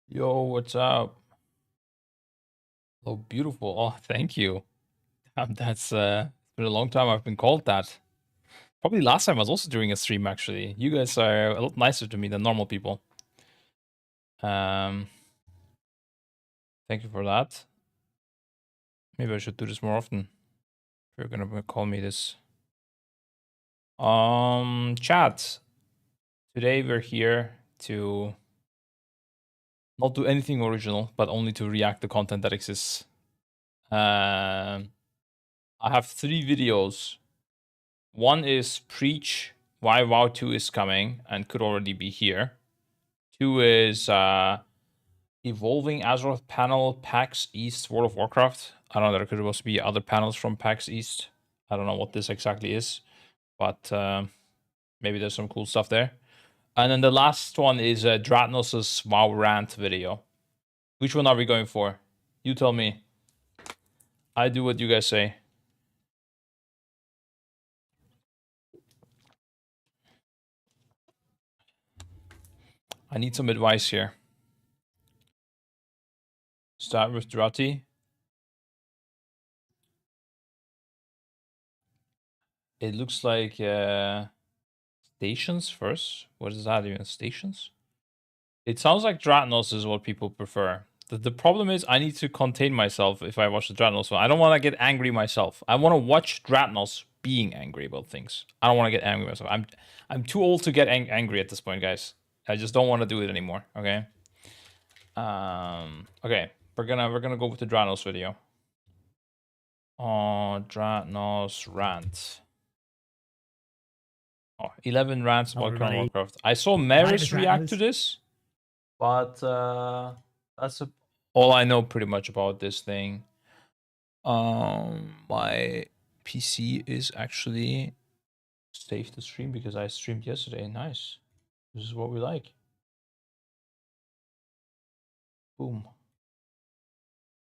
Yo, what's up? Oh, beautiful. Oh, thank you. That's it's been a long time I've been called that. Probably last time I was also doing a stream actually. You guys are a lot nicer to me than normal people. Um Thank you for that. Maybe I should do this more often. If you're gonna call me this. Chat. Today we're here to not do anything original, but only to react to content that exists. I have 3 videos. One is Preach why WoW 2 is coming and could already be here. 2 is Evolving Azeroth panel PAX East World of Warcraft. I don't know, there could also be other panels from PAX East. I don't know what this exactly is, but maybe there's some cool stuff there. And then the last one is Dratnos's WoW rant video. Which one are we going for? You tell me. I do what you guys say. I need some advice here. Start with Drati. It looks like stations first. What is that even? Stations? It sounds like Dratnos is what people prefer. The problem is I need to contain myself if I watch the Dratnos one. I don't want to get angry myself. I want to watch Dratnos being angry about things. I don't want to get angry myself. I'm too old to get angry at this point, guys. I just don't want to do it anymore. Okay. Okay. We're gonna go with the Dratnos video. Oh, Dratnos rant. Oh, 11 rants about current Warcraft. I saw Maris react to this, but that's all I know pretty much about this thing. My PC is actually safe to stream because I streamed yesterday. Nice. This is what we like. Boom.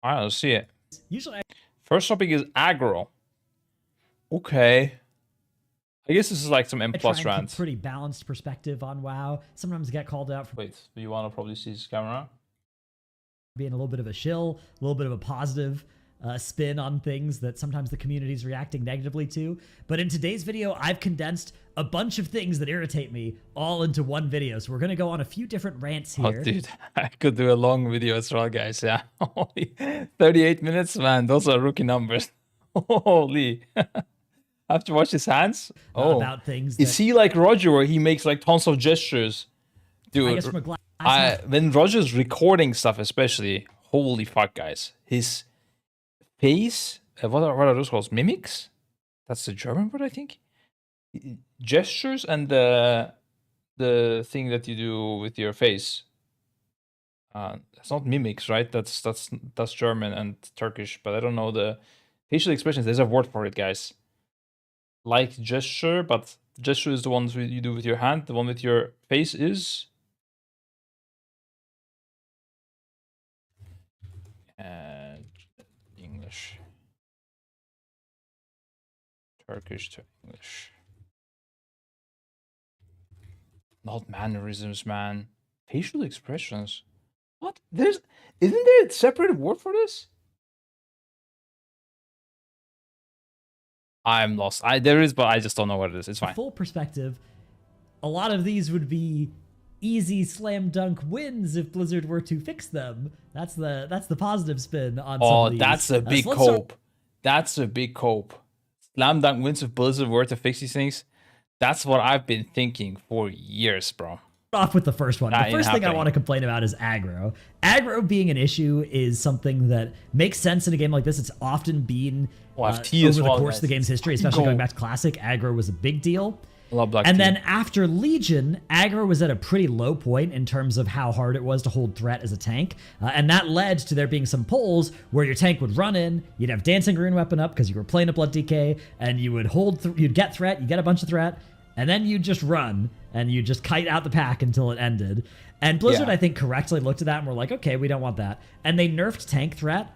All right, let's see it. Usually, first topic is Aggro. Okay. I guess this is like some M plus rant. Pretty balanced perspective on WoW. Sometimes get called out for. Wait, do you want to probably see this camera? Being a little bit of a shill, a little bit of a positive spin on things that sometimes the community is reacting negatively to. But in today's video, I've condensed a bunch of things that irritate me all into one video. So we're going to go on a few different rants here. Oh, dude, I could do a long video as well, guys. Yeah. 38 minutes, man. Those are rookie numbers. Holy. I have to watch his hands. Oh, about things. Is he like Roger, where he makes like tons of gestures? Dude, when Roger's recording stuff, especially, holy fuck, guys. His face, what are those called? Mimics? That's the German word, I think. Gestures and the thing that you do with your face. It's not mimics, right? That's German and Turkish, but I don't know the facial expressions. There's a word for it, guys. Like gesture, but gesture is the ones you do with your hand. The one with your face is English, Turkish to English. Not mannerisms, man. Facial expressions. What? Isn't there a separate word for this? I'm lost. There is, but I just don't know what it is. It's fine. Full perspective. A lot of these would be easy slam dunk wins if Blizzard were to fix them. That's the positive spin on some of these. That's a big cope. That's a big cope. Slam dunk wins if Blizzard were to fix these things. That's what I've been thinking for years, bro. Off with the first one. The first thing I want to complain about is aggro. Aggro being an issue is something that makes sense in a game like this. It's often been over the course of the game's history, especially going back to Classic. Aggro was a big deal. And then after Legion, aggro was at a pretty low point in terms of how hard it was to hold threat as a tank. And that led to there being some polls where your tank would run in, you'd have Dancing Rune Weapon up because you were playing a Blood DK, and you would hold, you'd get threat, you get a bunch of threat, and then you just run, and you just kite out the pack until it ended. And Blizzard, I think, correctly looked at that and were like, okay, we don't want that. And they nerfed tank threat.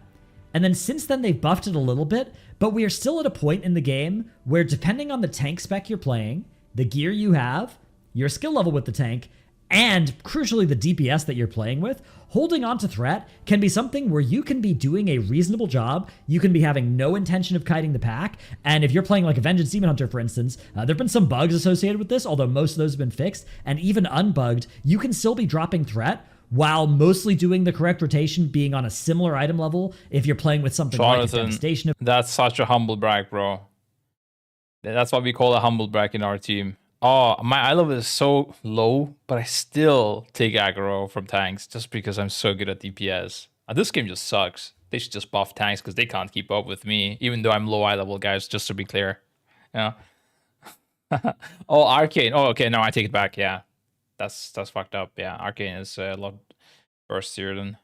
And then since then, they've buffed it a little bit, but we are still at a point in the game where, depending on the tank spec you're playing, the gear you have, your skill level with the tank, and crucially the DPS that you're playing with, holding on to threat can be something where you can be doing a reasonable job, you can be having no intention of kiting the pack, and if you're playing like a Vengeance Demon Hunter, for instance, there have been some bugs associated with this, although most of those have been fixed, and even unbugged, you can still be dropping threat while mostly doing the correct rotation, being on a similar item level if you're playing with something like a Devastation. That's such a humble brag, bro. That's what we call a humble brag in our team. Oh, my eye level is so low, but I still take aggro from tanks just because I'm so good at DPS. And this game just sucks. They should just buff tanks because they can't keep up with me, even though I'm low eye level, guys, just to be clear. Yeah. Oh, Arcane. Oh, okay, no, I take it back. Yeah. That's fucked up. Yeah, Arcane is a lot burstier than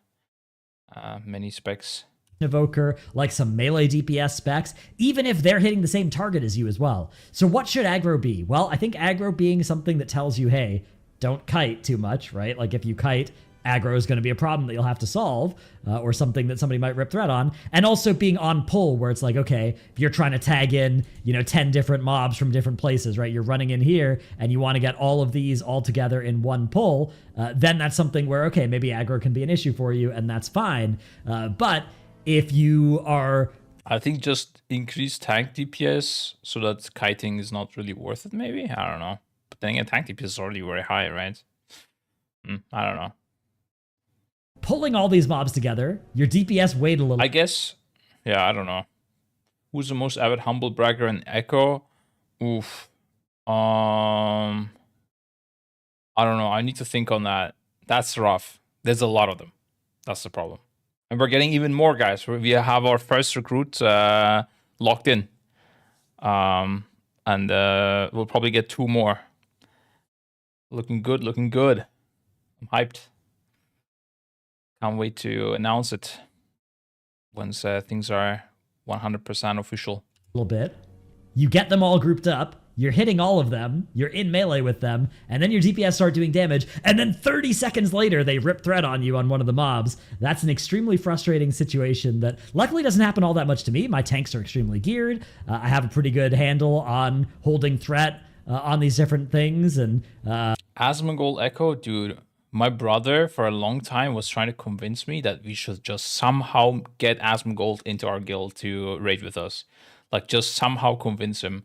many specs. Evoker, like some melee DPS specs, even if they're hitting the same target as you as well. So what should aggro be? Well, I think aggro being something that tells you, hey, don't kite too much, right? Like if you kite, aggro is going to be a problem that you'll have to solve, or something that somebody might rip threat on. And also being on pull, where it's like, okay, if you're trying to tag in, 10 different mobs from different places, right? You're running in here and you want to get all of these all together in one pull, then that's something where, okay, maybe aggro can be an issue for you, and that's fine. But if you are... I think just increase tank DPS so that kiting is not really worth it, maybe? I don't know. But then again, tank DPS is already very high, right? I don't know. Pulling all these mobs together, your DPS weight a little... I guess, yeah, I don't know. Who's the most avid humble bragger in Echo? Oof. I don't know. I need to think on that. That's rough. There's a lot of them. That's the problem. And we're getting even more, guys. We have our first recruit locked in. And we'll probably get 2 more. Looking good, looking good. I'm hyped. Can't wait to announce it once things are 100% official. A little bit. You get them all grouped up. You're hitting all of them, you're in melee with them, and then your DPS start doing damage, and then 30 seconds later, they rip threat on you on one of the mobs. That's an extremely frustrating situation that luckily doesn't happen all that much to me. My tanks are extremely geared. I have a pretty good handle on holding threat on these different things. And Asmongold Echo, dude, my brother for a long time was trying to convince me that we should just somehow get Asmongold into our guild to raid with us. Like, just somehow convince him.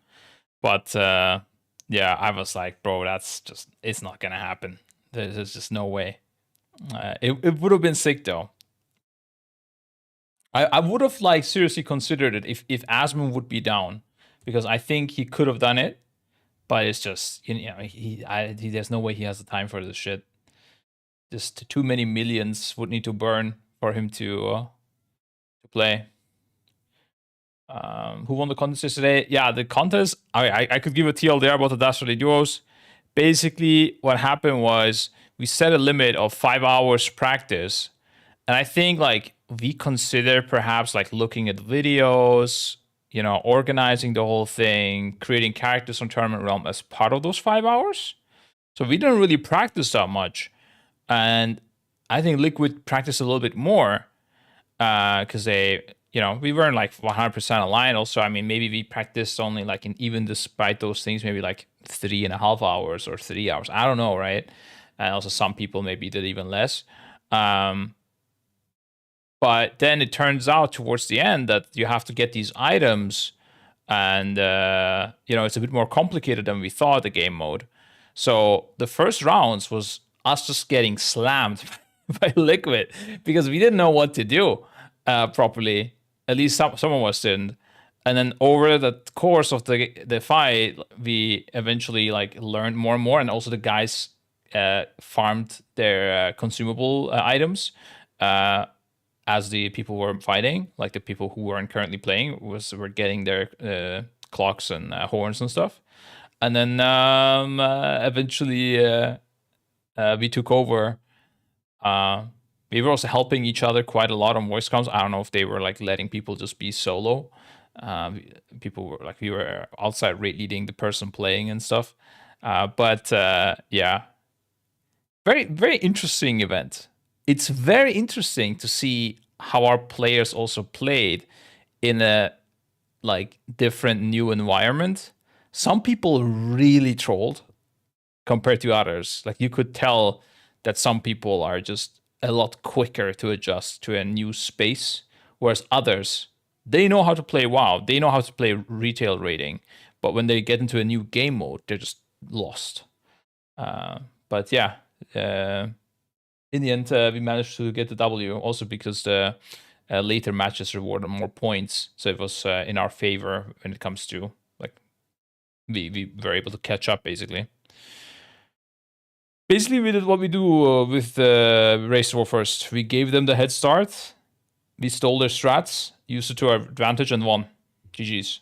But, yeah, I was like, bro, that's just, it's not going to happen. There's just no way. It would have been sick, though. I would have, like, seriously considered it if Asmon would be down. Because I think he could have done it. But it's just, there's no way he has the time for this shit. Just too many millions would need to burn for him to play. Who won the contest yesterday? Yeah, the contest, I could give a TLDR about the Dastardly Duos. Basically, what happened was we set a limit of 5 hours practice. And I think, like, we consider perhaps, like, looking at videos, organizing the whole thing, creating characters on Tournament Realm as part of those 5 hours. So we didn't really practice that much. And I think Liquid practiced a little bit more because they... we weren't like 100% aligned. Also, I mean, maybe we practiced only like even despite those things, maybe like 3.5 hours or 3 hours. I don't know, right? And also some people maybe did even less. But then it turns out towards the end that you have to get these items and, it's a bit more complicated than we thought, the game mode. So the first rounds was us just getting slammed by Liquid because we didn't know what to do properly. At least some of us didn't. And then over the course of the fight, we eventually like learned more and more. And also the guys farmed their consumable items as the people were fighting, like the people who weren't currently playing were getting their clocks and horns and stuff. And then eventually we took over. We were also helping each other quite a lot on voice comms. I don't know if they were like letting people just be solo. People were like, we were outside rate leading the person playing and stuff. But yeah, very, very interesting event. It's very interesting to see how our players also played in a like different new environment. Some people really trolled compared to others. Like you could tell that some people are just a lot quicker to adjust to a new space, whereas others, they know how to play WoW, they know how to play retail raiding, but when they get into a new game mode, they're just lost. But yeah, in the end, we managed to get the W, also because the later matches rewarded more points, so it was in our favor when it comes to like we were able to catch up basically. Basically, we did what we do with Race War first. We gave them the head start. We stole their strats, used it to our advantage, and won. GG's.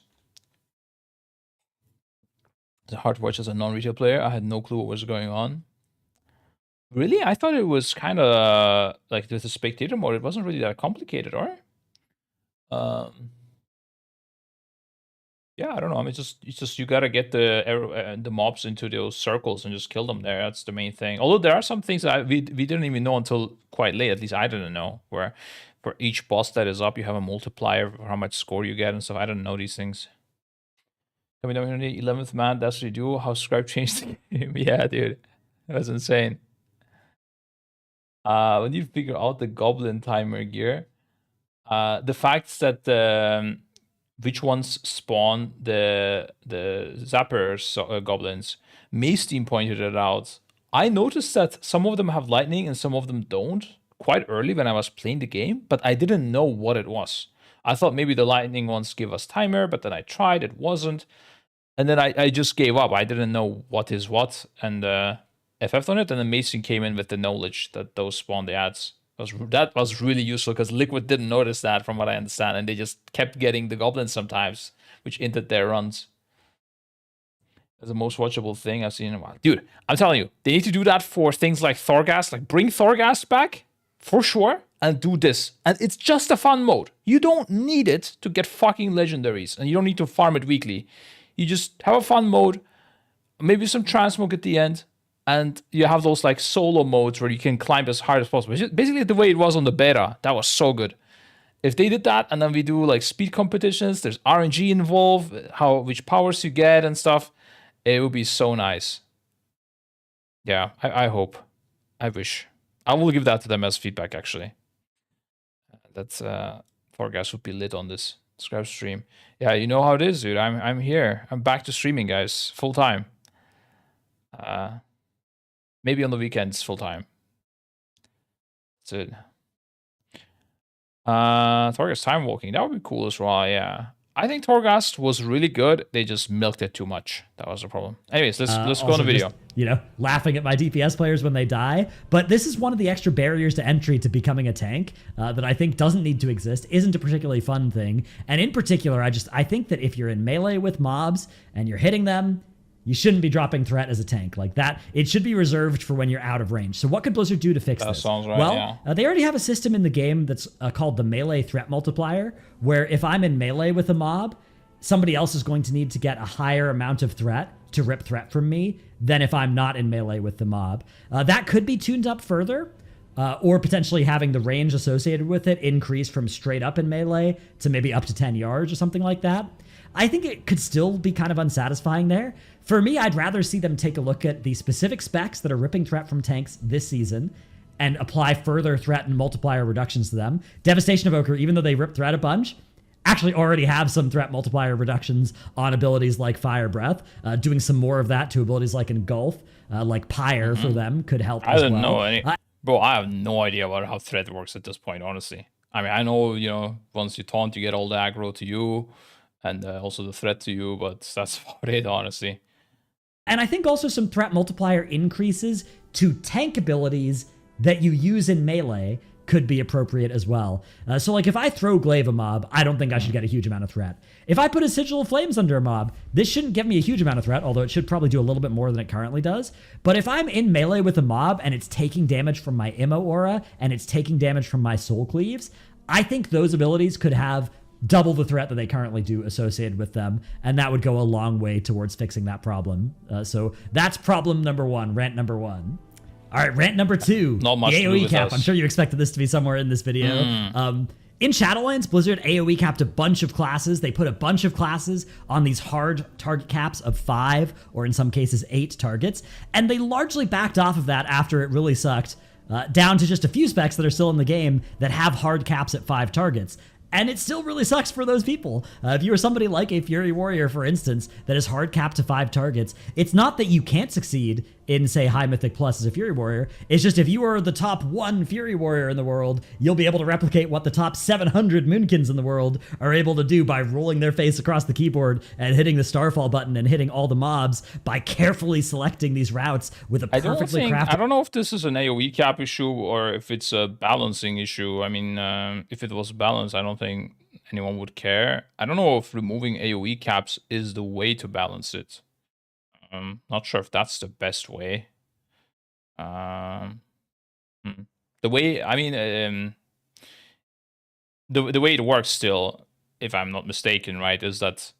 It's hard to watch as a non-retail player. I had no clue what was going on. Really? I thought it was kind of like with the spectator mode, it wasn't really that complicated, or? Yeah, I don't know. I mean, it's just you gotta get the mobs into those circles and just kill them there. That's the main thing. Although there are some things that we didn't even know until quite late. At least I didn't know. Where for each boss that is up, you have a multiplier for how much score you get and stuff. I didn't know these things. Coming down here, the 11th man. That's what you do. How Scribe changed the game. Yeah, dude, that was insane. When you figure out the goblin timer gear, the fact that which ones spawn the zappers goblins, Maysteam pointed it out. I noticed that some of them have lightning and some of them don't quite early when I was playing the game, but I didn't know what it was. I thought maybe the lightning ones give us timer, but then I tried, it wasn't. And then I just gave up. I didn't know what is what, and FF'd on it, and then Mason came in with the knowledge that those spawn the ads. That was really useful because Liquid didn't notice that from what I understand, and they just kept getting the goblins sometimes, which ended their runs. That's the most watchable thing I've seen in a while. Dude, I'm telling you, they need to do that for things like Thorghast, like bring Thorghast back, for sure, and do this. And it's just a fun mode. You don't need it to get fucking legendaries, and you don't need to farm it weekly. You just have a fun mode, maybe some transmog at the end, and you have those like solo modes where you can climb as hard as possible. Basically the way it was on the beta. That was so good. If they did that, and then we do like speed competitions, there's RNG involved, which powers you get and stuff, it would be so nice. Yeah, I hope. I wish. I will give that to them as feedback, actually. That's Thorghast would be lit on this Scribe stream. Yeah, you know how it is, dude. I'm here. I'm back to streaming, guys, full time. Maybe on the weekends, full time. That's it. Thorghast time walking. That would be cool as well, yeah. I think Thorghast was really good. They just milked it too much. That was the problem. Anyways, let's go on the video. Just, you know, laughing at my DPS players when they die. But this is one of the extra barriers to entry to becoming a tank that I think doesn't need to exist, isn't a particularly fun thing. And in particular, I think that if you're in melee with mobs and you're hitting them, you shouldn't be dropping threat as a tank like that. It should be reserved for when you're out of range. So what could Blizzard do to fix this? That sounds right, well, yeah. They already have a system in the game that's called the melee threat multiplier, where if I'm in melee with a mob, somebody else is going to need to get a higher amount of threat to rip threat from me than if I'm not in melee with the mob. That could be tuned up further, or potentially having the range associated with it increase from straight up in melee to maybe up to 10 yards or something like that. I think it could still be kind of unsatisfying there. For me, I'd rather see them take a look at the specific specs that are ripping threat from tanks this season and apply further threat and multiplier reductions to them. Devastation Evoker, even though they rip threat a bunch, actually already have some threat multiplier reductions on abilities like Fire Breath. Doing some more of that to abilities like Engulf, like Pyre for them could help as well. I didn't know any. Bro, I have no idea about how threat works at this point, honestly. I mean, I know, you know, once you taunt, you get all the aggro to you, and also the threat to you, but that's about it, honestly. And I think also some threat multiplier increases to tank abilities that you use in melee could be appropriate as well. So like if I throw Glaive a mob, I don't think I should get a huge amount of threat. If I put a Sigil of Flames under a mob, this shouldn't give me a huge amount of threat, although it should probably do a little bit more than it currently does. But if I'm in melee with a mob and it's taking damage from my Immo aura and it's taking damage from my Soul Cleaves, I think those abilities could have double the threat that they currently do associated with them, and that would go a long way towards fixing that problem. So that's problem number one, rant number one. All right, rant number two, Not much the to do AoE with cap. us. I'm sure you expected this to be somewhere in this video. In Shadowlands, Blizzard AoE capped a bunch of classes. They put a bunch of classes on these hard target caps of 5, or in some cases 8 targets, and they largely backed off of that after it really sucked, down to just a few specs that are still in the game that have hard caps at 5 targets. And it still really sucks for those people. If you are somebody like a Fury Warrior, for instance, that is hard capped to 5 targets, it's not that you can't succeed in, say, High Mythic Plus as a Fury Warrior. It's just if you are the top 1 Fury Warrior in the world, you'll be able to replicate what the top 700 Moonkins in the world are able to do by rolling their face across the keyboard and hitting the Starfall button and hitting all the mobs by carefully selecting these routes with a perfectly crafted... I don't know if this is an AoE cap issue or if it's a balancing issue. I mean, if it was balanced, I don't think anyone would care. I don't know if removing AoE caps is the way to balance it. Not sure if that's the best way. The way, I mean, the way it works still, if I'm not mistaken, right, is that,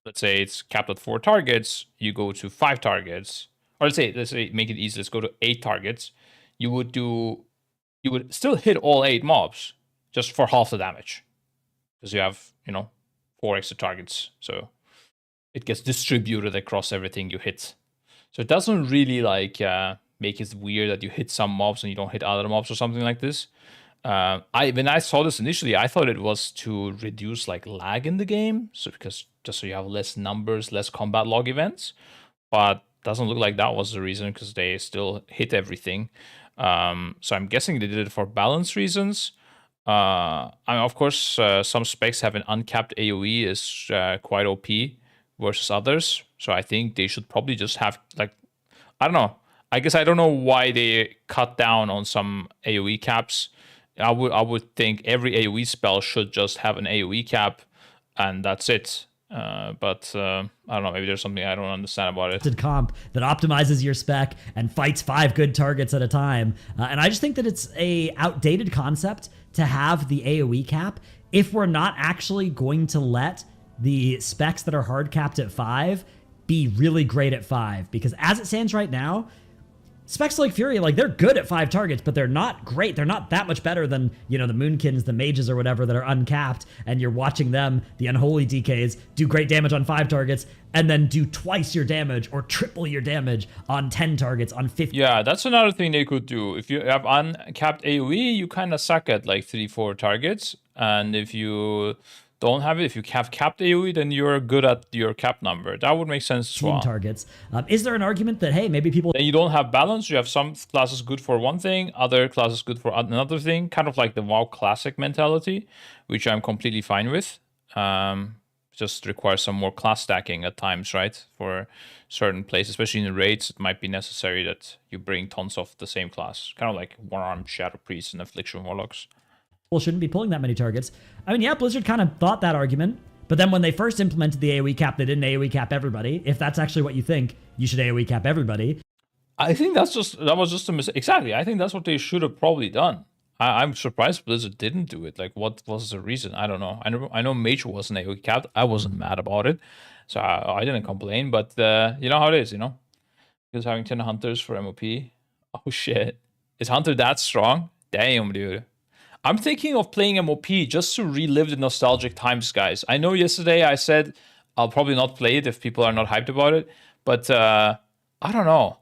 let's say it's capped at 4 targets, you go to 5 targets, or let's say make it easy, let's go to 8 targets. You would still hit all 8 mobs, just for half the damage, because you have, 4 extra targets, so it gets distributed across everything you hit. So it doesn't really like make it weird that you hit some mobs and you don't hit other mobs or something like this. When I saw this initially, I thought it was to reduce like lag in the game, so just so you have less numbers, less combat log events, but doesn't look like that was the reason, because they still hit everything. So I'm guessing they did it for balance reasons. I mean, of course, some specs have an uncapped AoE is quite OP versus others. So I think they should probably just have, like, I don't know. I guess I don't know why they cut down on some AoE caps. I would think every AoE spell should just have an AoE cap, and that's it. But I don't know, maybe there's something I don't understand about it. Comp that optimizes your spec and fights 5 good targets at a time. And I just think that it's a outdated concept to have the AoE cap if we're not actually going to let the specs that are hard capped at 5 be really great at 5. Because as it stands right now, specs like Fury, like, they're good at 5 targets, but they're not great. They're not that much better than, the Moonkins, the Mages, or whatever that are uncapped, and you're watching them, the Unholy DKs, do great damage on 5 targets, and then do twice your damage or triple your damage on 10 targets, on 50. Yeah, that's another thing they could do. If you have uncapped AoE, you kind of suck at like 3-4 targets, and if you don't have it, if you have capped AoE, then you're good at your cap number. That would make sense as well. Targets. Is there an argument that, hey, maybe people... Then you don't have balance. You have some classes good for one thing, other classes good for another thing. Kind of like the WoW Classic mentality, which I'm completely fine with. Just requires some more class stacking at times, right? For certain places, especially in the raids, it might be necessary that you bring tons of the same class. Kind of like One-Armed Shadow Priests and Affliction Warlocks. Shouldn't be pulling that many targets. I mean, yeah, Blizzard kind of thought that argument, but then when they first implemented the AoE cap, they didn't AoE cap everybody. If that's actually what you think, you should AoE cap everybody. I think that was just a mistake. Exactly. I think that's what they should have probably done. I'm surprised Blizzard didn't do it. Like, what was the reason? I don't know. I know Mage wasn't AoE capped. I wasn't mad about it, so I didn't complain. But you know how it is, Because having 10 hunters for MOP. Oh shit, is Hunter that strong? Damn, dude. I'm thinking of playing MOP just to relive the nostalgic times, guys. I know yesterday I said I'll probably not play it if people are not hyped about it, but I don't know.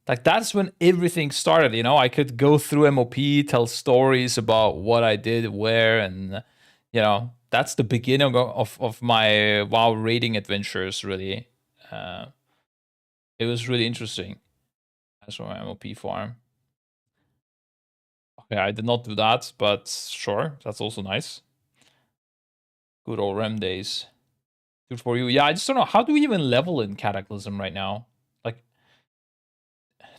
Like, that's when everything started, I could go through MOP, tell stories about what I did, where, and, that's the beginning of my WoW raiding adventures, really. It was really interesting. That's my MOP farm. Okay, I did not do that, but sure, that's also nice. Good old Rem days. Good for you. Yeah, I just don't know. How do we even level in Cataclysm right now? Like,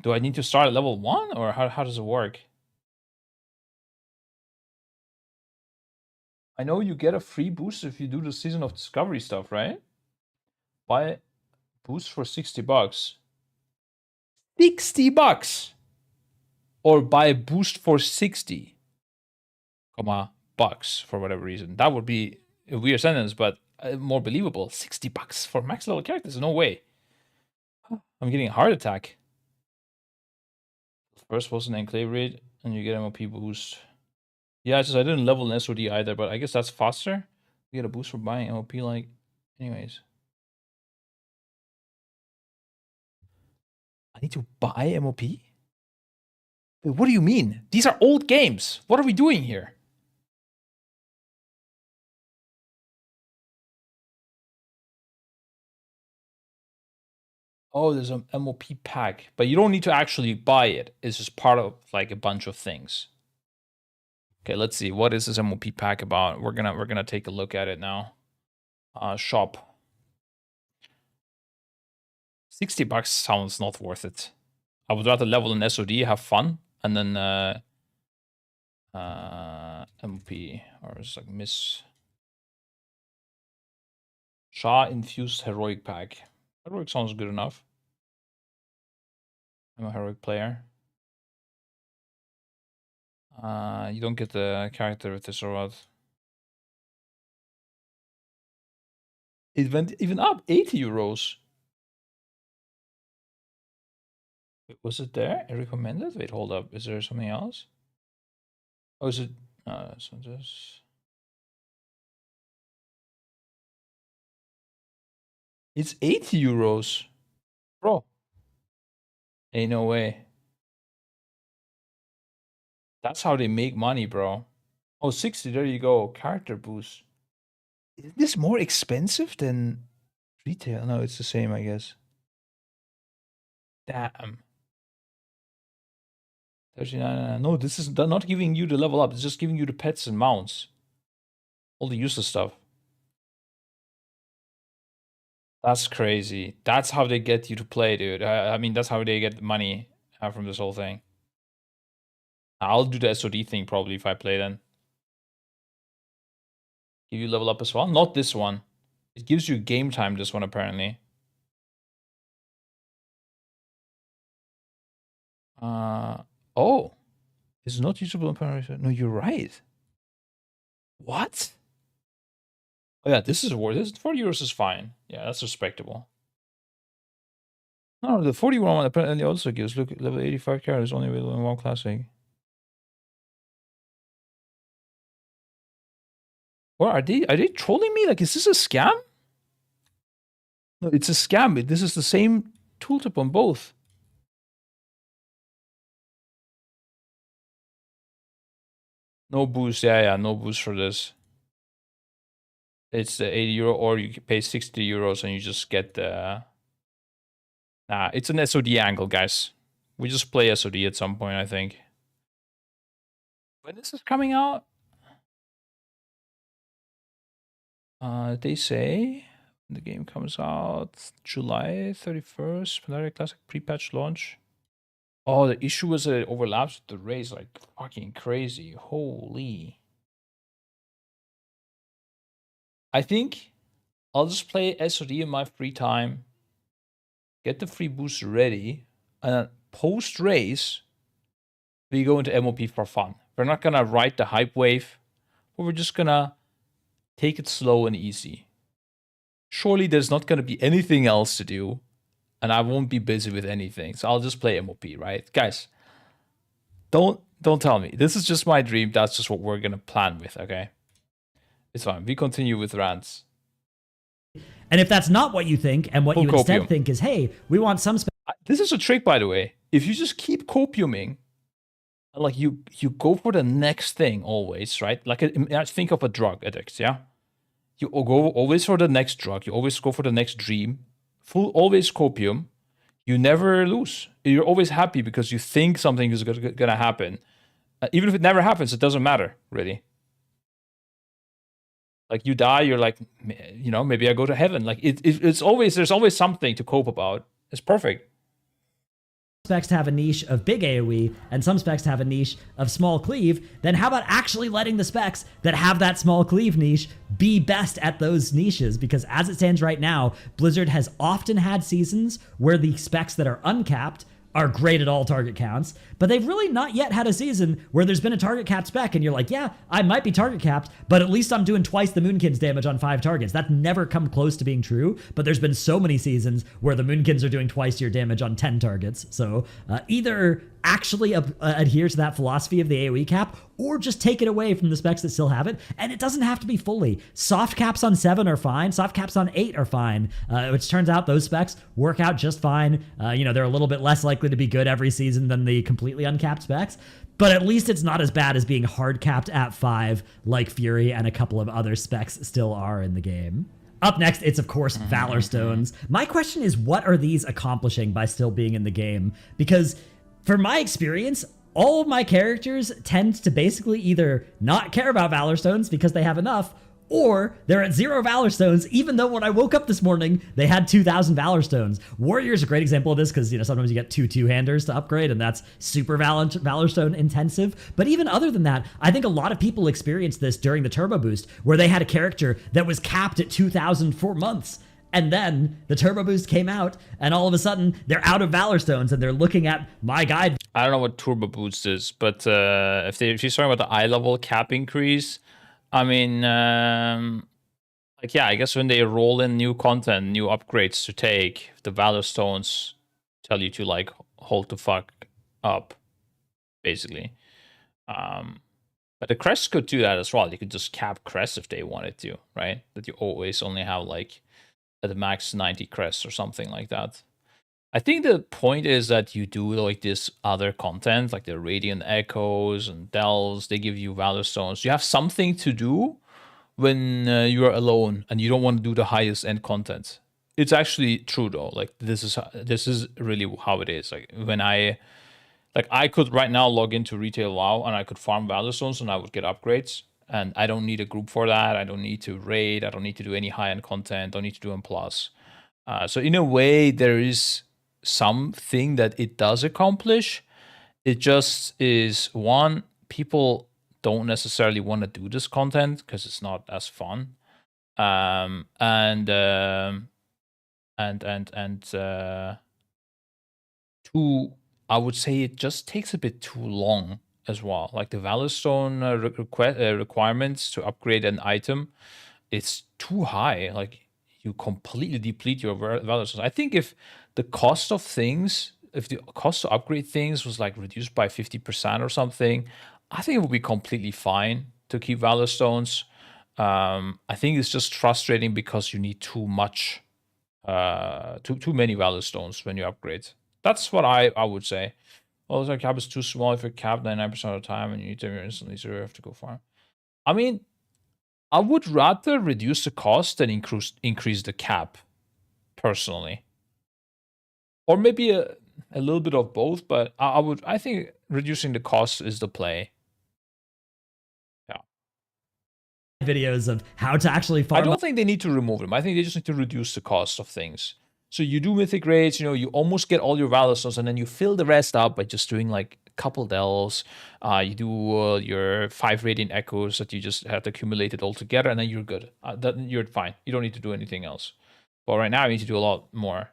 Do I need to start at level 1 or how does it work? I know you get a free boost if you do the Season of Discovery stuff, right? Buy boost for 60 bucks. 60 bucks! Or buy a boost for 60, bucks for whatever reason. That would be a weird sentence, but more believable. 60 bucks for max level characters? No way. I'm getting a heart attack. First was an enclave raid, and you get MOP boost. Yeah, it's just I didn't level an SOD either, but I guess that's faster. You get a boost for buying MOP, like, anyways. I need to buy MOP? Wait, what do you mean? These are old games. What are we doing here? Oh, there's an MOP pack, but you don't need to actually buy it. It's just part of like a bunch of things. Okay, let's see. What is this MOP pack about? We're gonna take a look at it now. Shop. 60 bucks sounds not worth it. I would rather level an SOD, have fun, and then MOP or it's like Miss Shah infused heroic pack. Heroic sounds good enough. I'm a heroic player. You don't get the character with this or what? It went even up, 80 euros. Wait, was it there? Recommended? Wait, hold up. Is there something else? Oh, is it? So this. It's 80 euros. Bro. Ain't no way. That's how they make money, bro. Oh, 60, there you go. Character boost. Is this more expensive than retail? No, it's the same, I guess. Damn. 39. No, this is not giving you the level up. It's just giving you the pets and mounts. All the useless stuff. That's crazy. That's how they get you to play, dude. I mean, that's how they get the money from this whole thing. I'll do the SOD thing probably if I play then. Give you level up as well? Not this one. It gives you game time, this one, apparently. Oh. It's not usable in. No, you're right. What? Oh yeah, this is worth it. 40 euros is fine. Yeah, that's respectable. No, the 41 one apparently also gives, look, level 85 characters only available in WoW Classic. Or are they trolling me? Like, is this a scam? No, it's a scam. This is the same tooltip on both. No boost. Yeah, no boost for this. It's the 80 euro, or you pay 60 euros and you just get the... Nah, it's an SOD angle, guys. We just play SOD at some point, I think. When is this coming out? They say the game comes out July 31st, Valor Classic pre-patch launch. Oh, the issue is that it overlaps with the race, like fucking crazy. Holy. I think I'll just play SOD in my free time, get the free boost ready, and then post-race, we go into MOP for fun. We're not gonna ride the hype wave, but we're just gonna take it slow and easy. Surely there's not gonna be anything else to do, and I won't be busy with anything, so I'll just play MOP, right? Guys, don't tell me. This is just my dream. That's just what we're gonna plan with, okay? It's fine. We continue with rants. And if that's not what you think, and what you instead think is, hey, we want some... This is a trick, by the way. If you just keep copiuming, like you go for the next thing always, right? Like think of a drug addict, yeah? You go always for the next drug. You always go for the next dream. Always copium. You never lose. You're always happy because you think something is gonna happen. Even if it never happens, it doesn't matter, really. Like you die, you're like, you know, maybe I go to heaven. Like it's always, there's always something to cope about. It's perfect. specs to have a niche of big AoE and some specs to have a niche of small cleave, then how about actually letting the specs that have that small cleave niche be best at those niches? Because as it stands right now, Blizzard has often had seasons where the specs that are uncapped are great at all target counts, but they've really not yet had a season where there's been a target capped spec and you're like, yeah, I might be target capped, but at least I'm doing twice the Moonkins damage on 5 targets. That's never come close to being true, but there's been so many seasons where the Moonkins are doing twice your damage on 10 targets. So either actually adhere to that philosophy of the AoE cap, or just take it away from the specs that still have it. And it doesn't have to be fully. Soft caps on 7 are fine. Soft caps on 8 are fine, which turns out those specs work out just fine. They're a little bit less likely to be good every season than the completely uncapped specs, but at least it's not as bad as being hard capped at 5 like Fury and a couple of other specs still are in the game. Up next, it's of course Valor Stones. My question is, what are these accomplishing by still being in the game? Because for my experience, all of my characters tend to basically either not care about Valor Stones because they have enough, or they're at 0 Valor Stones, even though when I woke up this morning, they had 2,000 Valor Stones. Warrior's a great example of this because, sometimes you get 2 two-handers to upgrade, and that's super Valor Stone intensive. But even other than that, I think a lot of people experienced this during the Turbo Boost, where they had a character that was capped at 2,000 for months. And then the Turbo Boost came out, and all of a sudden, they're out of Valor Stones, and they're looking at my guide. I don't know what Turbo Boost is, but if you're talking about the eye level cap increase, I mean, I guess when they roll in new content, new upgrades to take, the Valor Stones tell you to, hold the fuck up, basically. But the crests could do that as well. You could just cap crests if they wanted to, right? That you always only have, at the max 90 crests or something like that. I think the point is that you do this other content, like the Radiant Echoes and Delves. They give you Valor Stones. You have something to do when you are alone and you don't want to do the highest end content. It's actually true though. This is really how it is. When I could right now log into Retail WoW and I could farm Valor Stones and I would get upgrades. And I don't need a group for that. I don't need to raid. I don't need to do any high-end content. Don't need to do M+. So in a way, there is something that it does accomplish. It just is, one, people don't necessarily want to do this content because it's not as fun. Two, I would say it just takes a bit too long as well. The Valor Stone requirements to upgrade an item, it's too high. You completely deplete your Valor Stones. I think if the cost of things, if the cost to upgrade things was reduced by 50% or something, I think it would be completely fine to keep Valor Stones. I think it's just frustrating because you need too much, too many Valor Stones when you upgrade. That's what I would say. Also, cap is too small if you're capped 99% of the time and you need to instantly, so you have to go farm. I mean, I would rather reduce the cost than increase the cap, personally. Or maybe a little bit of both, but I think reducing the cost is the play. Yeah. Videos of how to actually farm. I don't think they need to remove them. I think they just need to reduce the cost of things. So you do Mythic raids, you almost get all your Valor Stones, and then you fill the rest up by just doing a couple Delves. You do your 5 Radiant Echoes that you just have accumulated all together, and then you're good. You're fine. You don't need to do anything else. But right now, you need to do a lot more.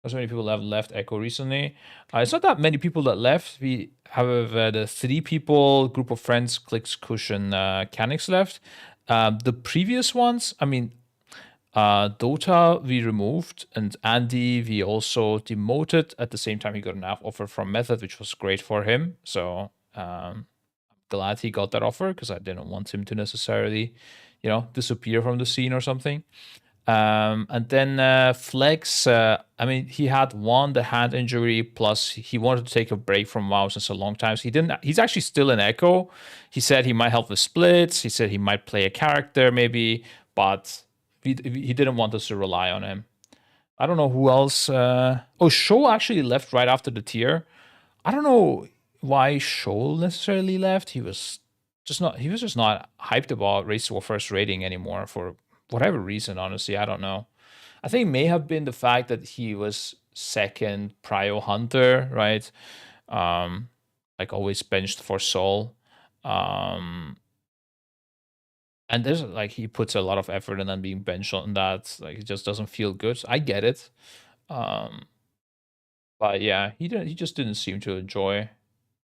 So many people have left Echo recently. It's not that many people that left. We have the 3 people, group of friends, Clicks, Cushion, Canix left. The previous ones, I mean, Dota we removed, and Andy we also demoted. At the same time, he got an offer from Method, which was great for him. So I'm glad he got that offer because I didn't want him to necessarily, disappear from the scene or something. And then Flex, I mean, he had the hand injury, plus he wanted to take a break from WoW since a long time. So he's actually still in Echo. He said he might help with splits. He said he might play a character maybe, but he didn't want us to rely on him. I don't know who else. Shoal actually left right after the tier. I don't know why Shoal necessarily left. He was just not hyped about Race War First rating anymore for whatever reason, honestly. I don't know. I think it may have been the fact that he was second prio hunter, right? Like always benched for Soul. And there's like he puts a lot of effort and then being benched on that, like it just doesn't feel good. I get it. But yeah, he just didn't seem to enjoy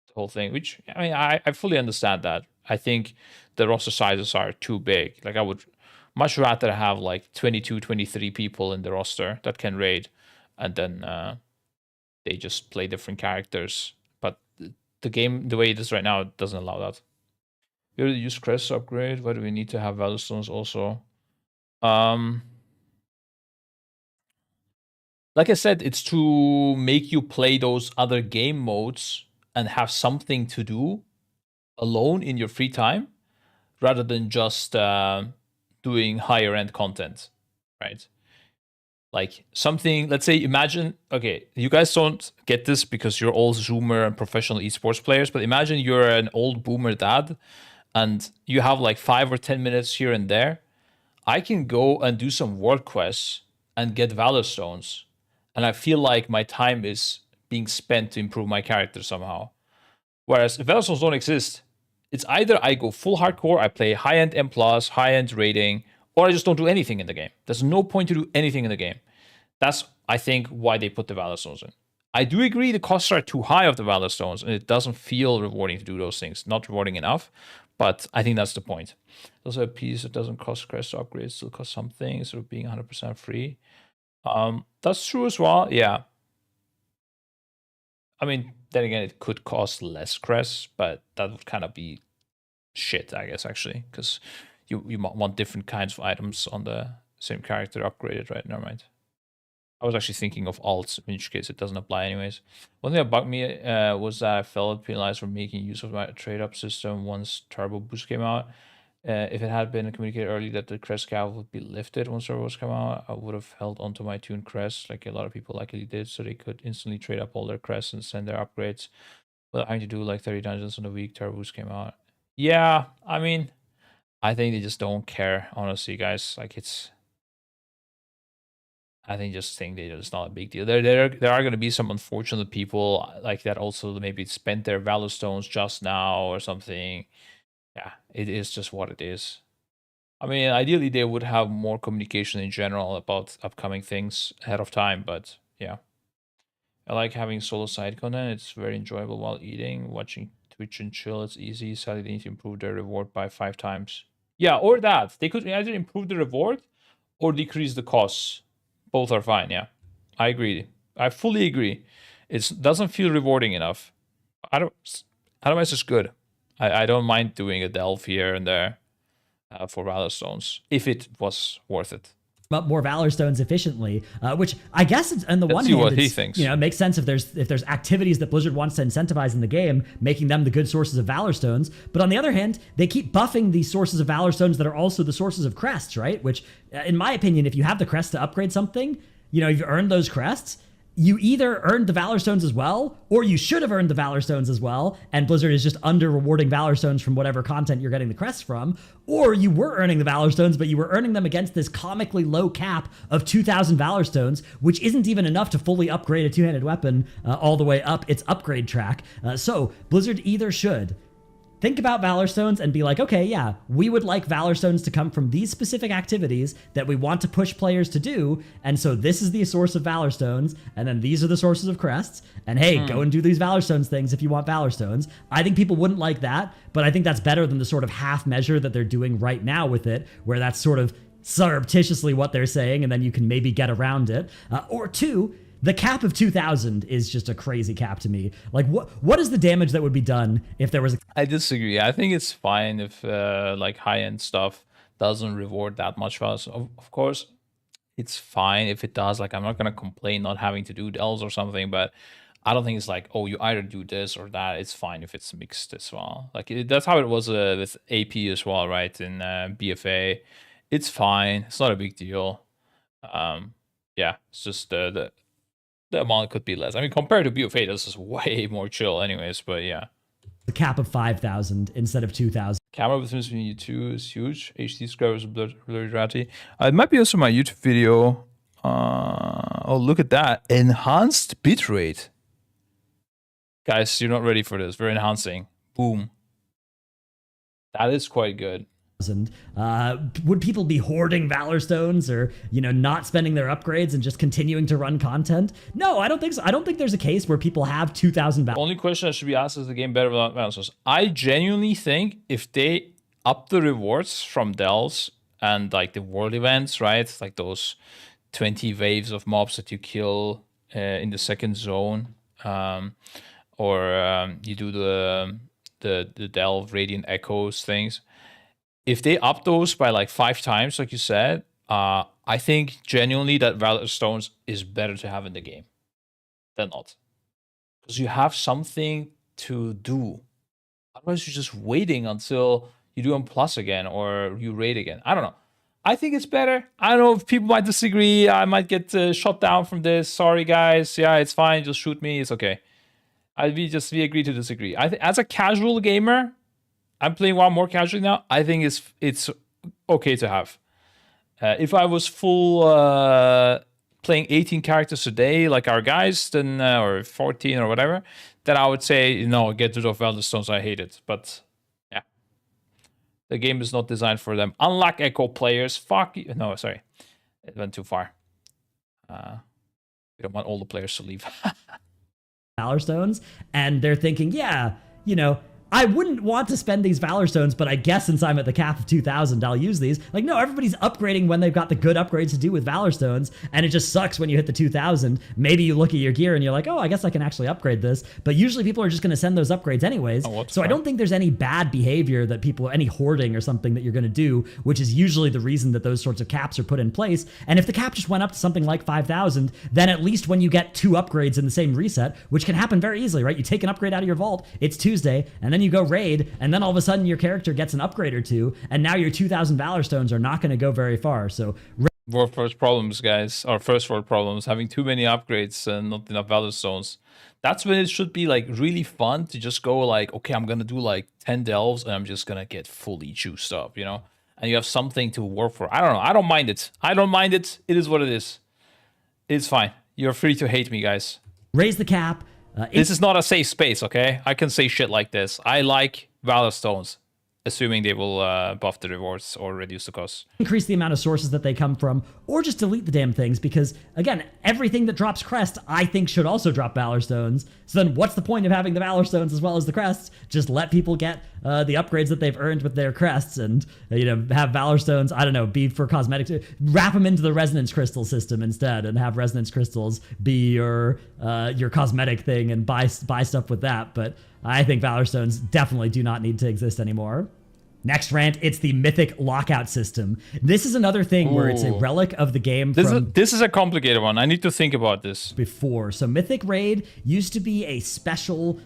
the whole thing, which I mean I fully understand that. I think the roster sizes are too big. Like I would much rather have like 22, 23 people in the roster that can raid, and then they just play different characters. But the game, the way it is right now, doesn't allow that. We already use crest upgrade. Why do we need to have Valor Stones also? Like I said, it's to make you play those other game modes and have something to do alone in your free time, rather than just doing higher end content, right? Like something, let's say, imagine, okay, you guys don't get this because you're all Zoomer and professional esports players, but imagine you're an old boomer dad and you have like 5 or 10 minutes here and there. I can go and do some world quests and get Valor Stones, and I feel like my time is being spent to improve my character somehow. Whereas if Valor Stones don't exist, it's either I go full hardcore, I play high-end M+, high-end rating, or I just don't do anything in the game. There's no point to do anything in the game. That's, I think, why they put the Valor Stones in. I do agree the costs are too high of the Valor Stones, and it doesn't feel rewarding to do those things. Not rewarding enough, but I think that's the point. Also a piece that doesn't cost crest to upgrade, still costs something, sort of being 100% free. That's true as well, yeah. I mean, then again, it could cost less crests, but that would kind of be shit, I guess, actually, because you want different kinds of items on the same character upgraded, right? Never mind. I was actually thinking of alts, in which case it doesn't apply anyways. One thing that bugged me was that I felt penalized for making use of my trade-up system once Turbo Boost came out. If it had been communicated early that the crest cap would be lifted once turbos come out, I would have held onto my tuned crests like a lot of people likely did, so they could instantly trade up all their crests and send their upgrades without having to do like 30 dungeons in a week. Turbos came out. Yeah, I mean, I think they just don't care, honestly, guys. Like I think it's not a big deal. There are going to be some unfortunate people like that also maybe spent their Valor Stones just now or something. Yeah, it is just what it is. I mean, ideally they would have more communication in general about upcoming things ahead of time, but yeah. I like having solo side content. It's very enjoyable while eating, watching Twitch and chill. It's easy. Sadly, they need to improve their reward by 5 times. Yeah, or that. They could either improve the reward or decrease the costs. Both are fine, yeah. I agree. I fully agree. It doesn't feel rewarding enough. Otherwise, it's good. I don't mind doing a delve here and there for Valor Stones if it was worth it. Up more Valor Stones efficiently, which I guess on the one hand, what he thinks. It makes sense if there's activities that Blizzard wants to incentivize in the game, making them the good sources of Valor Stones. But on the other hand, they keep buffing these sources of Valor Stones that are also the sources of crests, right? Which, in my opinion, if you have the crest to upgrade something, you've earned those crests. You either earned the Valor Stones as well, or you should have earned the Valor Stones as well, and Blizzard is just under-rewarding Valor Stones from whatever content you're getting the crests from, or you were earning the Valor Stones, but you were earning them against this comically low cap of 2,000 Valor Stones, which isn't even enough to fully upgrade a two-handed weapon all the way up its upgrade track. So Blizzard either should think about Valor Stones and be like, okay, yeah, we would like Valor Stones to come from these specific activities that we want to push players to do, and so this is the source of Valor Stones, and then these are the sources of crests, and hey, go and do these Valor Stones things if you want Valor Stones. I think people wouldn't like that, but I think that's better than the sort of half measure that they're doing right now with it, where that's sort of surreptitiously what they're saying, and then you can maybe get around it. Or two, the cap of 2,000 is just a crazy cap to me. Like, what is the damage that would be done if there was I disagree. I think it's fine if like high-end stuff doesn't reward that much for us. Of course, it's fine if it does. Like, I'm not gonna complain not having to do delves or something, but I don't think it's like, oh, you either do this or that. It's fine if it's mixed as well. Like, that's how it was with AP as well, right? In BFA, it's fine. It's not a big deal. Yeah, it's just the amount could be less. I mean, compared to BFA, this is way more chill anyways, but yeah. The cap of 5,000 instead of 2,000. Camera between you two is huge. HD subscribers blurry ratty. It might be also my YouTube video. Oh, look at that. Enhanced bitrate. Guys, you're not ready for this. We're enhancing. Boom. That is quite good. Would people be hoarding Valor Stones or, not spending their upgrades and just continuing to run content? No, I don't think so. I don't think there's a case where people have 2,000 Valor. The only question that should be asked is the game better without Valor Stones. I genuinely think if they up the rewards from delves and like the world events, right? Like those 20 waves of mobs that you kill in the second zone, or you do the delve radiant echoes things. If they up those by like 5 times, like you said, I think genuinely that Valor Stones is better to have in the game than not. Because you have something to do. Otherwise, you're just waiting until you do on plus again or you raid again. I don't know. I think it's better. I don't know if people might disagree. I might get shot down from this. Sorry, guys. Yeah, it's fine. Just shoot me. It's okay. We agree to disagree. As a casual gamer, I'm playing WoW more casually now. I think it's okay to have. If I was full playing 18 characters a day, like our guys, then or 14 or whatever, then I would say no, get rid of Valor Stones. I hate it, but yeah, the game is not designed for them. Unlock Echo players. Fuck you. No, sorry, it went too far. We don't want all the players to leave. Valor Stones, and they're thinking, yeah, I wouldn't want to spend these Valor Stones, but I guess since I'm at the cap of 2,000, I'll use these. Like, no, everybody's upgrading when they've got the good upgrades to do with Valor Stones, and it just sucks when you hit the 2,000. Maybe you look at your gear and you're like, oh, I guess I can actually upgrade this. But usually people are just going to send those upgrades anyways. So I don't think there's any bad behavior that people, any hoarding or something that you're going to do, which is usually the reason that those sorts of caps are put in place. And if the cap just went up to something like 5,000, then at least when you get 2 upgrades in the same reset, which can happen very easily, right? You take an upgrade out of your vault, it's Tuesday, and then you go raid, and then all of a sudden your character gets an upgrade or 2, and now your 2,000 Valor Stones are not going to go very far. So first problems, guys, or first world problems, having too many upgrades and not enough Valor Stones. That's when it should be like really fun to just go like, okay, I'm gonna do like 10 delves and I'm just gonna get fully juiced up, and you have something to work for. I don't know. I don't mind it. I don't mind it. It is what it is. It's fine. You're free to hate me, guys. Raise the cap. This is not a safe space, okay? I can say shit like this. I like Valor Stones, assuming they will buff the rewards or reduce the cost. Increase the amount of sources that they come from, or just delete the damn things, because, again, everything that drops crest, I think, should also drop Valor Stones. So then what's the point of having the Valor Stones as well as the crests? Just let people get the upgrades that they've earned with their crests and, have Valor Stones, I don't know, be for cosmetics. Wrap them into the Resonance Crystal system instead and have Resonance Crystals be your cosmetic thing and buy stuff with that. But I think Valor Stones definitely do not need to exist anymore. Next rant, it's the Mythic lockout system. This is another thing where it's a relic of the game this is a complicated one. I need to think about this. Before. So Mythic Raid used to be a special,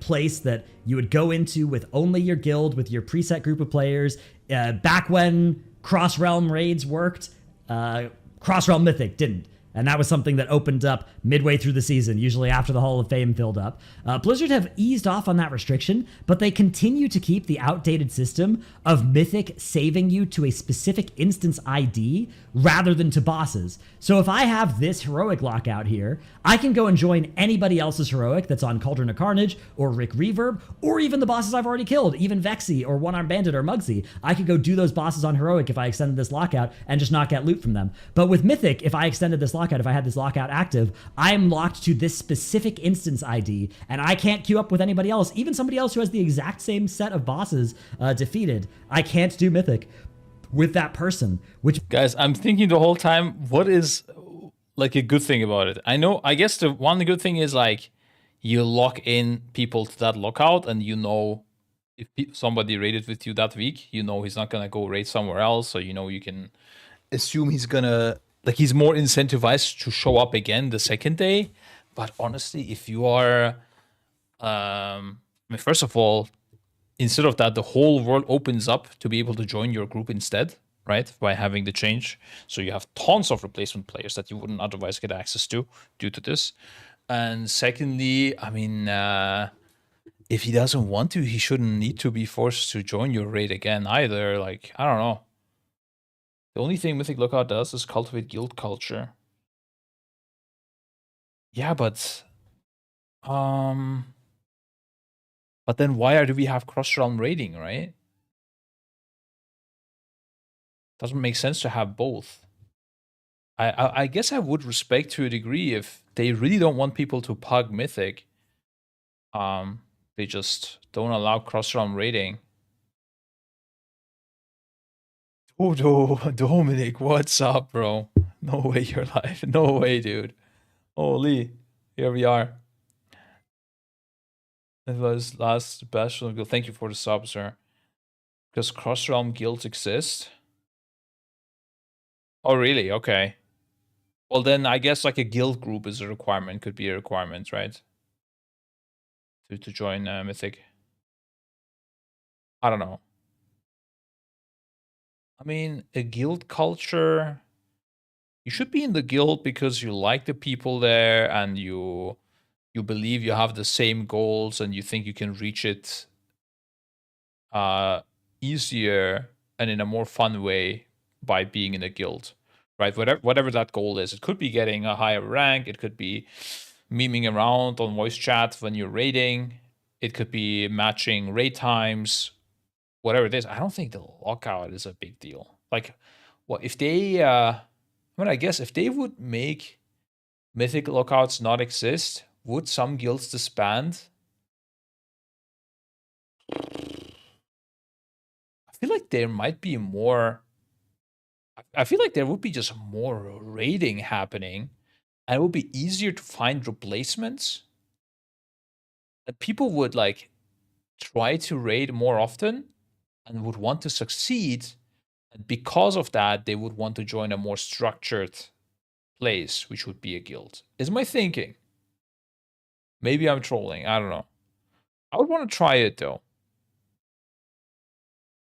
place that you would go into with only your guild, with your preset group of players. Back when cross-realm raids worked, cross-realm Mythic didn't. And that was something that opened up midway through the season, usually after the Hall of Fame filled up. Blizzard have eased off on that restriction, but they continue to keep the outdated system of Mythic saving you to a specific instance ID rather than to bosses. So if I have this heroic lockout here, I can go and join anybody else's heroic that's on Cauldron of Carnage or Rick Reverb, or even the bosses I've already killed, even Vexy or One Arm Bandit or Mugsy. I could go do those bosses on heroic if I extended this lockout and just not get loot from them. But with Mythic, if I extended this lockout, if I had this lockout active, I am locked to this specific instance ID, and I can't queue up with anybody else, even somebody else who has the exact same set of bosses defeated. I can't do Mythic with that person, which... Guys, I'm thinking the whole time, what is like a good thing about it? I guess the one good thing is like you lock in people to that lockout, and if somebody raided with you that week, he's not gonna go raid somewhere else, so you can assume he's gonna... Like, he's more incentivized to show up again the second day. But honestly, if you are... first of all, instead of that, the whole world opens up to be able to join your group instead, right? By having the change. So you have tons of replacement players that you wouldn't otherwise get access to due to this. And secondly, if he doesn't want to, he shouldn't need to be forced to join your raid again either. Like, I don't know. The only thing Mythic Lookout does is cultivate guild culture. Yeah, but then why do we have cross-realm raiding, right? Doesn't make sense to have both. I guess I would respect to a degree if they really don't want people to pug Mythic. They just don't allow cross-realm raiding. Oh, Dominic, what's up, bro? No way you're live. No way, dude. Holy, here we are. It was last special guild. Thank you for the sub, sir. Because cross-realm guilds exist? Oh, really? Okay. Well, then I guess like a guild group is a requirement. Could be a requirement, right? To join Mythic. I don't know. I mean, a guild culture. You should be in the guild because you like the people there and you believe you have the same goals and you think you can reach it easier and in a more fun way by being in a guild, right? Whatever that goal is. It could be getting a higher rank. It could be memeing around on voice chat when you're raiding. It could be matching raid times. Whatever it is. I don't think the lockout is a big deal. Like, well, if they, I mean, I guess if they would make Mythic lockouts not exist, would some guilds disband? I feel like there might be more. I feel like there would be just more raiding happening, and it would be easier to find replacements. And people would like try to raid more often and would want to succeed. And because of that, they would want to join a more structured place, which would be a guild. Is my thinking? Maybe I'm trolling. I don't know. I would want to try it though.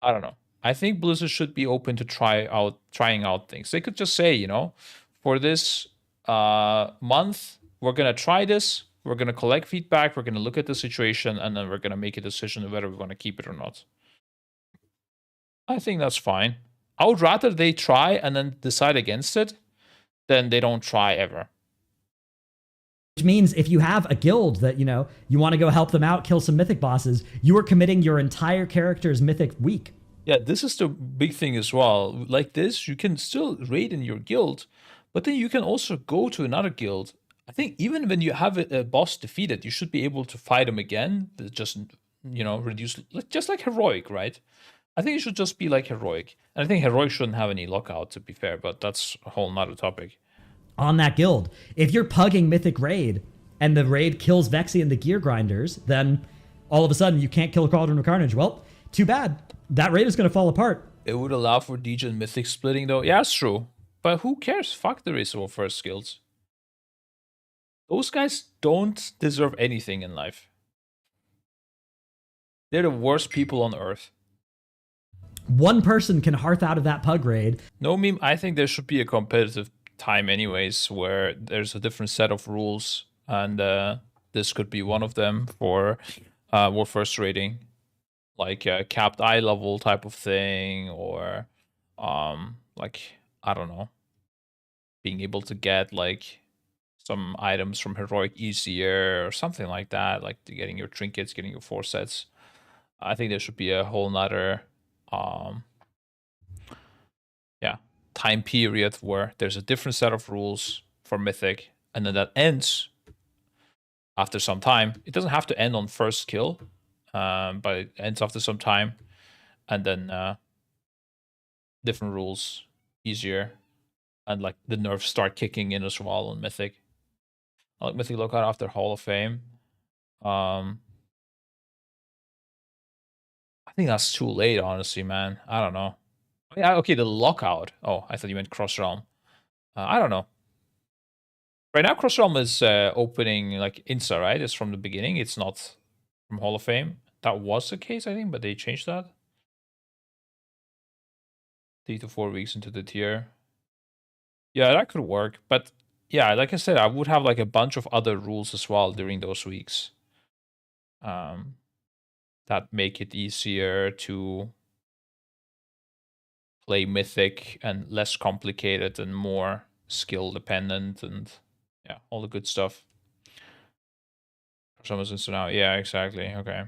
I don't know. I think Blizzard should be open to trying out things. They could just say, you know, for this month, we're gonna try this. We're gonna collect feedback. We're gonna look at the situation, and then we're gonna make a decision whether we want to keep it or not. I think that's fine. I would rather they try and then decide against it than they don't try ever. Which means if you have a guild that, you know, you want to go help them out, kill some mythic bosses, you are committing your entire character's mythic week. Yeah, this is the big thing as well. Like this, you can still raid in your guild, but then you can also go to another guild. I think even when you have a boss defeated, you should be able to fight him again. Just, you know, reduce, just like heroic, right? I think it should just be like heroic. And I think heroic shouldn't have any lockout, to be fair, but that's a whole nother topic. On that guild, if you're pugging mythic raid and the raid kills Vexy and the gear grinders, then all of a sudden you can't kill Cauldron of Carnage. Well, too bad. That raid is going to fall apart. It would allow for Degen Mythic splitting, though. Yeah, it's true. But who cares? Fuck the race of first skills. Those guys don't deserve anything in life. They're the worst people on earth. One person can hearth out of that pug raid. No meme, I think there should be a competitive time anyways, where there's a different set of rules, and this could be one of them for war first rating. Like a capped eye level type of thing, or like, I don't know, being able to get like some items from heroic easier or something like that, like getting your trinkets, getting your 4 sets. I think there should be a whole nother yeah, time period where there's a different set of rules for Mythic, and then that ends after some time. It doesn't have to end on first kill, but it ends after some time, and then different rules, easier, and like the nerfs start kicking in as well on Mythic. I like Mythic Lockout after Hall of Fame. I think that's too late, honestly, man. I don't know. Yeah, okay, the lockout. Oh, I thought you meant cross realm. I don't know. Right now, cross realm is opening like Insta, right? It's from the beginning. It's not from Hall of Fame. That was the case, I think, but they changed that. 3 to 4 weeks into the tier. Yeah, that could work. But yeah, like I said, I would have like a bunch of other rules as well during those weeks. That make it easier to play Mythic and less complicated and more skill dependent and Yeah, all the good stuff. Someone's now. Yeah, exactly. Okay.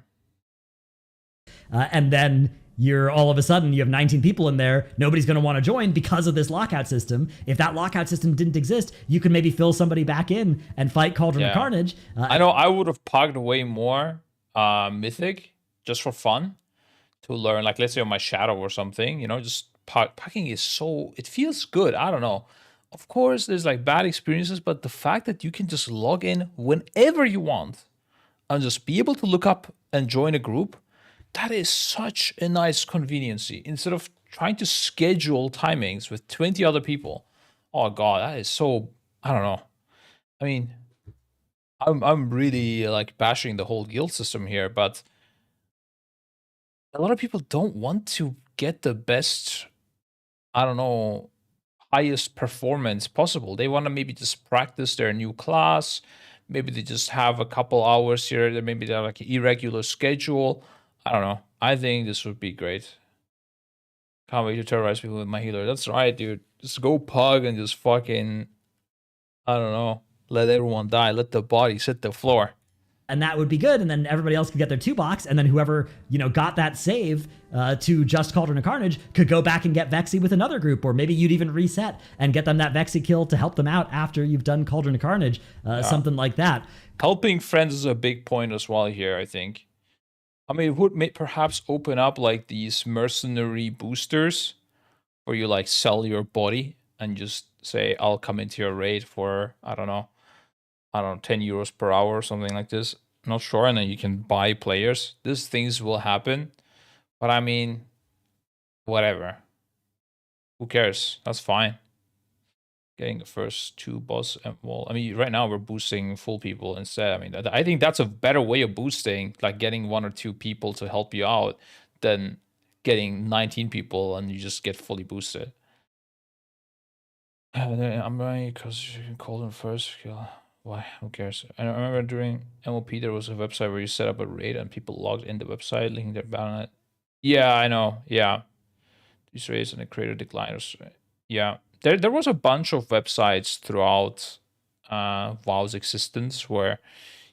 And then you're all of a sudden you have 19 people in there. Nobody's going to want to join because of this lockout system. If that lockout system didn't exist, you could maybe fill somebody back in and fight Cauldron of Carnage. I know I would have pugged way more Mythic just for fun to learn, like let's say on my Shadow or something, you know, just pugging is so, it feels good. I don't know. Of course, there's like bad experiences, but the fact that you can just log in whenever you want and just be able to look up and join a group, that is such a nice conveniency. Instead of trying to schedule timings with 20 other people. Oh god, that is so, I don't know. I mean, I'm really like bashing the whole guild system here, but a lot of people don't want to get the best, I don't know, highest performance possible. They want to maybe just practice their new class. Maybe they just have a couple hours here. Maybe they have like an irregular schedule. I don't know. I think this would be great. Can't wait to terrorize people with my healer. That's right, dude. Just go pug and just fucking, I don't know, let everyone die. Let the bodies hit the floor. And that would be good, and then everybody else could get their 2-box, and then whoever, you know, got that save to just Cauldron of Carnage could go back and get Vexy with another group, or maybe you'd even reset and get them that Vexy kill to help them out after you've done Cauldron of Carnage, something like that. Helping friends is a big point as well here, I think. I mean, it would perhaps open up like these mercenary boosters where you like sell your body and just say, I'll come into your raid for, I don't know, 10 euros per hour or something like this. Not sure. And then you can buy players. These things will happen. But I mean, whatever. Who cares? That's fine. Getting the first 2 boss. Well, I mean, right now we're boosting full people instead. I mean, I think that's a better way of boosting, like getting 1 or 2 people to help you out than getting 19 people and you just get fully boosted. I'm running because you can call them first. Why? Who cares? I remember during MOP there was a website where you set up a raid and people logged in the website, linking their balance. Yeah, I know. Yeah, these raids and the creator decliners. Yeah, there was a bunch of websites throughout WoW's existence where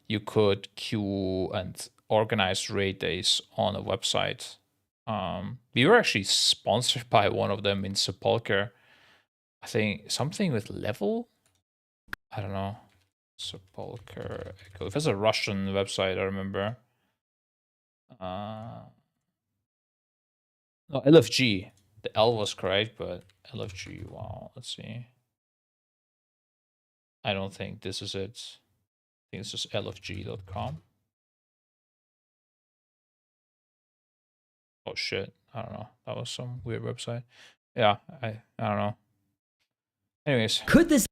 you could queue and organize raid days on a website. We were actually sponsored by one of them in Sepulcher. I think something with level. I don't know. Sepulcher Echo. If it's a Russian website, I remember. No, LFG. The L was correct, but LFG. Wow. Let's see. I don't think this is it. I think it's just lfg.com. Oh shit. I don't know. That was some weird website. Yeah, I don't know. Anyways. Could this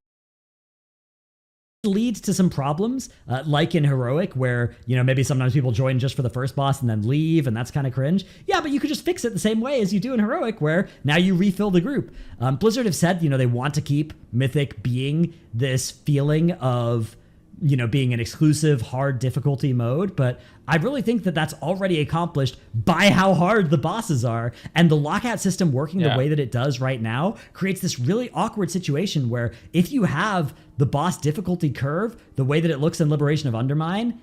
lead to some problems like in Heroic where, you know, maybe sometimes people join just for the first boss and then leave, and that's kind of cringe? Yeah, but you could just fix it the same way as you do in Heroic, where now you refill the group. Blizzard have said, you know, they want to keep Mythic being this feeling of, you know, being an exclusive hard difficulty mode, but I really think that that's already accomplished by how hard the bosses are, and the lockout system working the way that it does right now creates this really awkward situation where if you have the boss difficulty curve the way that it looks in Liberation of Undermine,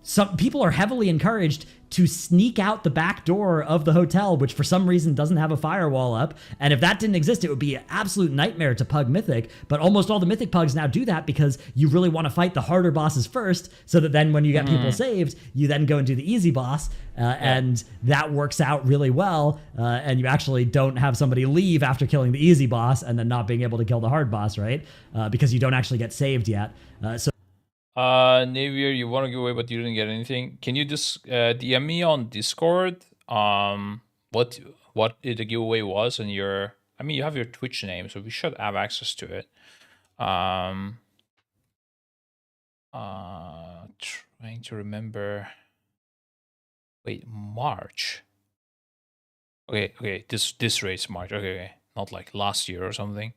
some people are heavily encouraged to sneak out the back door of the hotel, which for some reason doesn't have a firewall up. And if that didn't exist, it would be an absolute nightmare to pug Mythic. But almost all the Mythic pugs now do that because you really want to fight the harder bosses first, so that then when you get people saved, you then go and do the easy boss. And that works out really well. And you actually don't have somebody leave after killing the easy boss and then not being able to kill the hard boss, right? Because you don't actually get saved yet. Navier, you want to give away, but you didn't get anything. Can you just DM me on Discord? What the giveaway was, and your, I mean, you have your Twitch name, so we should have access to it. Trying to remember. Wait, March. Okay. This race March. Okay, not like last year or something.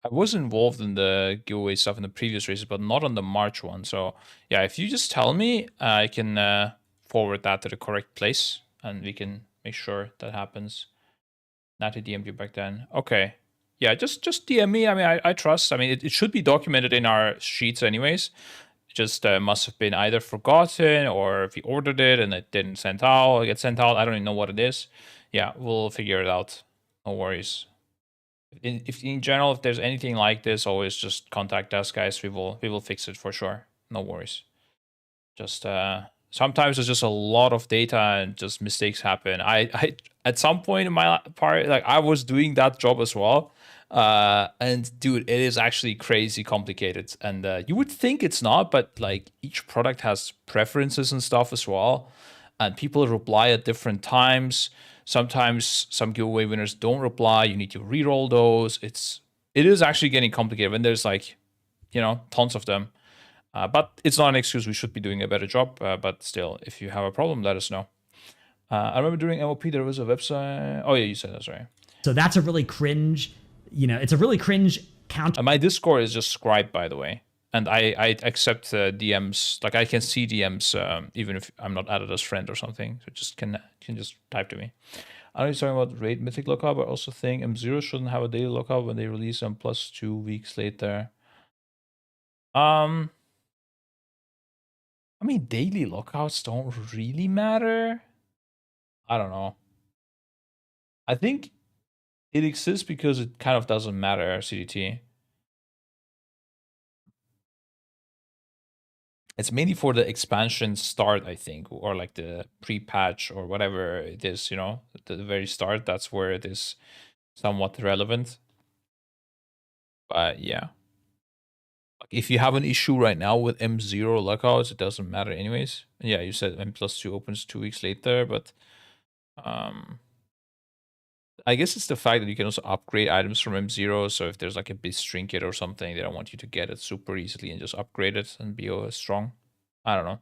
I was involved in the giveaway stuff in the previous races, but not on the March one. So yeah, if you just tell me, I can forward that to the correct place, and we can make sure that happens. Natty DM'd you back then. Okay. yeah, just DM me. I mean, I trust. I mean, it should be documented in our sheets anyways. It just must have been either forgotten or if you ordered it and it didn't send out, get sent out. I don't even know what it is. Yeah, we'll figure it out. No worries. If in general, if there's anything like this, always just contact us, guys. We will fix it for sure. No worries. Just sometimes there's just a lot of data and just mistakes happen. I at some point in my part, like I was doing that job as well. And dude, it is actually crazy complicated. And you would think it's not, but like each product has preferences and stuff as well. And people reply at different times. Sometimes some giveaway winners don't reply. You need to re-roll those. It is actually getting complicated when there's like, tons of them. But it's not an excuse. We should be doing a better job. But still, if you have a problem, let us know. I remember during MOP, there was a website. Oh, yeah, you said that's right. So that's a really cringe, it's a really cringe counter. My Discord is just scribed, by the way. And I accept DMs. Like I can see DMs even if I'm not added as friend or something. So just can just type to me. I know you're talking about raid Mythic lockout, but I also think M0 shouldn't have a daily lockout when they release them plus 2 weeks later. I mean, daily lockouts don't really matter. I don't know. I think it exists because it kind of doesn't matter, CDT. It's mainly for the expansion start, I think, or like the pre-patch or whatever it is, the very start. That's where it is somewhat relevant. But yeah. If you have an issue right now with M0 lockouts, it doesn't matter anyways. And yeah, you said M+2 opens 2 weeks later, but I guess it's the fact that you can also upgrade items from M0. So if there's like a Beast trinket or something, they don't want you to get it super easily and just upgrade it and be strong. I don't know.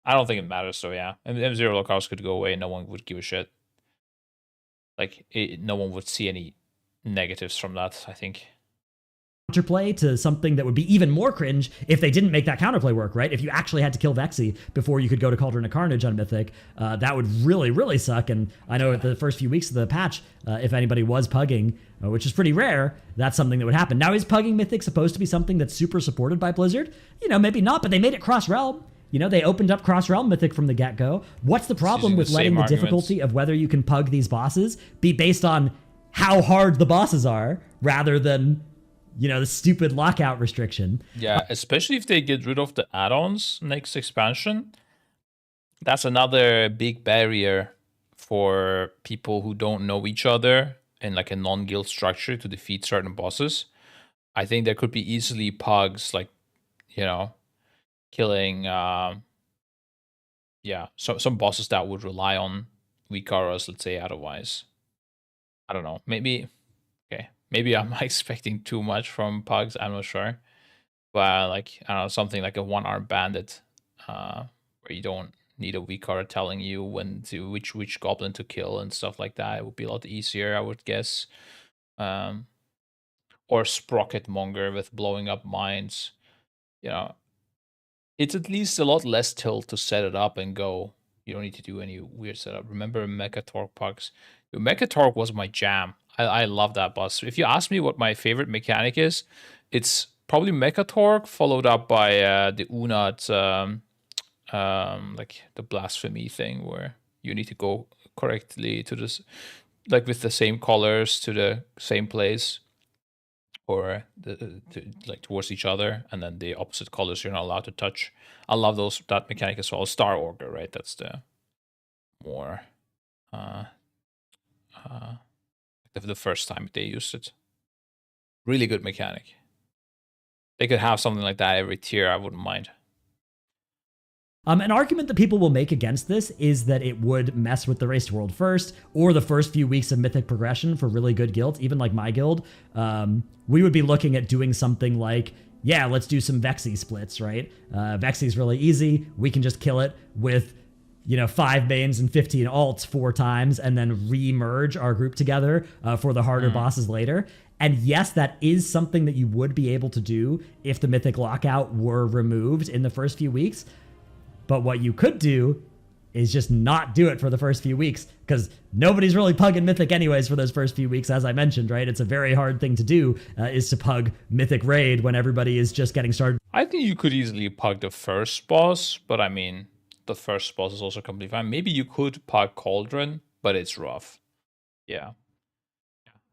I don't think it matters. So yeah, M0 lockouts could go away. No one would give a shit. Like no one would see any negatives from that, I think. Counterplay to something that would be even more cringe if they didn't make that counterplay work, right? If you actually had to kill Vexy before you could go to Cauldron of Carnage on Mythic, that would really, really suck. And I know at the first few weeks of the patch, if anybody was pugging, which is pretty rare, that's something that would happen. Now, is pugging Mythic supposed to be something that's super supported by Blizzard? Maybe not, but they made it cross-realm. They opened up cross-realm Mythic from the get-go. What's the problem with letting the difficulty of whether you can pug these bosses be based on how hard the bosses are rather than the stupid lockout restriction? Yeah, especially if they get rid of the add-ons next expansion. That's another big barrier for people who don't know each other in like a non-guild structure to defeat certain bosses. I think there could be easily pugs like, killing some bosses that would rely on weak auras, let's say, otherwise. I don't know. Maybe I'm expecting too much from pugs. I'm not sure. But like, I don't know, something like a one-armed bandit, where you don't need a weak aura telling you which goblin to kill and stuff like that. It would be a lot easier, I would guess. Or Sprocket Monger with blowing up mines. It's at least a lot less tilt to set it up and go. You don't need to do any weird setup. Remember Mechatorque pugs? Mechatorque was my jam. I love that boss. If you ask me what my favorite mechanic is, it's probably Mechatorque, followed up by the Unat, like the blasphemy thing, where you need to go correctly to this, like with the same colors to the same place, or like towards each other, and then the opposite colors you're not allowed to touch. I love that mechanic as well. Star Augur, right? That's the more the first time they used it. Really good mechanic. They could have something like that every tier. I wouldn't mind. An argument that people will make against this is that it would mess with the Race to World First or the first few weeks of Mythic progression for really good guilds, even like my guild. We would be looking at doing something like, yeah, let's do some Vexy splits, right? Vexy's really easy. We can just kill it with 5 mains and 15 alts 4 times, and then re-merge our group together for the harder bosses later. And yes, that is something that you would be able to do if the Mythic lockout were removed in the first few weeks. But what you could do is just not do it for the first few weeks, because nobody's really pugging Mythic anyways for those first few weeks, as I mentioned, right? It's a very hard thing to do, is to pug Mythic Raid when everybody is just getting started. I think you could easily pug the first boss, but I mean, the first boss is also completely fine. Maybe you could pug Cauldron, but it's rough. Yeah.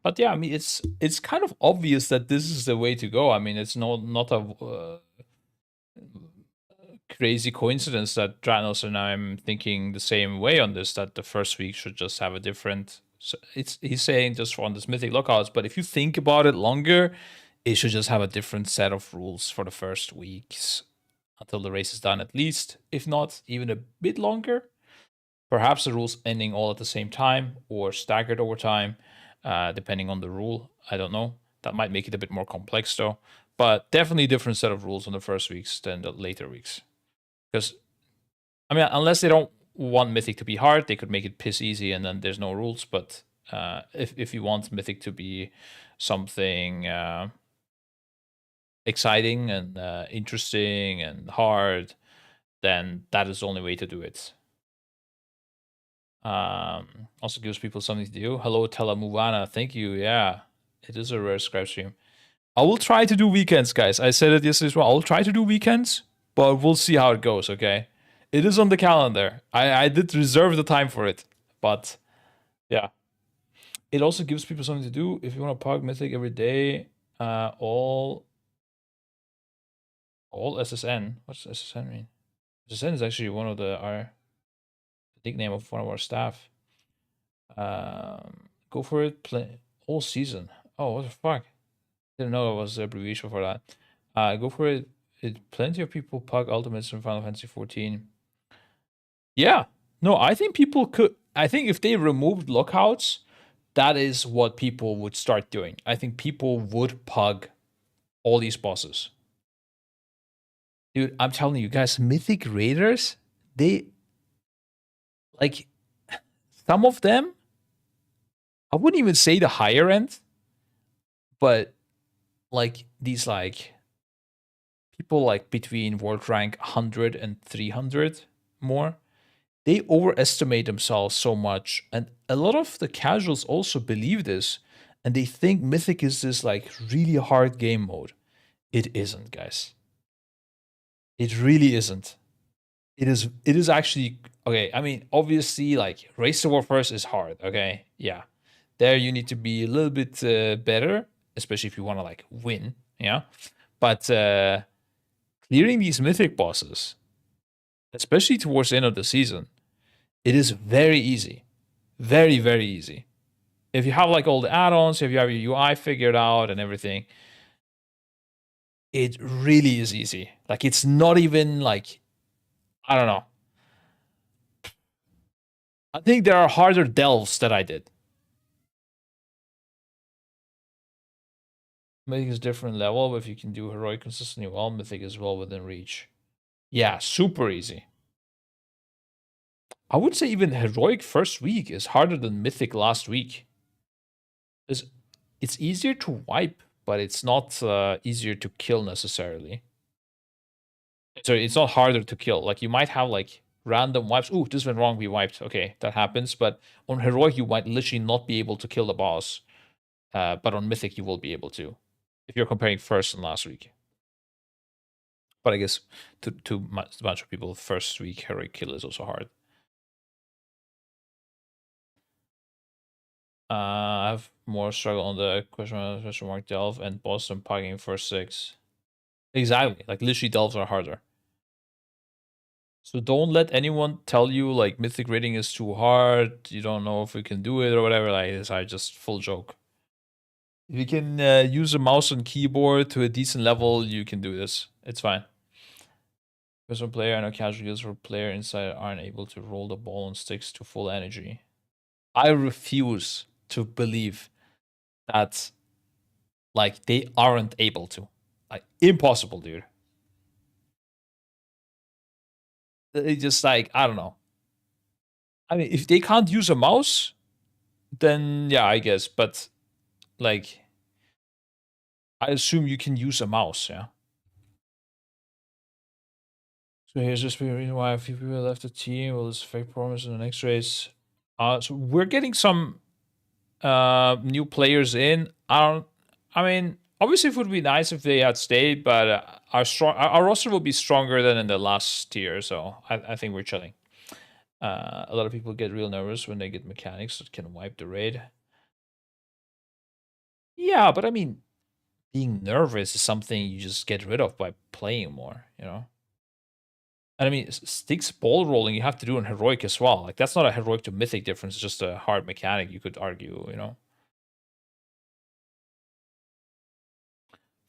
But yeah, I mean, it's kind of obvious that this is the way to go. I mean, it's not a crazy coincidence that Dranos and I'm thinking the same way on this, that the first week should just have a different... So he's saying just on this Mythic lockouts, but if you think about it longer, it should just have a different set of rules for the first weeks until the race is done, at least. If not, even a bit longer. Perhaps the rules ending all at the same time or staggered over time, depending on the rule. I don't know. That might make it a bit more complex though. But definitely a different set of rules on the first weeks than the later weeks. Because, I mean, unless they don't want Mythic to be hard, they could make it piss easy and then there's no rules. But if you want Mythic to be something exciting and interesting and hard, then that is the only way to do it. Also gives people something to do. Hello, Telamuvana. Thank you. Yeah, it is a rare scribe stream. I will try to do weekends, guys. I said it yesterday as well. I'll try to do weekends, but we'll see how it goes, okay? It is on the calendar. I did reserve the time for it, but yeah. It also gives people something to do. If you want to pug Mythic every day, all SSN. What's SSN mean? SSN is actually one of our nickname of one of our staff. Go for it. Play all season. Oh, what the fuck? Didn't know it was the abbreviation for that. Go for it. Plenty of people pug Ultimates in Final Fantasy 14. Yeah. No, I think people could. I think if they removed lockouts, that is what people would start doing. I think people would pug all these bosses. Dude, I'm telling you guys, Mythic Raiders, they... Like, some of them, I wouldn't even say the higher end, but like these like people like between world rank 100 and 300 more, they overestimate themselves so much. And a lot of the casuals also believe this, and they think Mythic is this like really hard game mode. It isn't, guys. It really isn't. It is actually okay. I mean, obviously, like Race to War first is hard. Okay, yeah, there you need to be a little bit better, especially if you want to like win. Yeah, but clearing these Mythic bosses, especially towards the end of the season, it is very easy, very easy. If you have like all the add-ons, if you have your UI figured out and everything, it really is easy. Like it's not even like, I don't know. I think there are harder delves that I did. Mythic is different level, but if you can do heroic consistently well, Mythic is well within reach. Yeah, super easy. I would say even heroic first week is harder than Mythic last week. It's easier to wipe, but it's not easier to kill necessarily. So it's not harder to kill. Like you might have like random wipes. Ooh, this went wrong, we wiped. Okay, that happens. But on heroic, you might literally not be able to kill the boss. But on Mythic, you will be able to. If you're comparing first and last week. But I guess to a bunch of people, first week heroic kill is also hard. I have more struggle on the question mark delve and boss than pugging first 6. Exactly. Like literally delves are harder. So don't let anyone tell you like Mythic rating is too hard. You don't know if we can do it or whatever. Like it's just full joke. If you can use a mouse and keyboard to a decent level, you can do this. It's fine. Casual player, I know casual users for player inside aren't able to roll the ball on sticks to full energy. I refuse to believe that like they aren't able to. Like impossible, dude. They just like, I don't know. I mean, if they can't use a mouse, then yeah, I guess. But like, I assume you can use a mouse, yeah. So here's just the reason why a few people left the team. Will this fake promise in the next race? So we're getting some new players in. I mean, obviously it would be nice if they had stayed, but our roster will be stronger than in the last tier. So I think we're chilling. A lot of people get real nervous when they get mechanics that can wipe the raid. Yeah, but I mean, being nervous is something you just get rid of by playing more, you know? And I mean, Sticks ball rolling, you have to do in Heroic as well. Like, that's not a Heroic to Mythic difference, it's just a hard mechanic, you could argue, you know?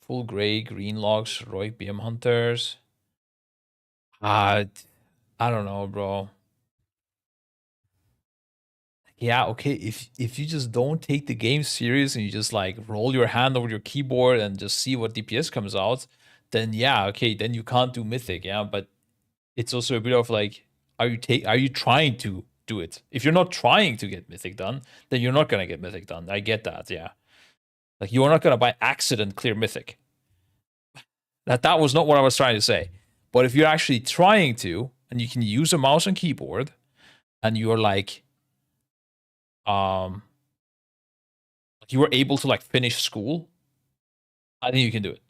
Full gray, green logs, Heroic BM Hunters. I don't know, bro. Yeah, okay, if you just don't take the game serious and you just like roll your hand over your keyboard and just see what DPS comes out, then yeah, okay, then you can't do Mythic, yeah, but it's also a bit of like, are you trying to do it? If you're not trying to get Mythic done, then you're not gonna get Mythic done. I get that, yeah. Like, you are not gonna by accident clear Mythic. That was not what I was trying to say. But if you're actually trying to, and you can use a mouse and keyboard, and you're like, you were able to like finish school, I think you can do it.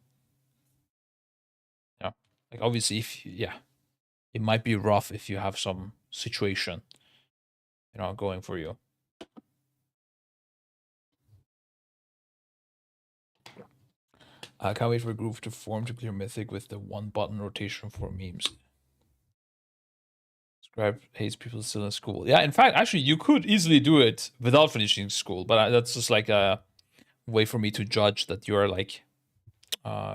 Yeah, like obviously, it might be rough if you have some situation, you know, going for you. I can't wait for a group to form to clear Mythic with the one button rotation for memes. Scribe hates people still in school. Yeah, in fact, actually, you could easily do it without finishing school, but that's just like a way for me to judge that you're like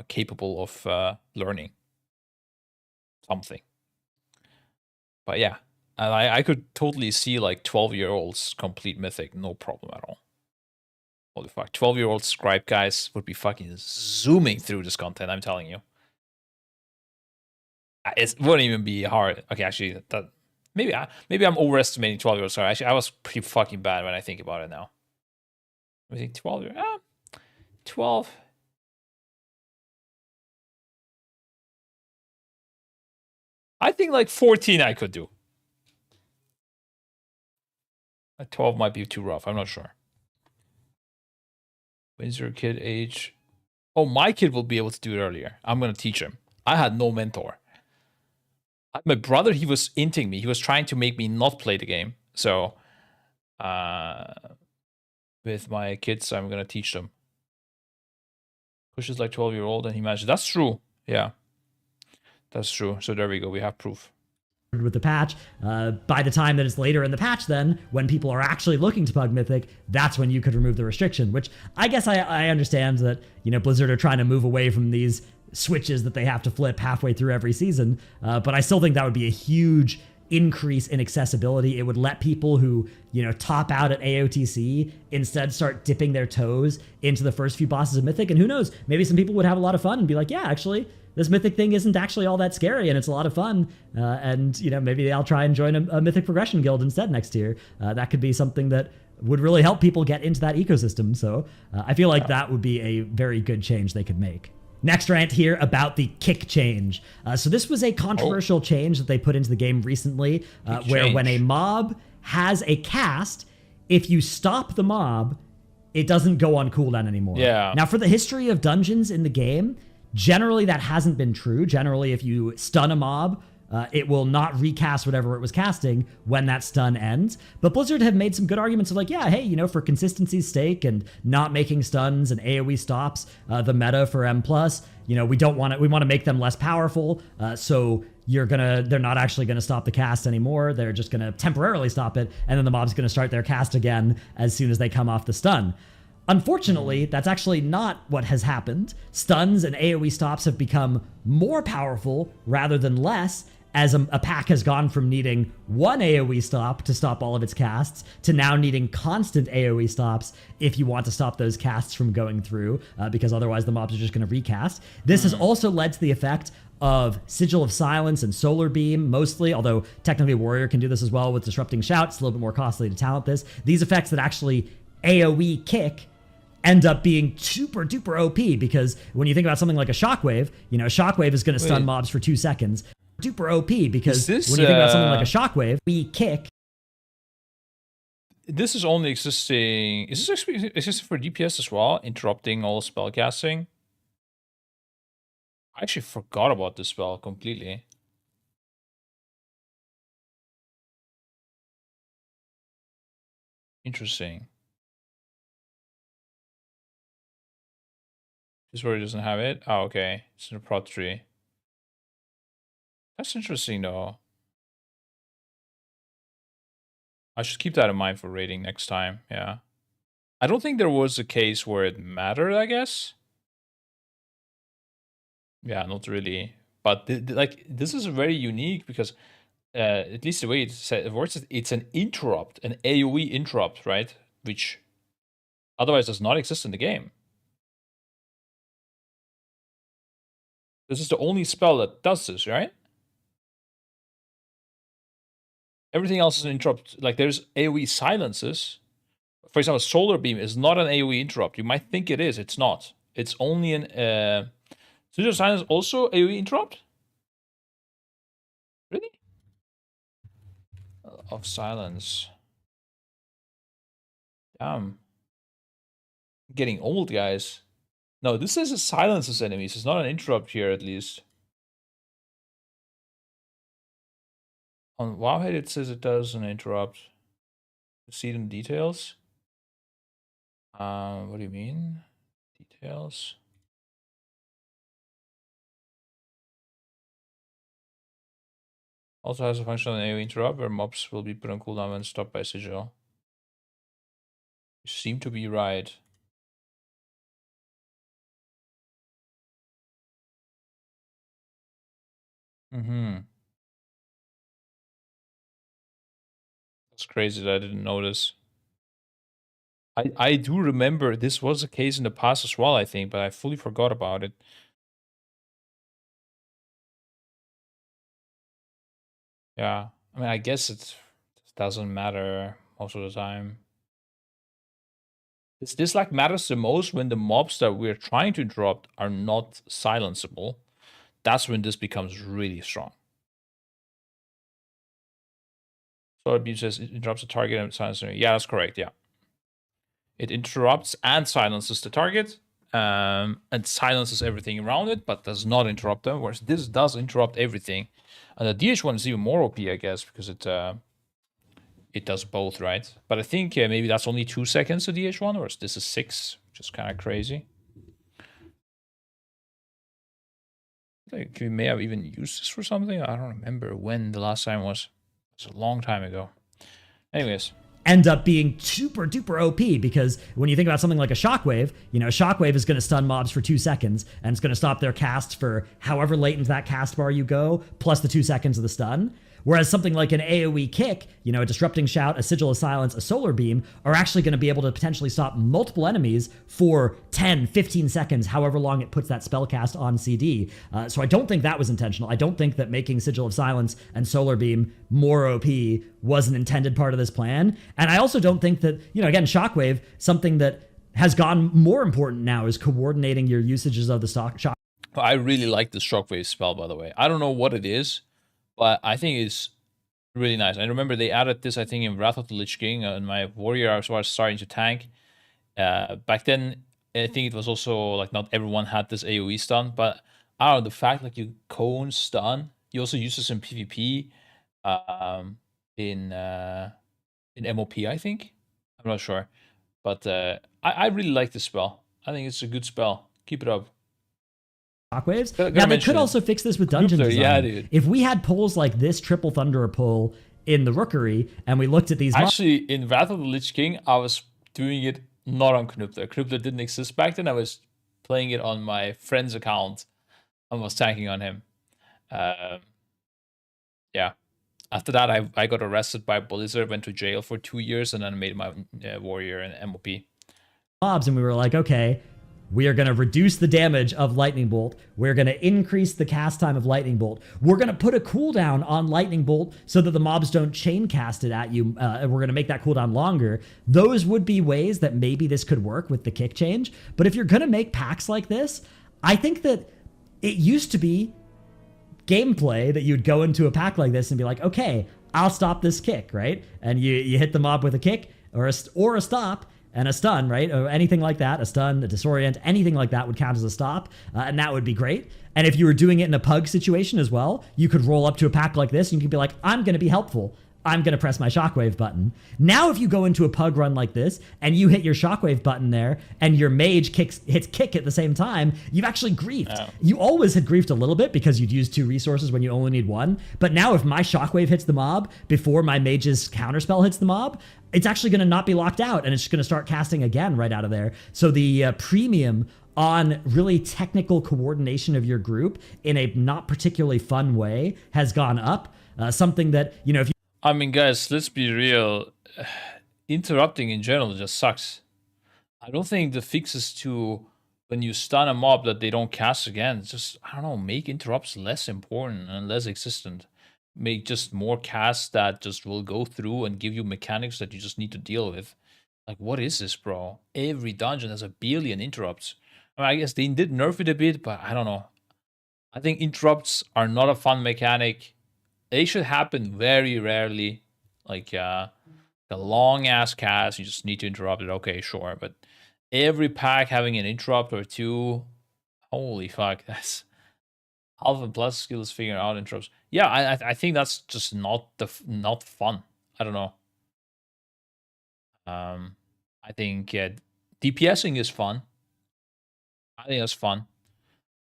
capable of learning something. But yeah, and I could totally see like 12-year-olds complete Mythic, no problem at all. Holy fuck, 12-year-old scribe guys would be fucking zooming through this content, I'm telling you. It wouldn't even be hard. Okay, actually, that maybe I'm overestimating 12-year-olds. Sorry, actually, I was pretty fucking bad when I think about it now. I think 12. 12. I think like 14 I could do. 12 might be too rough. I'm not sure. When's your kid age? Oh, my kid will be able to do it earlier. I'm going to teach him. I had no mentor. My brother, he was inting me. He was trying to make me not play the game. So, with my kids, I'm going to teach them. Pushes like 12-year-old and he managed. That's true. Yeah. That's true. So there we go. We have proof. With the patch, by the time that it's later in the patch, then when people are actually looking to pug Mythic, that's when you could remove the restriction. Which I guess I understand that, you know, Blizzard are trying to move away from these switches that they have to flip halfway through every season, but I still think that would be a huge increase in accessibility. It would let people who, you know, top out at AOTC instead start dipping their toes into the first few bosses of Mythic, and who knows, maybe some people would have a lot of fun and be like, yeah, actually, this Mythic thing isn't actually all that scary and it's a lot of fun, and, you know, maybe I'll try and join a Mythic progression guild instead next year. That could be something that would really help people get into that ecosystem, so I feel like that would be a very good change they could make. Next rant here about the kick change. So this was a controversial change that they put into the game recently, where when a mob has a cast, if you stop the mob, it doesn't go on cooldown anymore. Yeah. Now, for the history of dungeons in the game, generally that hasn't been true. Generally, if you stun a mob, it will not recast whatever it was casting when that stun ends. But Blizzard have made some good arguments of like, yeah, hey, you know, for consistency's sake and not making stuns and AoE stops the meta for M+, you know, we want to make them less powerful. So they're not actually gonna stop the cast anymore. They're just gonna temporarily stop it, and then the mob's gonna start their cast again as soon as they come off the stun. Unfortunately, that's actually not what has happened. Stuns and AoE stops have become more powerful rather than less, as a pack has gone from needing one AoE stop to stop all of its casts to now needing constant AoE stops if you want to stop those casts from going through, because otherwise the mobs are just going to recast. This has also led to the effect of Sigil of Silence and Solar Beam, mostly, although technically Warrior can do this as well with Disrupting Shout. It's a little bit more costly to talent this. These effects that actually AoE kick end up being super duper OP, because when you think about something like a Shockwave, you know, Shockwave is going to stun mobs for 2 seconds. super OP because when you think about something like a shockwave, we kick. This is only existing. Is this existing for DPS as well? Interrupting all spellcasting. I actually forgot about this spell completely. Interesting. This is where it doesn't have it? Oh, okay. It's in a prot tree. That's interesting, though. I should keep that in mind for rating next time, yeah. I don't think there was a case where it mattered, I guess. Yeah, not really. But, like, this is very unique because, at least the way it works, it's an interrupt, an AoE interrupt, right? Which otherwise does not exist in the game. This is the only spell that does this, right? Everything else is an interrupt. Like, there's AoE silences. For example, Solar Beam is not an AoE interrupt. You might think it is. It's not. It's only an... Sigil of Silence also AoE interrupt? Really? Of Silence. Damn. I'm getting old, guys. No, this is a silences enemies. It's not an interrupt here, at least. On Wowhead, it says it does an interrupt. See it in details? What do you mean? Details? Also has a function on AoE interrupt where mobs will be put on cooldown when stopped by Sigil. You seem to be right. That's crazy that I didn't notice. I do remember this was a case in the past as well, I think, but I fully forgot about it. Yeah, I mean, I guess it doesn't matter most of the time. This like matters the most when the mobs that we're trying to interrupt are not silenceable. That's when this becomes really strong. So it says it interrupts the target and silences. Yeah, that's correct. Yeah, it interrupts and silences the target, and silences everything around it, but does not interrupt them. Whereas this does interrupt everything. And the DH1 is even more OP, I guess, because it does both, right? But I think maybe that's only 2 seconds to DH1, whereas this is 6, which is kind of crazy. Like we may have even used this for something. I don't remember when the last time was. It's a long time ago. Anyways. End up being super duper OP because when you think about something like a shockwave, you know, a shockwave is going to stun mobs for 2 seconds and it's going to stop their cast for however late into that cast bar you go, plus the 2 seconds of the stun. Whereas something like an AoE kick, you know, a disrupting shout, a sigil of silence, a solar beam are actually going to be able to potentially stop multiple enemies for 10, 15 seconds, however long it puts that spell cast on CD. So I don't think that was intentional. I don't think that making sigil of silence and solar beam more OP was an intended part of this plan. And I also don't think that, you know, again, shockwave, something that has gone more important now is coordinating your usages of the shock. I really like the shockwave spell, by the way. I don't know what it is, but I think it's really nice. I remember they added this, I think, in Wrath of the Lich King. And my warrior, I was starting to tank. Back then, I think it was also, like, not everyone had this AoE stun. But, I don't know, the fact, like, you cone stun. You also use this in PvP. In MOP, I think. I'm not sure. But I really like this spell. I think it's a good spell. Keep it up. Shockwaves. Now they could also fix this with dungeon design. Yeah, dude. If we had pulls like this triple Thunderer pull in the Rookery, and we looked at these. Actually, in Wrath of the Lich King, I was doing it not on Knupler. Knupler didn't exist back then. I was playing it on my friend's account and was tanking on him. Yeah. After that, I got arrested by Blizzard, went to jail for 2 years, and then made my warrior in MOP. Mobs, and we were like, okay, we are going to reduce the damage of Lightning Bolt. We're going to increase the cast time of Lightning Bolt. We're going to put a cooldown on Lightning Bolt so that the mobs don't chain cast it at you. And we're going to make that cooldown longer. Those would be ways that maybe this could work with the kick change. But if you're going to make packs like this, I think that it used to be gameplay that you'd go into a pack like this and be like, okay, I'll stop this kick, right? And you hit the mob with a kick or a stop and a stun, right? Or anything like that, a stun, a disorient, anything like that would count as a stop, and that would be great. And if you were doing it in a pug situation as well, you could roll up to a pack like this and you could be like, I'm going to be helpful. I'm going to press my shockwave button. Now, if you go into a pug run like this and you hit your shockwave button there and your mage hits kick at the same time, you've actually griefed. Oh. You always had griefed a little bit because you'd use 2 resources when you only need 1. But now if my shockwave hits the mob before my mage's counterspell hits the mob, it's actually going to not be locked out and it's just going to start casting again right out of there. So the premium on really technical coordination of your group in a not particularly fun way has gone up. Something that, you know, if you... I mean, guys, let's be real. Interrupting in general just sucks. I don't think the fix is to, when you stun a mob, that they don't cast again. It's just, I don't know, make interrupts less important and less existent. Make just more casts that just will go through and give you mechanics that you just need to deal with. Like, what is this, bro? Every dungeon has a billion interrupts. I mean, I guess they did nerf it a bit, but I don't know. I think interrupts are not a fun mechanic. They should happen very rarely. Like a long-ass cast, you just need to interrupt it. Okay, sure. But every pack having an interrupt or 2, holy fuck, that's... Alpha plus skills figuring out interrupts. Yeah, I think that's just not fun. I don't know. I think DPSing is fun. I think that's fun.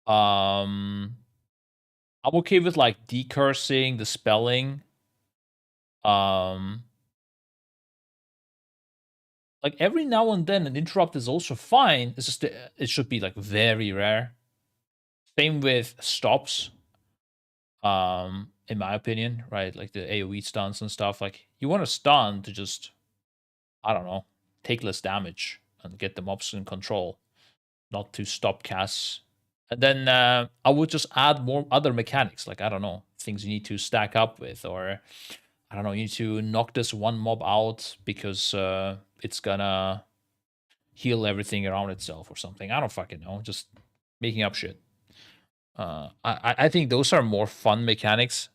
I'm okay with like decursing, the spelling. Like every now and then an interrupt is also fine. It's just it should be like very rare. Same with stops. In my opinion, right? Like the AoE stuns and stuff. Like you want to stun to just, I don't know, take less damage and get the mobs in control, not to stop casts. And then I would just add more other mechanics, like, I don't know, things you need to stack up with, or, I don't know, you need to knock this one mob out because it's gonna heal everything around itself or something. I don't fucking know, just making up shit. I think those are more fun mechanics.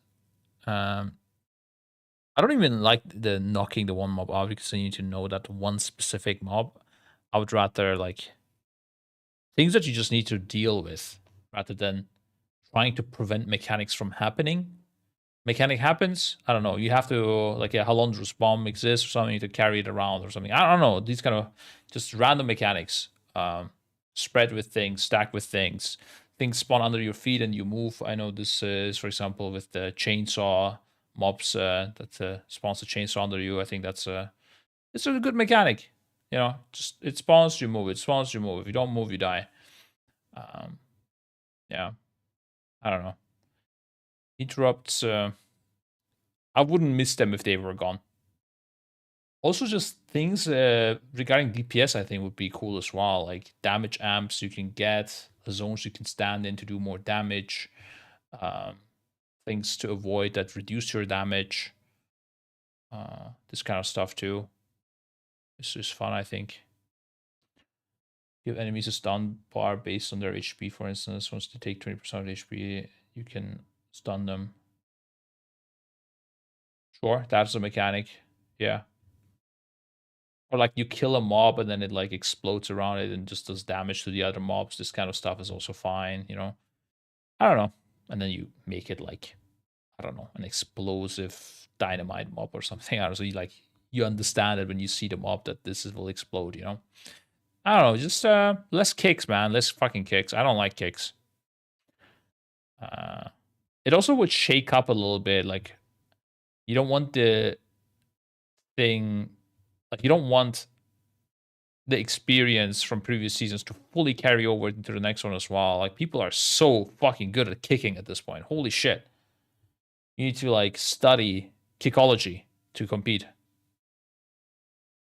I don't even like the knocking the one mob out because you need to know that one specific mob. I would rather like things that you just need to deal with rather than trying to prevent mechanics from happening. Mechanic happens, I don't know, you have to, like a Halondrus bomb exists or something, you need to carry it around or something. I don't know, these kind of just random mechanics. Spread with things, stack with things. Things spawn under your feet and you move. I know this is, for example, with the chainsaw mobs that spawns a chainsaw under you. I think that's it's a good mechanic. You know, just it spawns, you move. It spawns, you move. If you don't move, you die. Yeah, I don't know. Interrupts. I wouldn't miss them if they were gone. Also, just things regarding DPS, I think would be cool as well. Like damage amps you can get. Zones you can stand in to do more damage, things to avoid that reduce your damage, this kind of stuff too. This is fun, I think. Give enemies a stun bar based on their HP, for instance. Once they take 20% of HP, you can stun them. Sure, that's a mechanic. Yeah. Or like you kill a mob and then it like explodes around it and just does damage to the other mobs. This kind of stuff is also fine, you know. I don't know. And then you make it like, I don't know, an explosive dynamite mob or something. I don't know. So you understand it when you see the mob that will explode, you know. I don't know, just less kicks, man. Less fucking kicks. I don't like kicks. It also would shake up a little bit. Like, you don't want the thing... Like, you don't want the experience from previous seasons to fully carry over into the next one as well. Like, people are so fucking good at kicking at this point. Holy shit. You need to, like, study kickology to compete.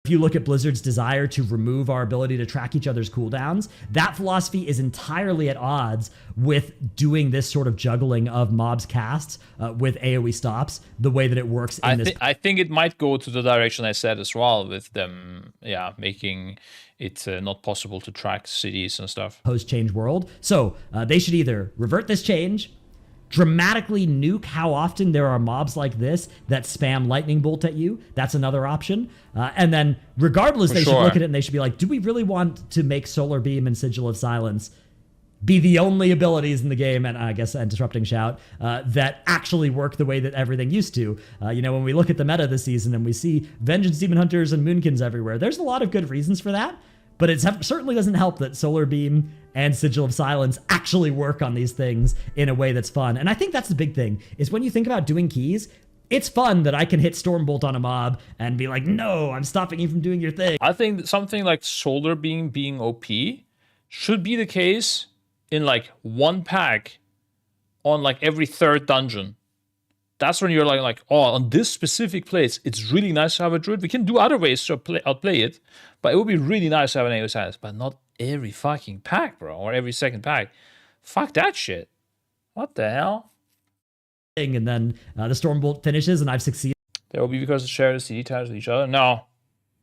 If you look at Blizzard's desire to remove our ability to track each other's cooldowns, that philosophy is entirely at odds with doing this sort of juggling of mobs casts with AoE stops, the way that it works in this. I think it might go to the direction I said as well, with them, yeah, making it not possible to track cities and stuff. Post-change world. So they should either revert this change, dramatically nuke how often there are mobs like this that spam lightning bolt at you. That's another option. And then regardless, they should look at it and they should be like, do we really want to make Solar Beam and Sigil of Silence be the only abilities in the game, and I guess and Disrupting Shout, that actually work the way that everything used to? You know, when we look at the meta this season and we see Vengeance Demon Hunters and Moonkins everywhere, there's a lot of good reasons for that, but it certainly doesn't help that Solar Beam and Sigil of Silence actually work on these things in a way that's fun. And I think that's the big thing, is when you think about doing keys, it's fun that I can hit Stormbolt on a mob and be like, no, I'm stopping you from doing your thing. I think something like Solar Beam being OP should be the case in like one pack on like every third dungeon. That's when you're like, oh, on this specific place, it's really nice to have a druid. We can do other ways to outplay it, but it would be really nice to have an AoE silence, but not every fucking pack, bro, or every second pack. Fuck that shit. What the hell? And then the Stormbolt finishes, and I've succeeded. That will be because they share the CD tags with each other. No,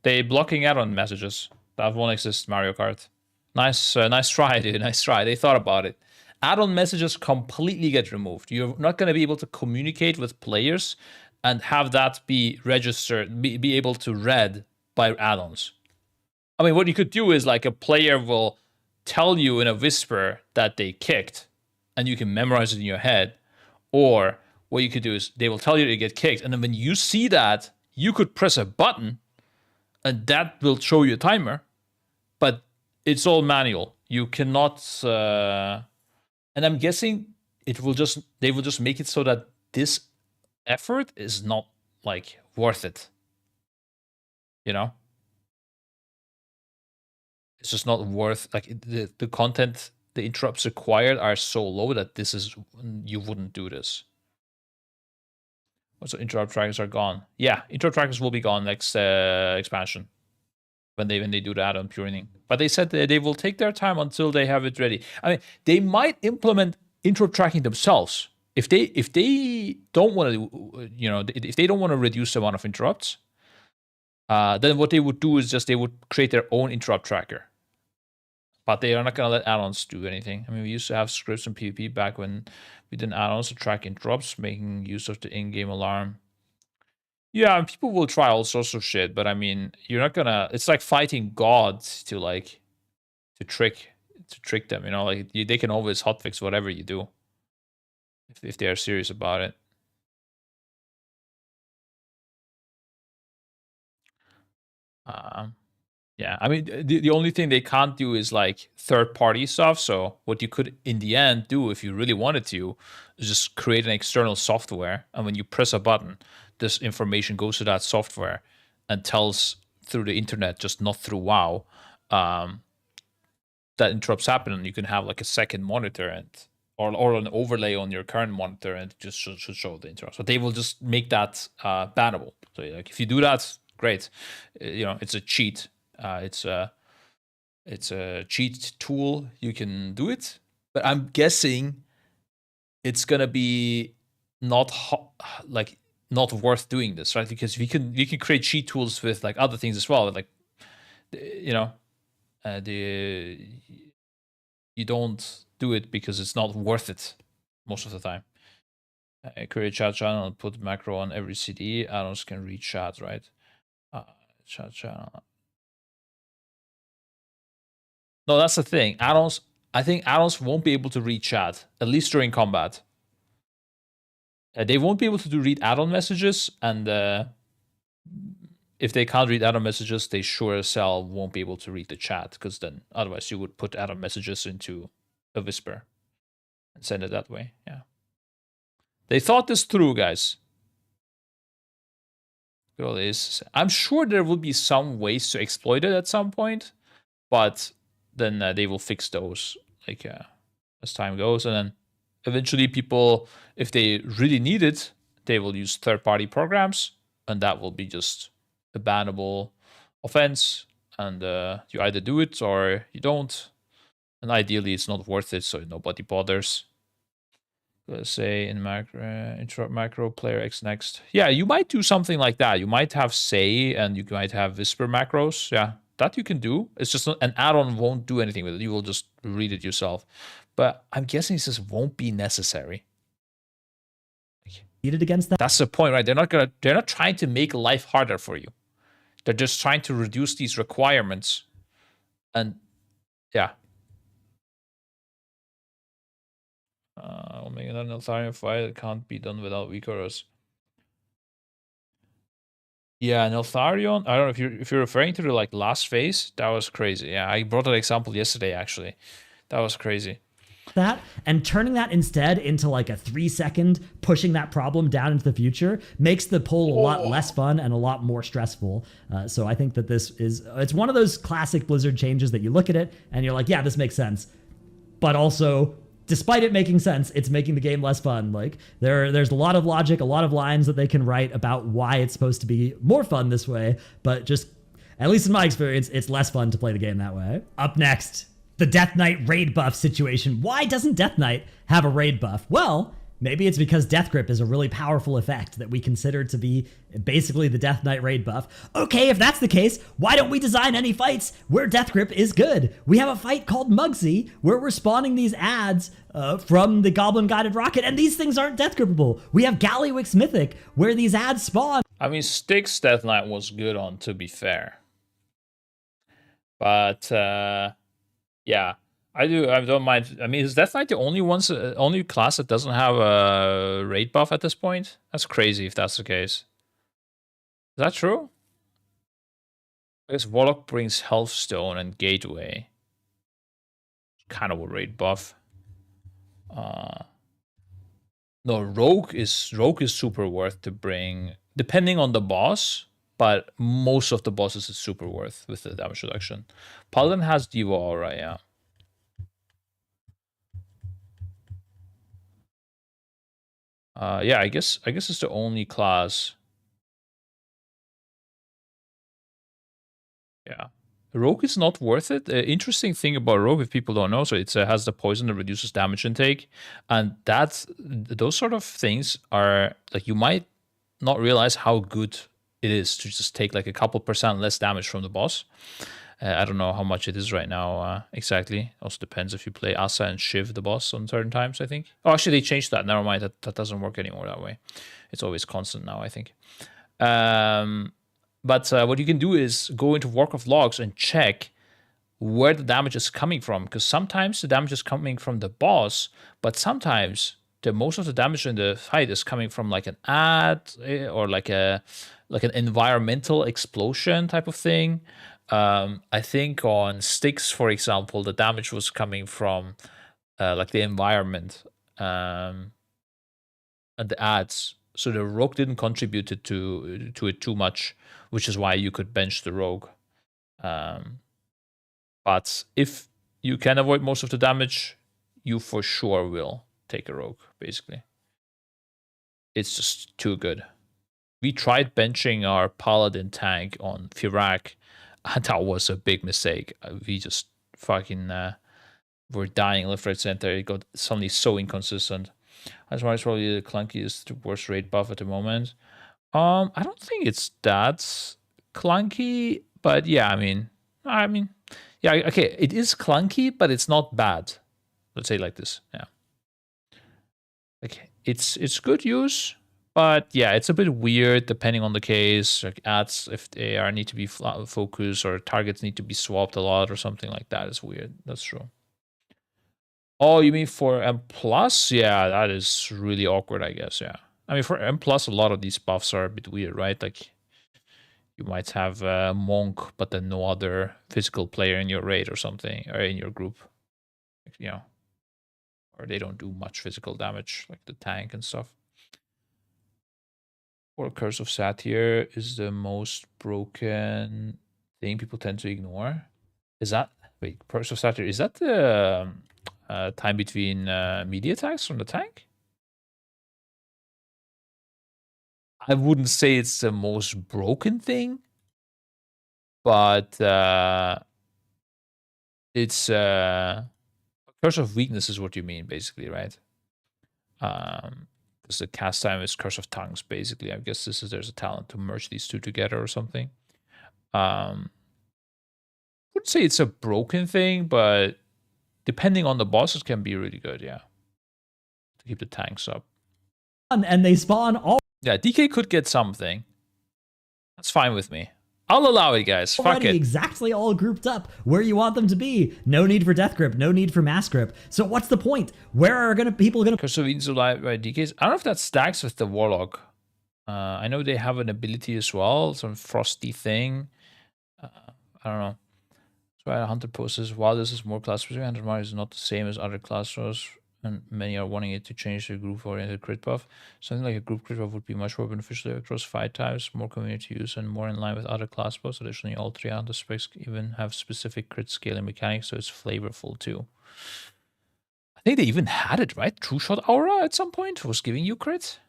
they blocking add-on messages. That won't exist, Mario Kart. Nice try, dude. Nice try. They thought about it. Add-on messages completely get removed. You're not going to be able to communicate with players and have that be registered, be able to read by add-ons. I mean, what you could do is like a player will tell you in a whisper that they kicked, and you can memorize it in your head. Or what you could do is they will tell you to get kicked, and then when you see that, you could press a button, and that will show you a timer. But it's all manual. You cannot. And I'm guessing they will just make it so that this effort is not like worth it. You know, it's just not worth, like, the content, the interrupts required are so low that you wouldn't do this. So interrupt trackers are gone. Yeah, interrupt trackers will be gone next expansion when they do the add-on pruning. But they said that they will take their time until they have it ready. I mean, they might implement interrupt tracking themselves if they don't want to, you know, if they don't want to reduce the amount of interrupts. Then what they would do is they would create their own interrupt tracker. But they are not going to let add-ons do anything. I mean, we used to have scripts in PvP back when we did add-ons to track interrupts, making use of the in-game alarm. Yeah, and people will try all sorts of shit, but I mean, you're not gonna. It's like fighting gods to trick them. You know, like they can always hotfix whatever you do if they are serious about it. Yeah, I mean, the only thing they can't do is like third-party stuff. So what you could, in the end, do if you really wanted to, is just create an external software, and when you press a button, this information goes to that software and tells through the internet, just not through WoW, that interrupts happen, and you can have like a second monitor and or an overlay on your current monitor, and it just should show the interrupts. So they will just make that bannable. So like if you do that, great. You know, it's a cheat. It's a cheat tool. You can do it, but I'm guessing it's gonna be not worth doing this, right? Because we can create cheat tools with like other things as well. Like, you know, you don't do it because it's not worth it most of the time. Create a chat channel and put macro on every CD. Add-ons can read chat, right? Chat channel. No, that's the thing. Add-ons. I think add-ons won't be able to read chat, at least during combat. They won't be able to read add-on messages, and if they can't read add-on messages, they sure as hell won't be able to read the chat, because then otherwise you would put add-on messages into a whisper and send it that way. Yeah. They thought this through, guys. Girl is. I'm sure there will be some ways to exploit it at some point, but then they will fix those like as time goes, and then eventually people, if they really need it, they will use third-party programs, and that will be just a bannable offense, and you either do it or you don't, and ideally it's not worth it, so nobody bothers. Let's say in macro, interrupt macro, player X next. Yeah, you might do something like that. You might have say, and you might have whisper macros. Yeah, that you can do. It's just an add-on won't do anything with it. You will just read it yourself. But I'm guessing this won't be necessary. against that. That's the point, right? They're not trying to make life harder for you. They're just trying to reduce these requirements. And yeah. I'll make another Neltharion fight. It can't be done without Vikaros. Yeah, Neltharion. I don't know if you're referring to the like last phase. That was crazy. Yeah, I brought that example yesterday. Actually, that was crazy. That and turning that instead into like a 3-second pushing that problem down into the future makes the pull a lot less fun and a lot more stressful. So I think that it's one of those classic Blizzard changes that you look at it and you're like, yeah, this makes sense, but also, despite it making sense, it's making the game less fun. Like there's a lot of logic, a lot of lines that they can write about why it's supposed to be more fun this way, but just, at least in my experience, it's less fun to play the game that way. Up next, the Death Knight raid buff situation. Why doesn't Death Knight have a raid buff? Well, maybe it's because Death Grip is a really powerful effect that we consider to be basically the Death Knight raid buff. Okay, if that's the case, why don't we design any fights where Death Grip is good? We have a fight called Mugsy where we're spawning these ads from the Goblin Guided Rocket, and these things aren't Death Grippable. We have Galliwick's Mythic where these ads spawn. I mean, Styx Death Knight was good on, to be fair. But yeah, I don't mind. I mean, is Death Knight the only class that doesn't have a raid buff at this point? That's crazy if that's the case. Is that true? I guess Warlock brings Healthstone and Gateway. Kind of a raid buff. No, Rogue is super worth to bring, depending on the boss. But most of the bosses is super worth with the damage reduction. Paladin has Diva Aura, yeah. Yeah, I guess it's the only class. Yeah, Rogue is not worth it. Interesting thing about Rogue, if people don't know, so it has the poison that reduces damage intake, and those sort of things are like, you might not realize how good it is to just take like a couple % less damage from the boss. I don't know how much it is right now exactly. Also depends if you play Asa and Shiv the boss on certain times, I think. Oh, actually, they changed that. Never mind. That doesn't work anymore that way. It's always constant now, I think. But what you can do is go into Warcraft logs and check where the damage is coming from. Because sometimes the damage is coming from the boss, but sometimes most of the damage in the fight is coming from like an ad or like an environmental explosion type of thing. I think on Styx, for example, the damage was coming from like the environment and the ads. So the Rogue didn't contribute to it too much, which is why you could bench the Rogue. But if you can avoid most of the damage, you for sure will take a Rogue, basically. It's just too good. We tried benching our Paladin tank on Firak, and that was a big mistake. We just fucking were dying left, right, center. It got suddenly so inconsistent. That's why it's probably the clunkiest, worst raid buff at the moment. I don't think it's that clunky, but yeah, I mean, yeah, okay, it is clunky, but it's not bad. Let's say it like this, yeah. Okay, it's good use, but yeah, it's a bit weird depending on the case. Like ads, if they need to be focused or targets need to be swapped a lot or something like that, is weird. That's true. Oh, you mean for M+? Yeah, that is really awkward, I guess, yeah. I mean, for M+, a lot of these buffs are a bit weird, right? Like, you might have a Monk, but then no other physical player in your raid or something, or in your group. You know, or they don't do much physical damage, like the tank and stuff. Or Curse of Satyr is the most broken thing people tend to ignore. Is that... Wait, Curse of Satyr, is that the... time between melee attacks from the tank? I wouldn't say it's the most broken thing, but it's Curse of Weakness is what you mean, basically, right? Because the cast time is Curse of Tongues, basically. I guess there's a talent to merge these two together or something. I wouldn't say it's a broken thing, but depending on the boss, it can be really good, yeah. To keep the tanks up. and they spawn all. Yeah, DK could get something. That's fine with me. I'll allow it, guys. Fuck it. Exactly all grouped up where you want them to be. No need for Death Grip, no need for Mass Grip. So what's the point? Where are people gonna... Curse of Eden's Alive by DKs. I don't know if that stacks with the Warlock. I know they have an ability as well, some frosty thing. I don't know. So Hunter poses, while this is more class specific, Hunter Mario is not the same as other class heroes, and many are wanting it to change the group-oriented crit buff. Something like a group crit buff would be much more beneficial across fight types, more community use, and more in line with other class buffs. Additionally, all 3 Hunter specs even have specific crit scaling mechanics, so it's flavorful too. I think they even had it, right? True Shot Aura at some point was giving you crit.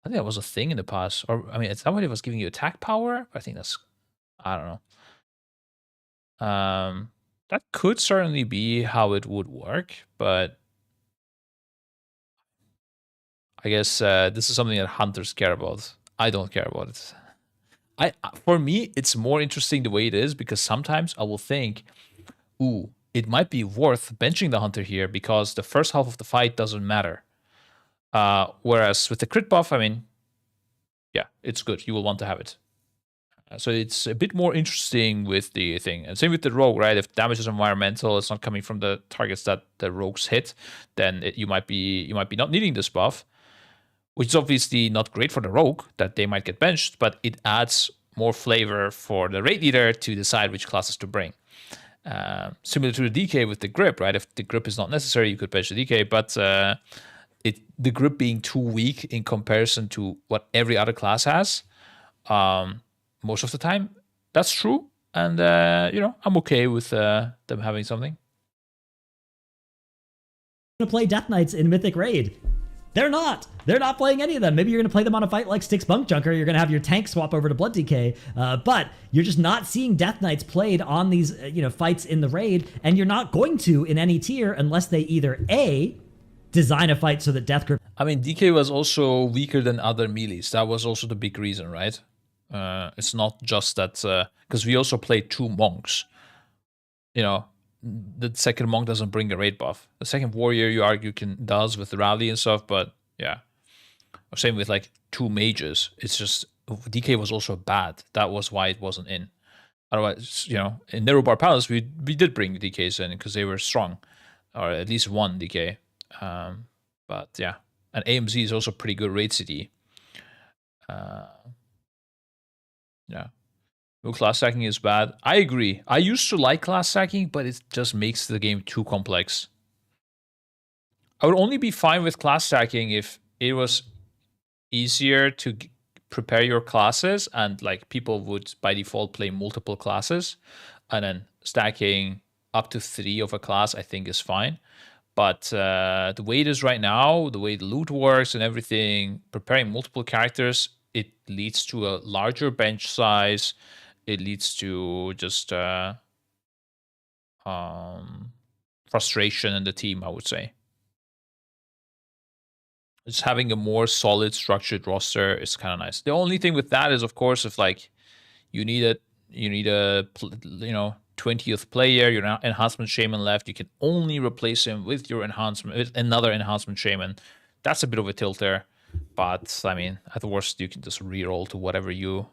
I think that was a thing in the past. Or, I mean, at some point it was giving you attack power. I think that's... I don't know. That could certainly be how it would work, but... I guess this is something that hunters care about. I don't care about it. For me, it's more interesting the way it is, because sometimes I will think, ooh, it might be worth benching the hunter here because the first half of the fight doesn't matter. Whereas with the crit buff, I mean, yeah, it's good. You will want to have it. So it's a bit more interesting with the thing. And same with the rogue, right? If damage is environmental, it's not coming from the targets that the rogues hit, then you might be not needing this buff. Which is obviously not great for the rogue, that they might get benched, but it adds more flavor for the raid leader to decide which classes to bring. Similar to the DK with the grip, right? If the grip is not necessary, you could bench the DK, but the grip being too weak in comparison to what every other class has, most of the time, that's true. And, you know, I'm okay with them having something. Gonna play Death Knights in Mythic Raid. They're not. They're not playing any of them. Maybe you're going to play them on a fight like Styx Bunk Junker. You're going to have your tank swap over to Blood DK. But you're just not seeing Death Knights played on these fights in the raid. And you're not going to in any tier unless they either A, design a fight so that Death Grip... I mean, DK was also weaker than other melees. That was also the big reason, right? It's not just that... Because we also played 2 monks. You know, the second monk doesn't bring a raid buff. The second warrior, you argue, does with the rally and stuff, but yeah. Same with like 2 mages. It's just DK was also bad. That was why it wasn't in. Otherwise, you know, in Nerobar Palace, we did bring DKs in because they were strong, or at least 1 DK. But yeah, and AMZ is also pretty good raid city. Yeah. No, class stacking is bad. I agree. I used to like class stacking, but it just makes the game too complex. I would only be fine with class stacking if it was easier to prepare your classes and like people would by default play multiple classes, and then stacking up to 3 of a class I think is fine. But the way it is right now, the way the loot works and everything, preparing multiple characters, it leads to a larger bench size. It leads to just frustration in the team, I would say. Just having a more solid, structured roster is kind of nice. The only thing with that is, of course, if like you need a 20th player, your enhancement shaman left, you can only replace him with your enhancement, with another enhancement shaman. That's a bit of a tilter, but I mean, at the worst, you can just reroll to whatever you.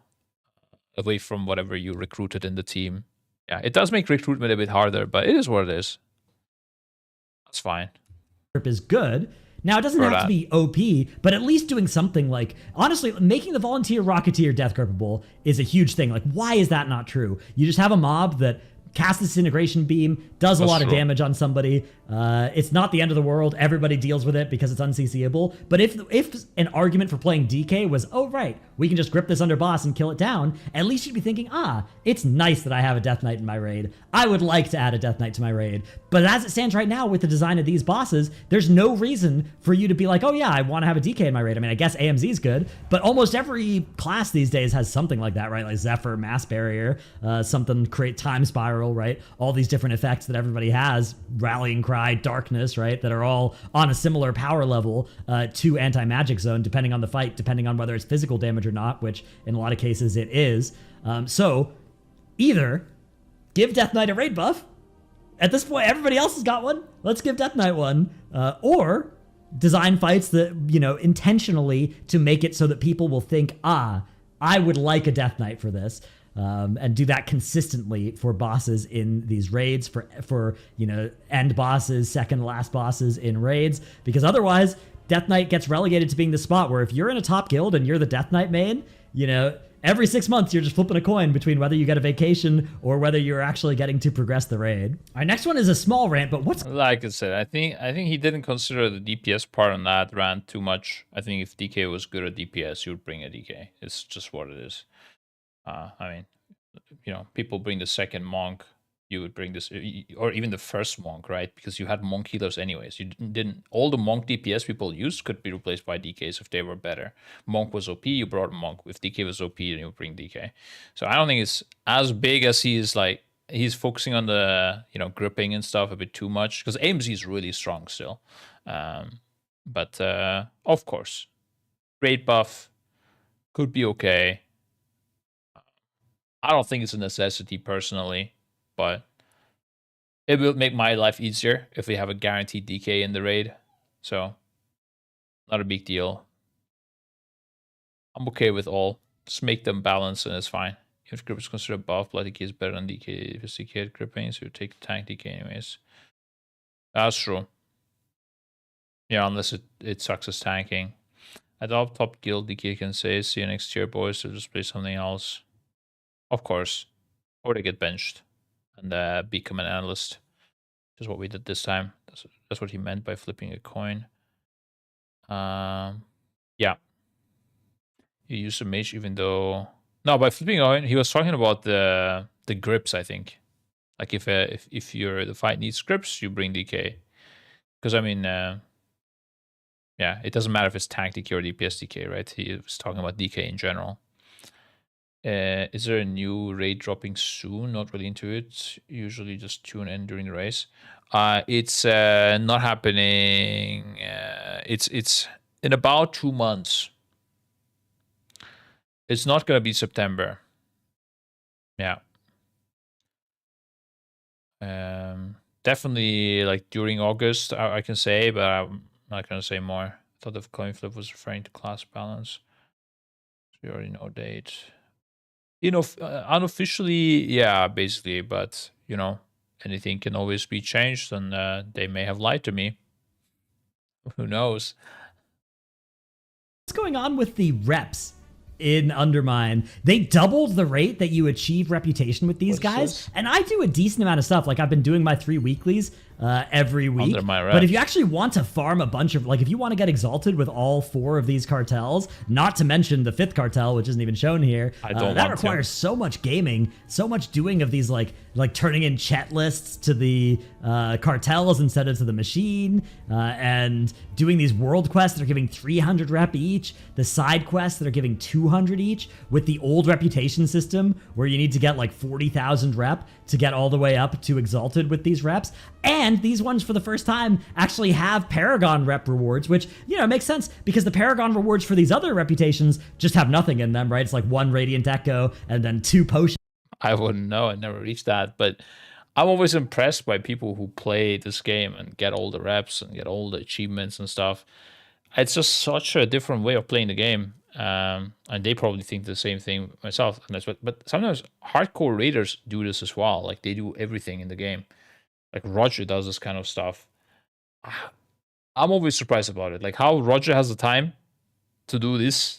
Away from whatever you recruited in the team. Yeah, it does make recruitment a bit harder, but it is what it is. That's fine. Is good. Now, it doesn't have to be OP, but at least doing something like, honestly, making the Volunteer Rocketeer death grippable is a huge thing. Like, why is that not true? You just have a mob that casts the Disintegration Beam, does a lot of damage on somebody. It's not the end of the world. Everybody deals with it because it's unCCable. But if an argument for playing DK was, oh, right, we can just grip this underboss and kill it down, at least you'd be thinking, it's nice that I have a Death Knight in my raid. I would like to add a Death Knight to my raid. But as it stands right now with the design of these bosses, there's no reason for you to be like, oh yeah, I want to have a DK in my raid. I mean, I guess AMZ is good, but almost every class these days has something like that, right? Like Zephyr, Mass Barrier, something create Time Spiral, right? All these different effects that everybody has, Rallying Cry, Darkness, right? That are all on a similar power level to Anti-Magic Zone, depending on the fight, depending on whether it's physical damage or not, which in a lot of cases it is. So either give Death Knight a raid buff. At this point, everybody else has got one. Let's give Death Knight one. Or design fights that, you know, intentionally to make it so that people will think, ah, I would like a Death Knight for this. And do that consistently for bosses in these raids, for you know, end bosses, second to last bosses in raids, because otherwise Death Knight gets relegated to being the spot where if you're in a top guild and you're the Death Knight main, you know, every 6 months you're just flipping a coin between whether you get a vacation or whether you're actually getting to progress the raid. Our next one is a small rant, but what's... Like I said, I think he didn't consider the DPS part on that rant too much. I think if DK was good at DPS, you would bring a DK. It's just what it is. I mean, you know, people bring the second monk, you would bring this, or even the first monk, right? Because you had monk healers anyways. You didn't, all the monk DPS people used could be replaced by DKs if they were better. Monk was OP, you brought monk. If DK was OP, then you bring DK. So I don't think it's as big as he is. Like, he's focusing on the, you know, gripping and stuff a bit too much, because AMZ is really strong still. But of course, great buff could be okay. I don't think it's a necessity personally, but it will make my life easier if we have a guaranteed DK in the raid. So, not a big deal. I'm okay with all. Just make them balance and it's fine. If grip is considered buff, blood DK is better than DK if it's DK at gripping, so you take the tank DK anyways. That's true. Yeah, unless it sucks as tanking. At top guild, DK can say, see you next year, boys, so just play something else. Of course. Or they get benched and become an analyst. Which is what we did this time. That's what he meant by flipping a coin. Yeah. You use a mage even though... No, by flipping a coin, he was talking about the grips, I think. Like if the fight needs grips, you bring DK. Because I mean... yeah, it doesn't matter if it's tank DK or DPS DK, right? He was talking about DK in general. Is there a new raid dropping soon? Not really into it. Usually just tune in during the race. It's not happening. It's in about 2 months. It's not gonna be September. Yeah. Definitely like during August, I can say, but I'm not gonna say more. I thought the coin flip was referring to class balance. So we already know date. You know, unofficially, yeah, basically, but you know, anything can always be changed, and they may have lied to me. Who knows? What's going on with the reps in Undermine? They doubled the rate that you achieve reputation with these guys, and I do a decent amount of stuff. Like I've been doing my 3 weeklies every week. But if you actually want to farm a bunch of, like if you want to get exalted with all 4 of these cartels, not to mention the 5th cartel, which isn't even shown here, that requires so much gaming, so much doing of these like turning in chat lists to the cartels instead of to the machine, and doing these world quests that are giving 300 rep each, the side quests that are giving 200 each, with the old reputation system where you need to get like 40,000 rep to get all the way up to exalted with these reps. And these ones for the first time actually have Paragon rep rewards, which, you know, makes sense because the Paragon rewards for these other reputations just have nothing in them, right? It's like 1 Radiant Echo and then 2 potions. I wouldn't know. I never reached that, but I'm always impressed by people who play this game and get all the reps and get all the achievements and stuff. It's just such a different way of playing the game. And they probably think the same thing myself. And that's what, but sometimes hardcore raiders do this as well. Like they do everything in the game. Like Roger does this kind of stuff. I'm always surprised about it. Like how Roger has the time to do this.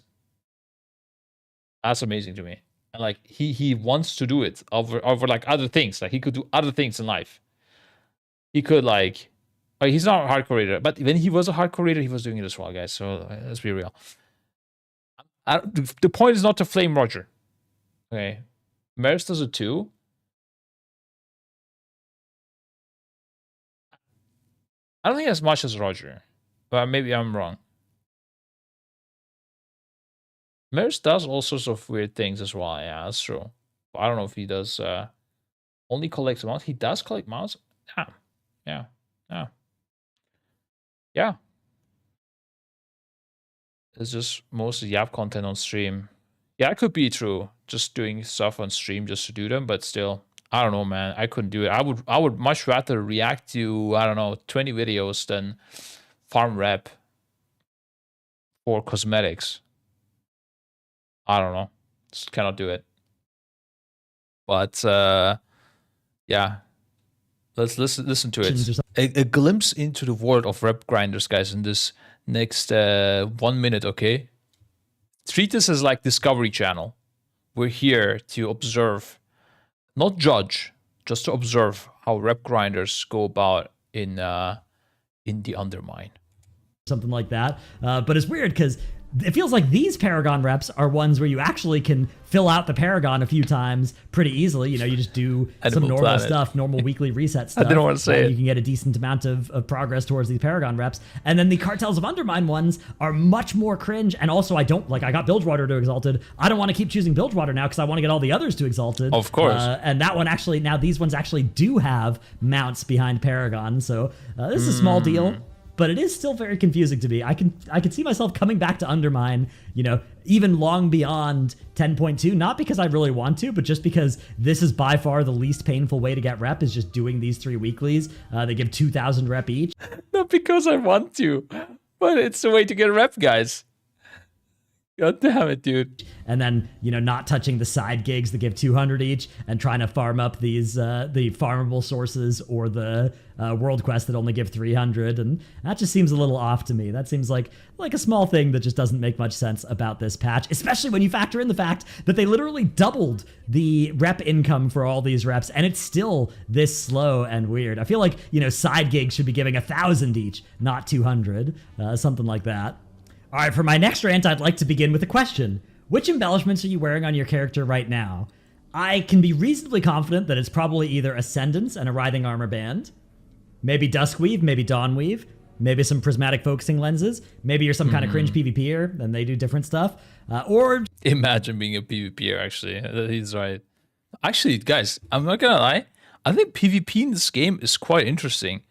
That's amazing to me. And like he wants to do it over like other things. Like he could do other things in life. He could like he's not a hardcore raider, but when he was a hardcore raider, he was doing it as well, guys. So let's be real. The point is not to flame Roger. Okay. Maris does it too. I don't think as much as Roger, but maybe I'm wrong. Maris does all sorts of weird things as well. Yeah, that's true. But I don't know if he does only collects mounts. He does collect mounts. Yeah. It's just mostly Yap content on stream. Yeah, it could be true. Just doing stuff on stream just to do them, but still, I don't know, man. I couldn't do it. I would much rather react to, I don't know, 20 videos than farm rep or cosmetics. I don't know. Just cannot do it. But yeah, let's listen to it. A glimpse into the world of rep grinders, guys, in this next 1 minute. Okay, treat this as like Discovery Channel. We're here to observe, not judge, just to observe how rep grinders go about in the Undermine. Something like that. But it's weird because it feels like these Paragon reps are ones where you actually can fill out the Paragon a few times pretty easily. You know, you just do some normal stuff, normal weekly reset stuff. I didn't want to say it. You can get a decent amount of progress towards these Paragon reps. And then the Cartels of Undermine ones are much more cringe. And also, I got Bilgewater to Exalted. I don't want to keep choosing Bilgewater now because I want to get all the others to Exalted. Of course. And that one actually, now these ones actually do have mounts behind Paragon. So this is a small deal. But it is still very confusing to me. I can see myself coming back to Undermine, you know, even long beyond 10.2, not because I really want to, but just because this is by far the least painful way to get rep, is just doing these 3 weeklies. They give 2,000 rep each. Not because I want to, but it's the way to get rep, guys. God damn it, dude. And then, you know, not touching the side gigs that give 200 each and trying to farm up these, the farmable sources or the world quests that only give 300. And that just seems a little off to me. That seems like a small thing that just doesn't make much sense about this patch, especially when you factor in the fact that they literally doubled the rep income for all these reps, and it's still this slow and weird. I feel like, you know, side gigs should be giving 1,000 each, not 200, something like that. All right, for my next rant, I'd like to begin with a question. Which embellishments are you wearing on your character right now? I can be reasonably confident that it's probably either Ascendance and a Writhing Armor Band, maybe Duskweave, maybe Dawnweave, maybe some Prismatic Focusing Lenses, maybe you're some kind of cringe PvPer and they do different stuff, or... Imagine being a PvPer, actually. He's right. Actually, guys, I'm not gonna lie. I think PvP in this game is quite interesting,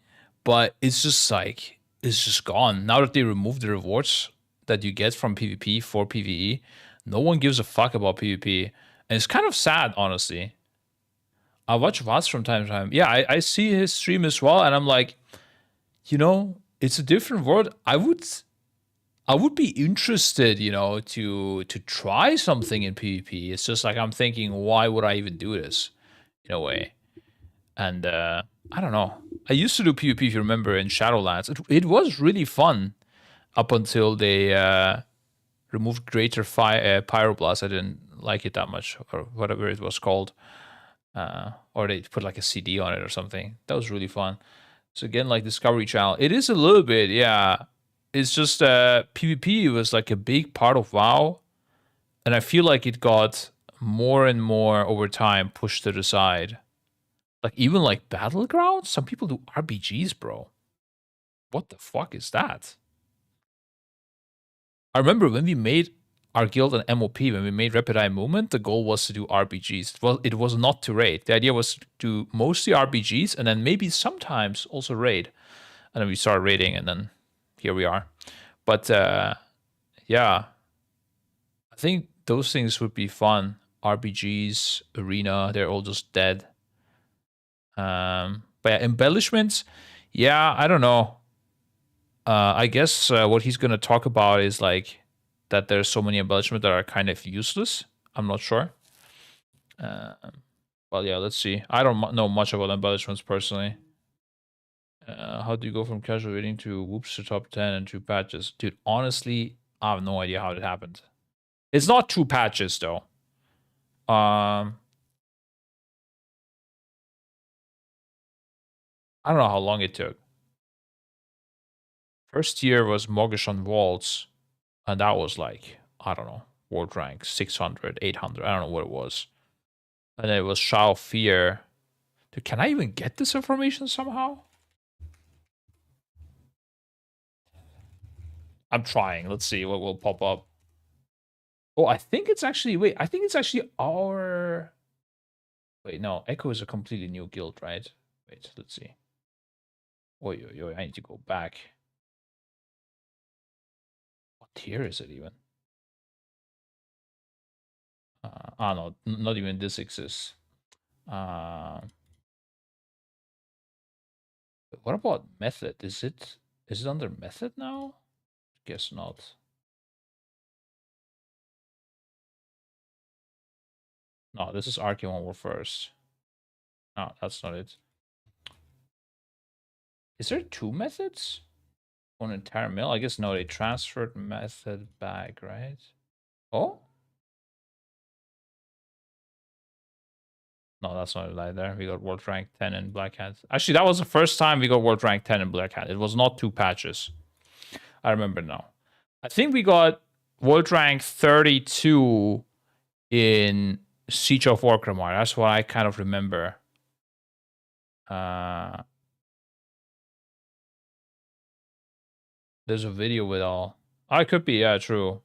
but it's just like, it's just gone. Now that they removed the rewards that you get from PvP for PvE, no one gives a fuck about PvP. And it's kind of sad, honestly. I watch Vaz from time to time. Yeah, I see his stream as well, and I'm like, you know, it's a different world. I would be interested, you know, to try something in PvP. It's just like I'm thinking, why would I even do this, in a way? And I don't know. I used to do PvP, if you remember, in Shadowlands. It was really fun up until they removed Greater Pyroblast. I didn't like it that much, or whatever it was called. Or they put like a CD on it or something. That was really fun. So again, like Discovery Channel, it is a little bit, yeah. It's just PvP was like a big part of WoW, and I feel like it got more and more over time pushed to the side. Like even like Battlegrounds, some people do RBGs, bro. What the fuck is that? I remember when we made our guild an MOP, when we made Rapid Eye Movement, the goal was to do RBGs. Well, it was not to raid. The idea was to do mostly RBGs and then maybe sometimes also raid. And then we started raiding, and then here we are. But yeah, I think those things would be fun. RBGs, Arena, they're all just dead. But yeah, embellishments, yeah, I don't know. I guess what he's going to talk about is like that there's so many embellishments that are kind of useless. I'm not sure. Well, yeah, let's see. I don't know much about embellishments personally. How do you go from casual rating to whoops to top 10 and 2 patches? Dude, honestly, I have no idea how it happened. It's not 2 patches, though. I don't know how long it took. First year was Moggish on Waltz, and that was like, I don't know, world rank 600, 800, I don't know what it was. And then it was Shao Fear. Dude, can I even get this information somehow? I'm trying. Let's see what will pop up. Oh, I think it's actually, wait, I think it's actually our... Wait, no, Echo is a completely new guild, right? Wait, let's see. I need to go back. What tier is it even? No, not even this exists. What about method? Is it under method now? Guess not. No, this is Archeon War first. No, that's not it. Is there 2 methods? One entire mill? I guess no, they transferred method back, right? Oh? No, that's not a lie there. We got world rank 10 in Black Hat. Actually, that was the first time we got world rank 10 in Black Hat. It was not 2 patches. I remember now. I think we got world rank 32 in Siege of Orgrimmar. That's what I kind of remember. There's a video with all. Oh, it could be, yeah, true.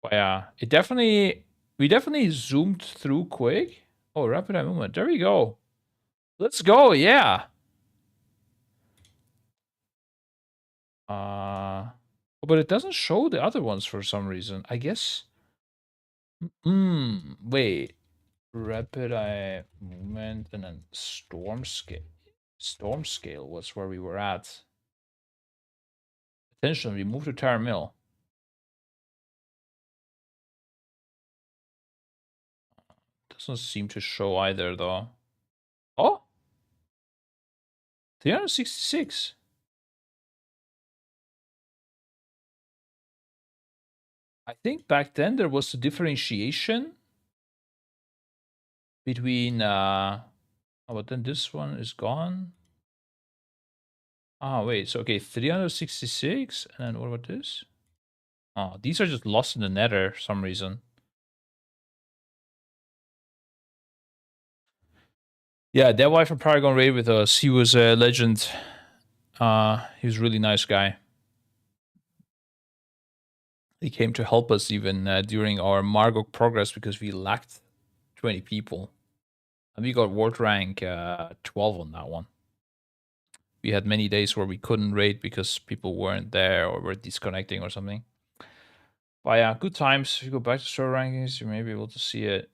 But yeah, we definitely zoomed through quick. Oh, rapid eye movement. There we go. Let's go, yeah. But it doesn't show the other ones for some reason. I guess. Wait. Rapid eye movement and then storm scale. Storm scale was where we were at. Attention, we moved to Terra Mill. Doesn't seem to show either though. Oh, 366. I think back then there was a differentiation between oh, but then this one is gone. Ah, wait, so okay, 366, and then what about this? Oh, these are just lost in the nether for some reason. Yeah, that wife from Paragon raid with us. He was a legend. He was a really nice guy. He came to help us even during our Margok progress because we lacked 20 people. And we got world rank 12 on that one. We had many days where we couldn't raid because people weren't there or were disconnecting or something. But yeah, good times. If you go back to server rankings, you may be able to see it.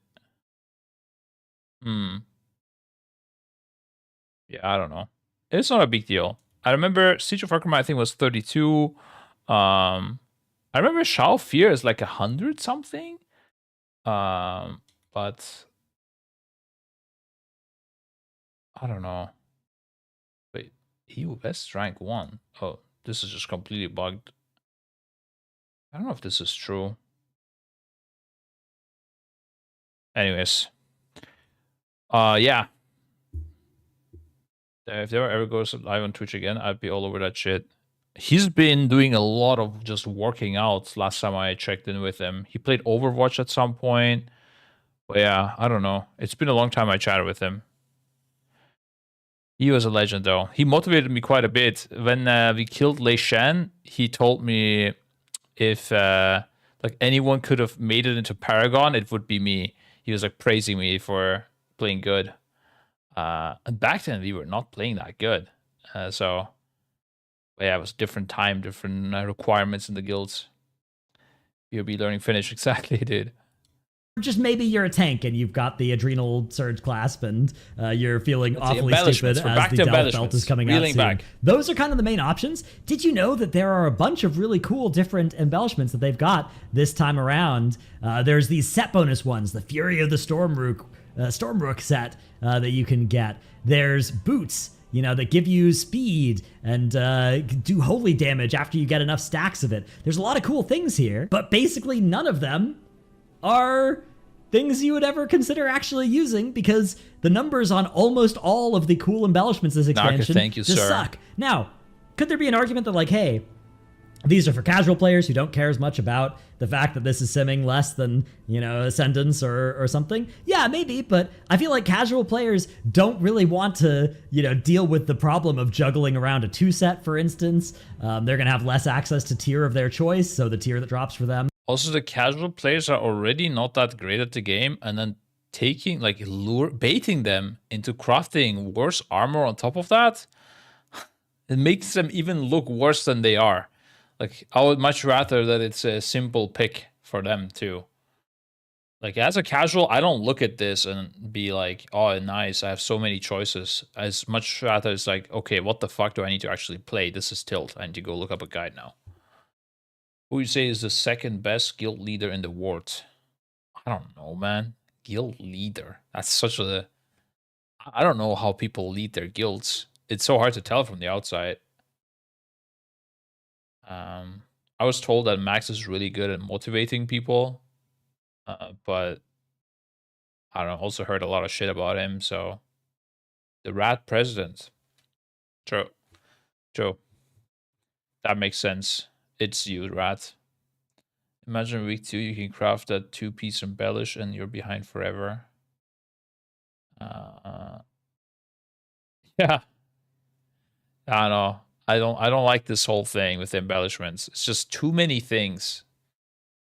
Yeah, I don't know. It's not a big deal. I remember Siege of Orgrimmar, I think, was 32. I remember Shao Fear is like 100 something. But I don't know. Wait, EU West rank 1. Oh, this is just completely bugged. I don't know if this is true. Anyways. Yeah. If there ever goes live on Twitch again, I'd be all over that shit. He's been doing a lot of just working out last time I checked in with him. He played Overwatch at some point. But yeah, I don't know. It's been a long time I chatted with him. He was a legend, though. He motivated me quite a bit. When we killed Lei Shen, he told me if like anyone could have made it into Paragon, it would be me. He was like praising me for playing good. And back then we were not playing that good. So yeah, it was different time, different requirements in the guilds. You'll be learning Finnish, exactly, dude. Just maybe you're a tank and you've got the adrenal surge clasp and you're feeling awfully stupid as the Delve belt is coming out soon. Back. Those are kind of the main options. Did you know that there are a bunch of really cool different embellishments that they've got this time around? There's these set bonus ones, the Fury of the Stormrook set that you can get. There's boots, you know, that give you speed and do holy damage after you get enough stacks of it. There's a lot of cool things here, but basically none of them are things you would ever consider actually using because the numbers on almost all of the cool embellishments this expansion just suck. Now, could there be an argument that like, hey, these are for casual players who don't care as much about the fact that this is simming less than, you know, Ascendance or something? Yeah, maybe, but I feel like casual players don't really want to, you know, deal with the problem of juggling around a 2-set, for instance. They're going to have less access to tier of their choice, so the tier that drops for them. Also, the casual players are already not that great at the game, and then taking, like, baiting them into crafting worse armor on top of that, it makes them even look worse than they are. Like, I would much rather that it's a simple pick for them, too. Like, as a casual, I don't look at this and be like, oh, nice, I have so many choices. As much rather, it's like, okay, what the fuck do I need to actually play? This is tilt. I need to go look up a guide now. Who you say is the second best guild leader in the world? I don't know, man. Guild leader. That's such a. I don't know how people lead their guilds. It's so hard to tell from the outside. I was told that Max is really good at motivating people, but I don't know. Also heard a lot of shit about him. So the rat president. True. True. That makes sense. It's you, rat. Imagine week 2 you can craft that 2-piece embellish and you're behind forever. Yeah. I don't know. I don't like this whole thing with embellishments. It's just too many things.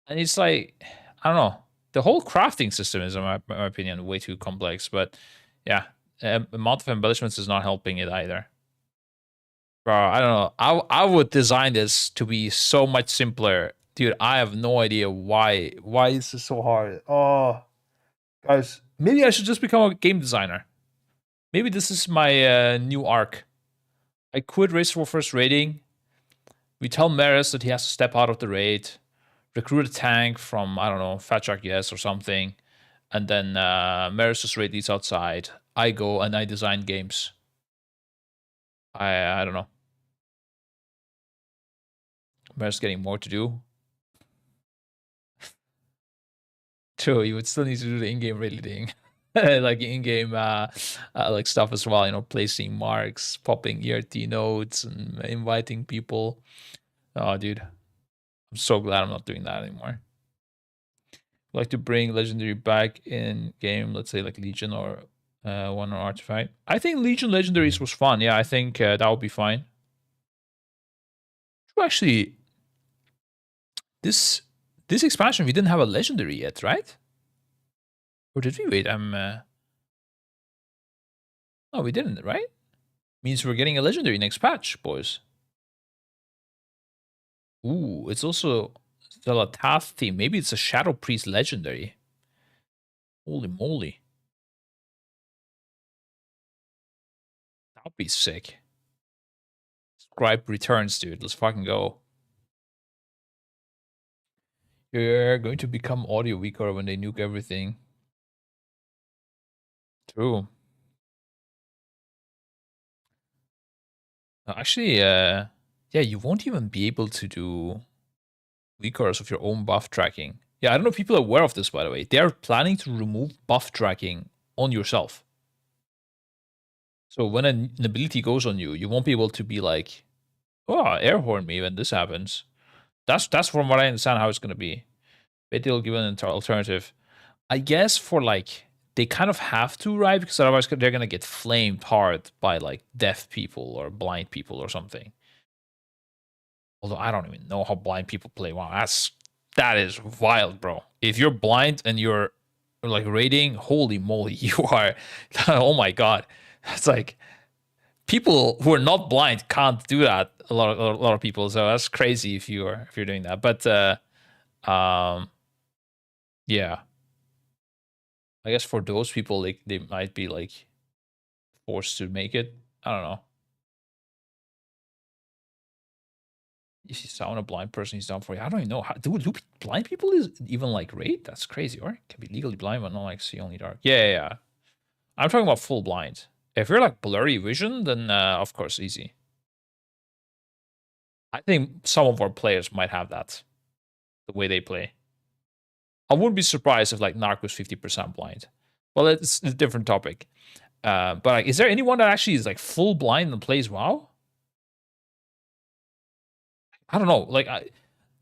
And it's like, I don't know. The whole crafting system is, in my opinion, way too complex. But yeah, amount of embellishments is not helping it either. Bro, I don't know. I would design this to be so much simpler. Dude, I have no idea why. Why is this so hard? Oh, guys, maybe I should just become a game designer. Maybe this is my new arc. I quit Race for First Rating. We tell Maris that he has to step out of the raid, recruit a tank from, I don't know, Fat Shark Yes or something, and then Maris' raid leads outside. I go and I design games. I don't know. Maris getting more to do. True, you would still need to do the in-game raiding. Like in-game like stuff as well, you know, placing marks, popping ERT nodes, and inviting people. Oh, dude, I'm so glad I'm not doing that anymore. Like to bring legendary back in game, let's say like Legion or one or Artifact. I think Legion legendaries was fun. Yeah, I think that would be fine. Actually, this expansion we didn't have a legendary yet, right? Or did we? Wait, no, we didn't, right? Means we're getting a legendary next patch, boys. Ooh, it's also the Tath theme. Maybe it's a Shadow Priest legendary. Holy moly. That would be sick. Scribe returns, dude. Let's fucking go. You're going to become audio weaker when they nuke everything. True. Actually, yeah, you won't even be able to do weakers of your own buff tracking. Yeah, I don't know if people are aware of this, by the way. They're planning to remove buff tracking on yourself. So when an ability goes on you, you won't be able to be like, oh, air horn me when this happens. That's from what I understand how it's going to be. But they'll give an alternative. I guess for like, they kind of have to, right? Because otherwise they're going to get flamed hard by like deaf people or blind people or something. Although I don't even know how blind people play. Wow, that is wild, bro. If you're blind and you're like raiding, holy moly, you are. Oh my god, it's like people who are not blind can't do that. A lot of people. So that's crazy if you're doing that. But yeah, I guess for those people, like they might be like forced to make it. I don't know. If you sound a blind person, he's down for you. I don't even know. How, do blind people is even like raid? That's crazy, or can be legally blind but not like see only dark. Yeah. I'm talking about full blind. If you're like blurry vision, then of course easy. I think some of our players might have that, the way they play. I wouldn't be surprised if like Narc was 50% blind. Well, it's a different topic. But like, is there anyone that actually is like full blind and plays WoW? I don't know. Like,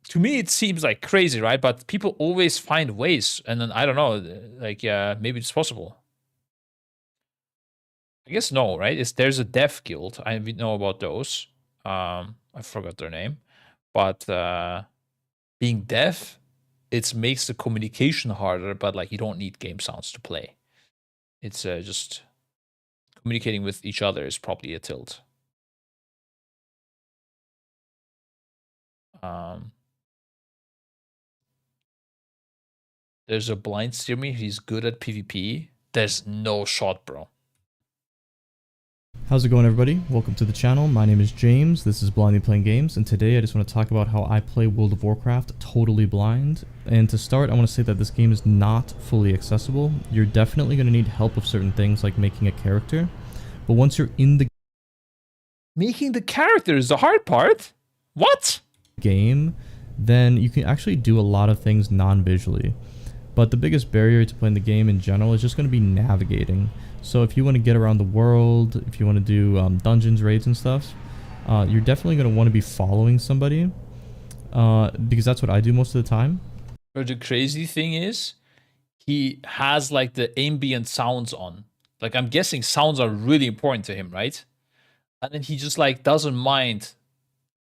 to me, it seems like crazy, right? But people always find ways, and then I don't know. Like, maybe it's possible. I guess no, right? There's a deaf guild. I know about those. I forgot their name, but being deaf, it makes the communication harder. But like, you don't need game sounds to play. It's just communicating with each other is probably a tilt. There's a blind steer me. He's good at PvP. There's no shot, bro. How's it going, everybody? Welcome to the channel. My name is James. This is Blindly Playing Games, and today I just want to talk about how I play World of Warcraft totally blind. And to start, I want to say that this game is not fully accessible. You're definitely going to need help with certain things like making a character, but once you're in the Making the character is the hard part? What? game, then you can actually do a lot of things non-visually. But the biggest barrier to playing the game in general is just going to be navigating. So if you want to get around the world, if you want to do dungeons, raids, and stuff, you're definitely going to want to be following somebody, because that's what I do most of the time. But the crazy thing is, he has like the ambient sounds on. Like, I'm guessing sounds are really important to him, right? And then he just like doesn't mind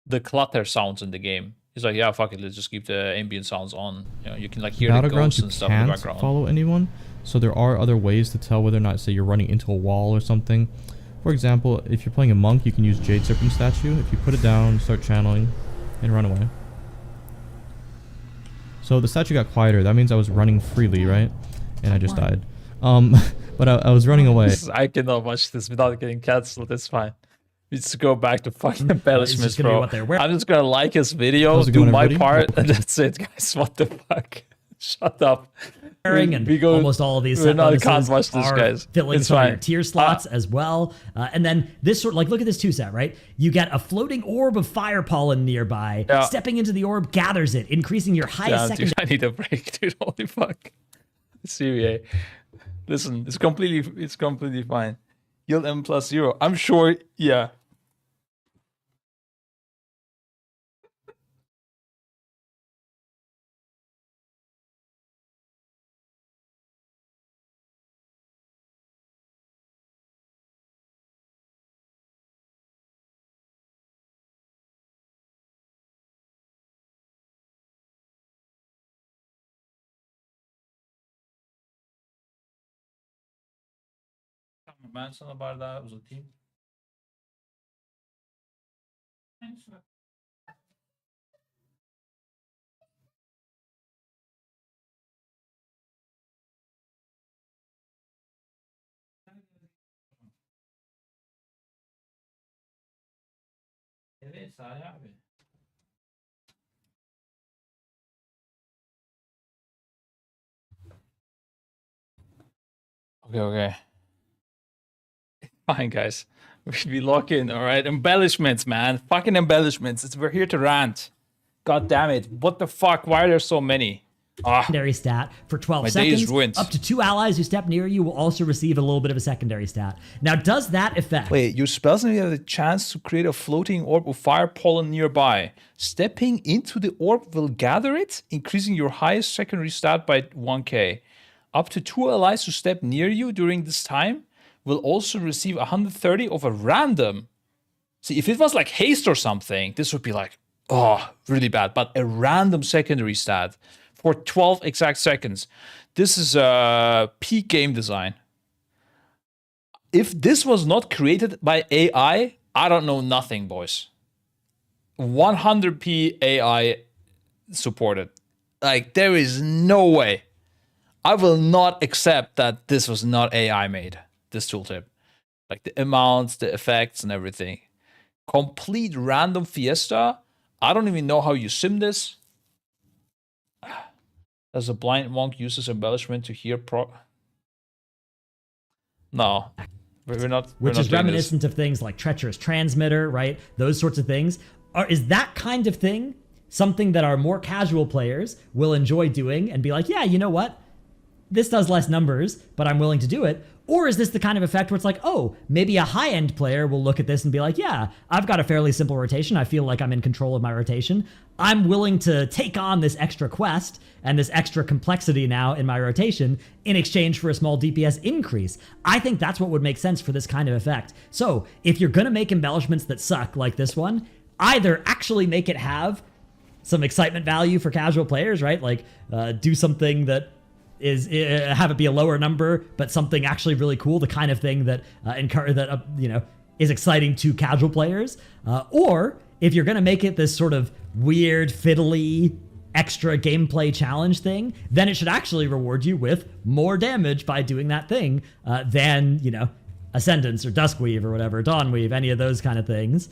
the clutter sounds in the game. He's like, yeah, fuck it, let's just keep the ambient sounds on. You know, you can like hear the ghosts and stuff in the background. Follow anyone, so there are other ways to tell whether or not, say, you're running into a wall or something. For example, if you're playing a monk, you can use Jade Serpent statue. If you put it down, start channeling, and run away. So the statue got quieter. That means I was running freely, right? And I just died. But I was running away. I cannot watch this without getting cancelled. It's fine. Let's go back to fucking embellishments, bro. I'm just gonna like his video, do my part, and that's it, guys. What the fuck? Shut up. And almost all of these set can't watch this, guys. Filling some of your tier slots as well. And then this sort, like, look at this 2-set, right? You get a floating orb of fire pollen nearby. Yeah. Stepping into the orb gathers it, increasing your highest secondary. Dude, I need a break, dude. Holy fuck. Syria. Listen, it's completely fine. Yield M plus 0. I'm sure, yeah. Ben sana bardağı uzatayım. Evet, Salih abi. Okay. Fine, guys. We lock in, all right? Embellishments, man. Fucking embellishments. We're here to rant. God damn it. What the fuck? Why are there so many? Secondary stat for 12 seconds. Up to 2 allies who step near you will also receive a little bit of a secondary stat. Now, does that affect? Wait, your spells have the chance to create a floating orb of fire pollen nearby. Stepping into the orb will gather it, increasing your highest secondary stat by 1k. Up to 2 allies who step near you during this time will also receive 130 of a random. See, if it was like haste or something, this would be like, oh, really bad. But a random secondary stat for 12 exact seconds. This is peak game design. If this was not created by AI, I don't know nothing, boys. 100p AI supported. Like, there is no way. I will not accept that this was not AI made, this tooltip. Like the amounts, the effects, and everything. Complete random fiesta. I don't even know how you sim this. As a blind monk uses embellishment to hear No, we're not. Which is reminiscent of things like treacherous transmitter, right? Those sorts of things. Is that kind of thing something that our more casual players will enjoy doing and be like, yeah, you know what? This does less numbers, but I'm willing to do it. Or is this the kind of effect where it's like, oh, maybe a high-end player will look at this and be like, yeah, I've got a fairly simple rotation. I feel like I'm in control of my rotation. I'm willing to take on this extra quest and this extra complexity now in my rotation in exchange for a small DPS increase. I think that's what would make sense for this kind of effect. So if you're going to make embellishments that suck like this one, either actually make it have some excitement value for casual players, right? Like do something that is have it be a lower number, but something actually really cool, the kind of thing that is exciting to casual players. Or if you're going to make it this sort of weird, fiddly, extra gameplay challenge thing, then it should actually reward you with more damage by doing that thing than, Ascendance or Duskweave or whatever, Dawnweave, any of those kind of things.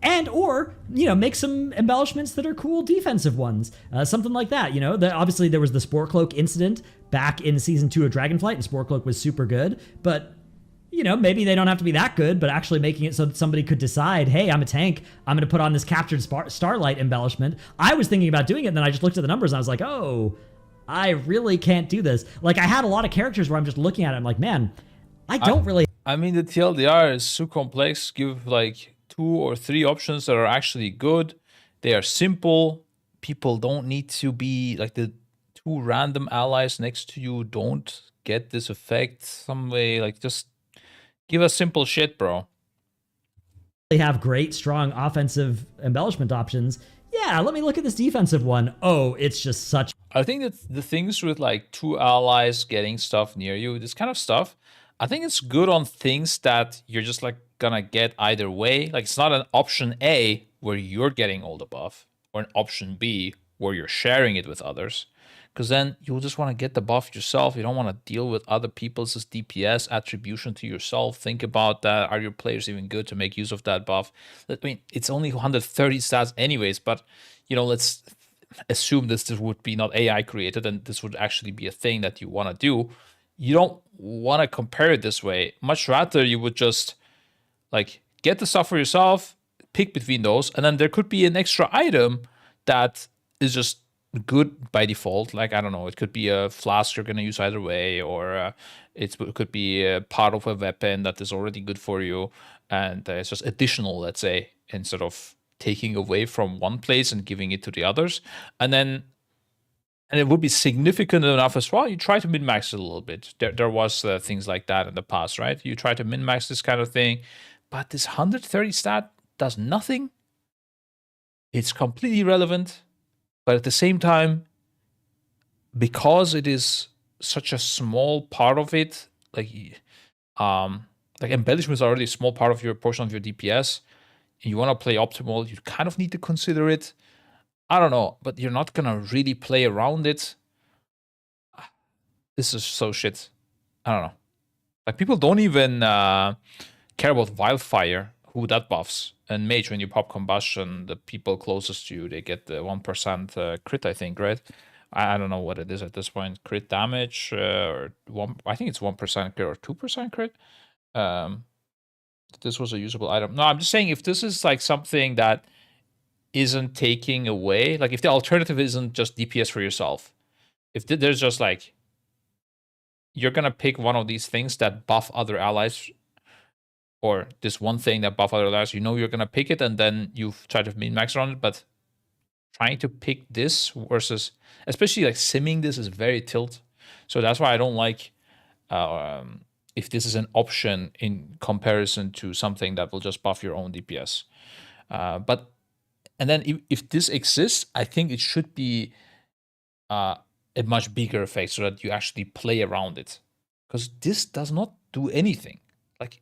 And or, you know, make some embellishments that are cool defensive ones. Something like that, you know. Obviously, there was the Spore Cloak incident back in Season 2 of Dragonflight, and Spore Cloak was super good. But, you know, maybe they don't have to be that good, but actually making it so that somebody could decide, hey, I'm a tank, I'm going to put on this Captured Starlight embellishment. I was thinking about doing it, and then I just looked at the numbers, and I was like, oh, I really can't do this. Like, I had a lot of characters where I'm just looking at it, I'm like, man, I don't really... I mean, the TLDR is so complex. Give, like, 2 or 3 options that are actually good. They are simple. People don't need to be, like, the 2 random allies next to you don't get this effect some way. Like, just give us simple shit, bro. They have great, strong offensive embellishment options. Yeah, let me look at this defensive one. Oh, it's just such... I think that the things with, like, 2 allies getting stuff near you, this kind of stuff, I think it's good on things that you're just, like, gonna get either way. Like, it's not an option A where you're getting all the buff, or an option B where you're sharing it with others. Because then you'll just want to get the buff yourself. You don't want to deal with other people's DPS attribution to yourself. Think about that. Are your players even good to make use of that buff? I mean, it's only 130 stats anyways, but, you know, let's assume this would be not AI created and this would actually be a thing that you want to do. You don't want to compare it this way. Much rather, you would just, like, get the stuff for yourself, pick between those, and then there could be an extra item that is just good by default. Like, I don't know, it could be a flask you're going to use either way, or it could be a part of a weapon that is already good for you, and it's just additional, let's say, instead of taking away from one place and giving it to the others. And it would be significant enough as well. You try to min-max it a little bit. There was things like that in the past, right? You try to min-max this kind of thing, but this 130 stat does nothing. It's completely irrelevant. But at the same time, because it is such a small part of it, like embellishment is already a small part of your portion of your DPS, and you want to play optimal, you kind of need to consider it. I don't know, but you're not gonna really play around it. This is so shit. I don't know. Like, people don't even care about Wildfire, who that buffs. And Mage, when you pop Combustion, the people closest to you, they get the 1% crit, I think, right? I don't know what it is at this point. Crit damage, or I think it's 1% crit or 2% crit. This was a usable item. No, I'm just saying, if this is like something that isn't taking away, like if the alternative isn't just DPS for yourself, if there's just like, you're gonna pick one of these things that buff other allies, or this one thing that buff other allies, you know you're gonna pick it, and then you try to min-max around it, but trying to pick this versus, especially like simming this, is very tilt. So that's why I don't like if this is an option in comparison to something that will just buff your own DPS. And then if this exists, I think it should be a much bigger effect so that you actually play around it. Because this does not do anything. Like,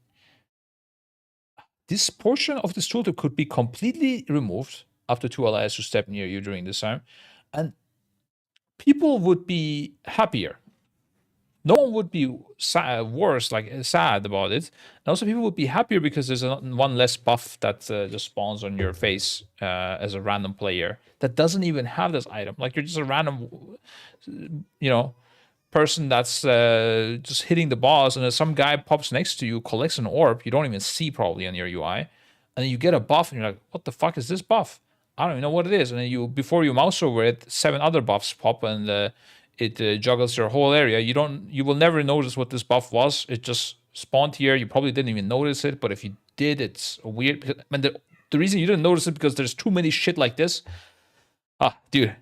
this portion of this tooltip could be completely removed after 2 allies who step near you during this time, and people would be happier. No one would be worse, like sad about it. And also people would be happier because there's one less buff that just spawns on your face as a random player that doesn't even have this item. Like, you're just a random, you know, person that's just hitting the boss, and then some guy pops next to you, collects an orb you don't even see probably on your UI, and then you get a buff, and you're like, what the fuck is this buff? I don't even know what it is. And then before you mouse over it, 7 other buffs pop, and it juggles your whole area. You will never notice what this buff was. It just spawned here. You probably didn't even notice it, but if you did, it's weird. And the reason you didn't notice it because there's too many shit like this. Dude,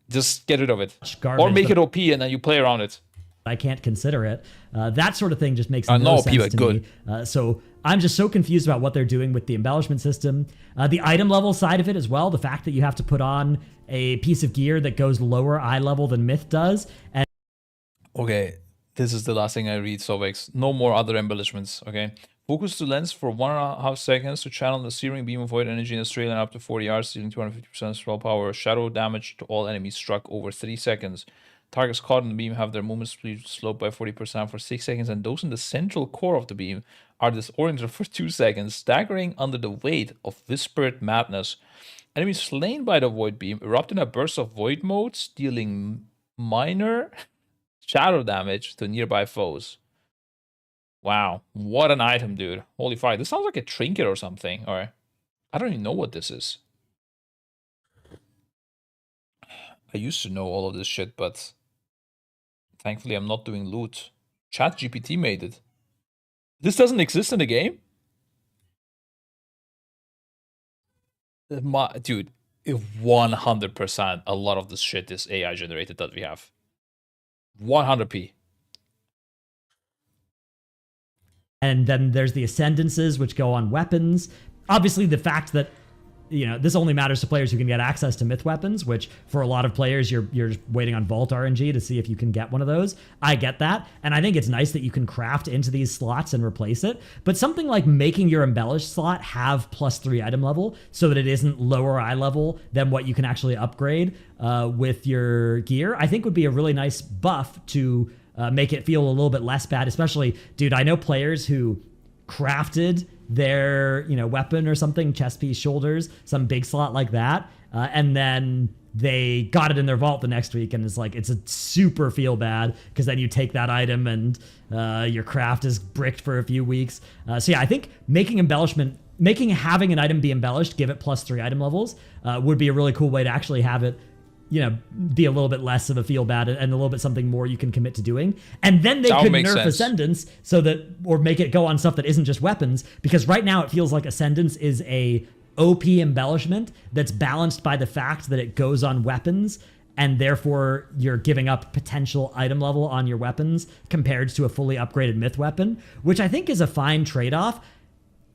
just get rid of it, or make it OP, and then you play around it. I can't consider it. That sort of thing just makes no sense to me. So I'm just so confused about what they're doing with the embellishment system. The item level side of it as well, the fact that you have to put on a piece of gear that goes lower eye level than Myth does. And okay, this is the last thing I read, Sobex. No more other embellishments, okay? Focus the lens for 1.5 seconds to channel the searing beam of void energy in a straight line up to 40 yards, dealing 250% spell power. Shadow damage to all enemies struck over 3 seconds. Targets caught in the beam have their movement speed slowed by 40% for 6 seconds, and those in the central core of the beam are disoriented for 2 seconds, staggering under the weight of whispered madness. Enemies slain by the void beam erupt in a burst of void modes, dealing minor shadow damage to nearby foes. Wow, what an item, dude. Holy fuck, this sounds like a trinket or something, or I don't even know what this is. I used to know all of this shit, but thankfully I'm not doing loot. ChatGPT made it. This doesn't exist in the game? Dude, 100% a lot of this shit is AI generated that we have. 100p. And then there's the ascendances, which go on weapons. Obviously, the fact that, you know, this only matters to players who can get access to myth weapons, which for a lot of players, you're just waiting on Vault RNG to see if you can get one of those. I get that. And I think it's nice that you can craft into these slots and replace it. But something like making your embellished slot have +3 item level so that it isn't lower eye level than what you can actually upgrade with your gear, I think would be a really nice buff to make it feel a little bit less bad. Especially, dude, I know players who crafted their, you know, weapon or something, chest piece, shoulders, some big slot like that, and then they got it in their vault the next week, and it's like, it's a super feel bad because then you take that item and your craft is bricked for a few weeks. So yeah, I think having an item be embellished, give it +3 item levels, would be a really cool way to actually have it, you know, be a little bit less of a feel bad and a little bit something more you can commit to doing. And then they could nerf Ascendance so that, or make it go on stuff that isn't just weapons, because right now it feels like Ascendance is a OP embellishment that's balanced by the fact that it goes on weapons, and therefore you're giving up potential item level on your weapons compared to a fully upgraded myth weapon, which I think is a fine trade-off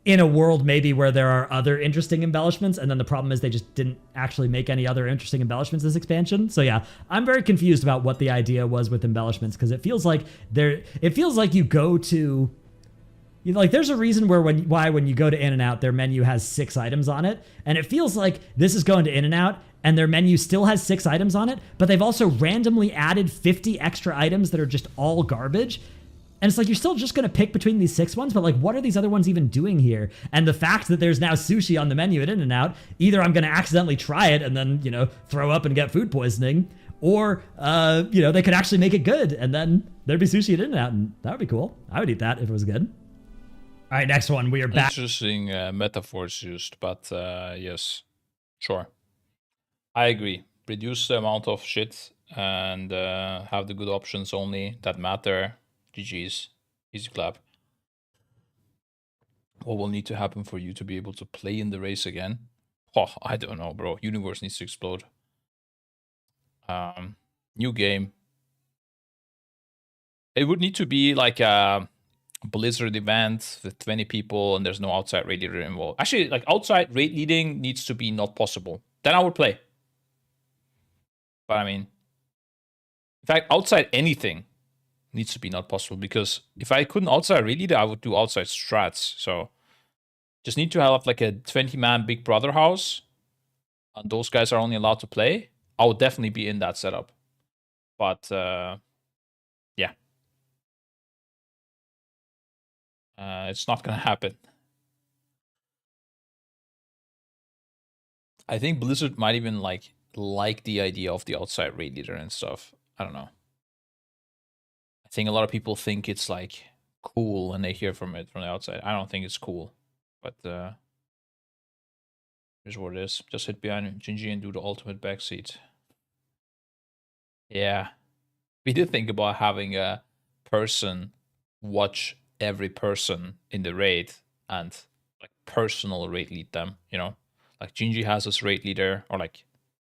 in a world maybe where there are other interesting embellishments, and then the problem is they just didn't actually make any other interesting embellishments this expansion. So yeah, I'm very confused about what the idea was with embellishments, because it feels like you go to, you know, like there's a reason why when you go to In-N-Out, their menu has 6 items on it, and it feels like this is going to In-N-Out and their menu still has 6 items on it, but they've also randomly added 50 extra items that are just all garbage. And it's like, you're still just going to pick between these 6 ones, but like, what are these other ones even doing here? And the fact that there's now sushi on the menu at In-N-Out, either I'm going to accidentally try it and then, you know, throw up and get food poisoning, or, you know, they could actually make it good and then there'd be sushi at In-N-Out, and that would be cool. I would eat that if it was good. All right, next one. We are back. Interesting metaphors used, but yes, sure. I agree. Reduce the amount of shit and have the good options only that matter. GG's. Easy clap. What will need to happen for you to be able to play in the race again? Oh, I don't know, bro. Universe needs to explode. New game. It would need to be like a Blizzard event with 20 people and there's no outside raid leader involved. Actually, like outside raid leading needs to be not possible. Then I would play. But I mean, in fact, outside anything needs to be not possible, because if I couldn't outside raid leader, I would do outside strats. So just need to have like a 20-man Big Brother house, and those guys are only allowed to play. I would definitely be in that setup. But yeah, it's not gonna happen. I think Blizzard might even like the idea of the outside raid leader and stuff. I don't know. I think a lot of people think it's like cool and they hear from it from the outside. I don't think it's cool, but here's what it is. Just hit behind Gingy and do the ultimate backseat. Yeah, we did think about having a person watch every person in the raid and like personal raid lead them, you know, like Gingy has his raid leader or like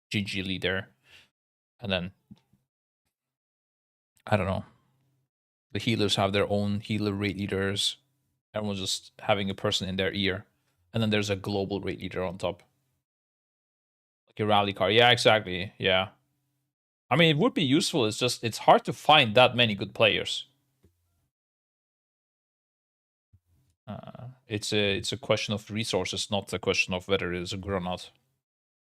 Gingy leader, and then I don't know, the healers have their own healer raid leaders. Everyone's just having a person in their ear, and then there's a global raid leader on top, like a rally car. Yeah, exactly. Yeah, I mean, it would be useful. It's just, it's hard to find that many good players. It's a question of resources, not a question of whether it is good or not.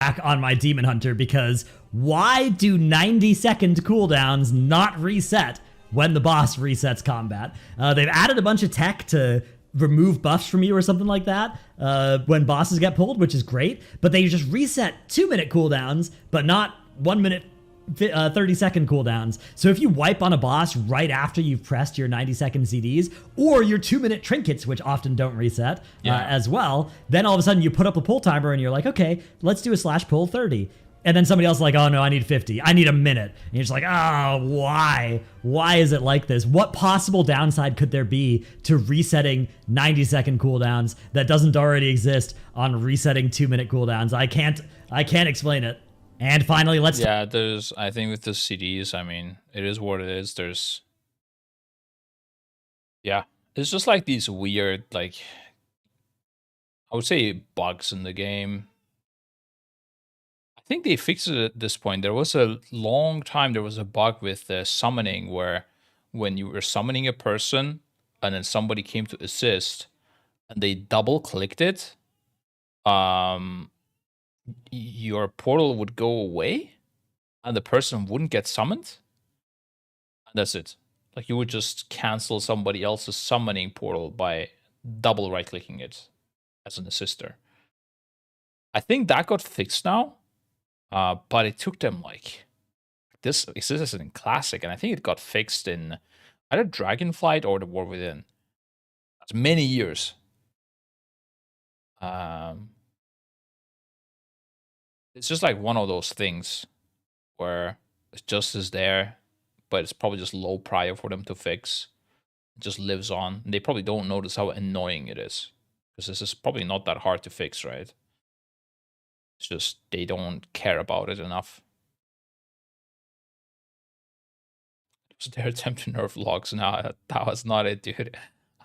back on my Demon Hunter, because why do 90-second cooldowns not reset when the boss resets combat? They've added a bunch of tech to remove buffs from you or something like that when bosses get pulled, which is great, but they just reset 2-minute cooldowns, but not 1 minute 30-second cooldowns. So if you wipe on a boss right after you've pressed your 90-second CDs, or your 2-minute trinkets, which often don't reset as well, then all of a sudden you put up a pull timer and you're like, okay, let's do a slash pull 30. And then somebody else is like, oh no, I need 50. I need a minute. And you're just like, oh, why? Why is it like this? What possible downside could there be to resetting 90-second cooldowns that doesn't already exist on resetting 2-minute cooldowns? I can't explain it. And finally, let's... Yeah, there's, I think with the CDs, I mean, it is what it is. There's... Yeah, it's just like these weird, like... I would say bugs in the game. I think they fixed it at this point. There was a long time, there was a bug with summoning where when you were summoning a person and then somebody came to assist and they double clicked it, your portal would go away and the person wouldn't get summoned. And that's it. Like you would just cancel somebody else's summoning portal by double right clicking it as an assister. I think that got fixed now. But it took them like this is in Classic, and I think it got fixed in either Dragonflight or the War Within. That's many years. It's just like one of those things where it's just is there, but it's probably just low prior for them to fix. It just lives on. And they probably don't notice how annoying it is, because this is probably not that hard to fix, right? It's just they don't care about it enough. It was their attempt to nerf logs. No, that was not it, dude.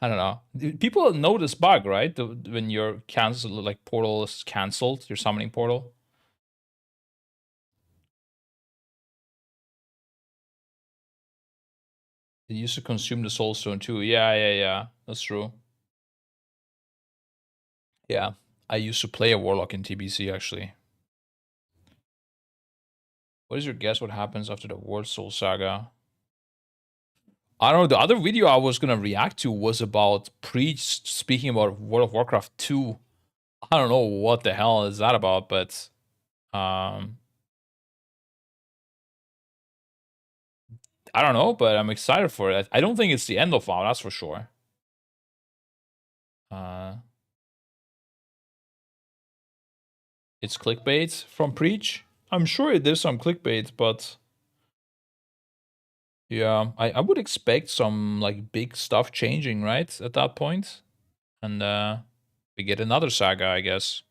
I don't know. People know this bug, right? When your cancel, like portal is canceled, your summoning portal. It used to consume the soulstone too. Yeah. That's true. Yeah. I used to play a warlock in TBC, actually. What is your guess what happens after the World Soul Saga? I don't know. The other video I was going to react to was about Preach speaking about World of Warcraft 2. I don't know what the hell is that about, but... I don't know, but I'm excited for it. I don't think it's the end of WoW, that's for sure. It's clickbait from Preach. I'm sure there's some clickbait, but yeah, I would expect some like big stuff changing, right, at that point. And we get another saga, I guess.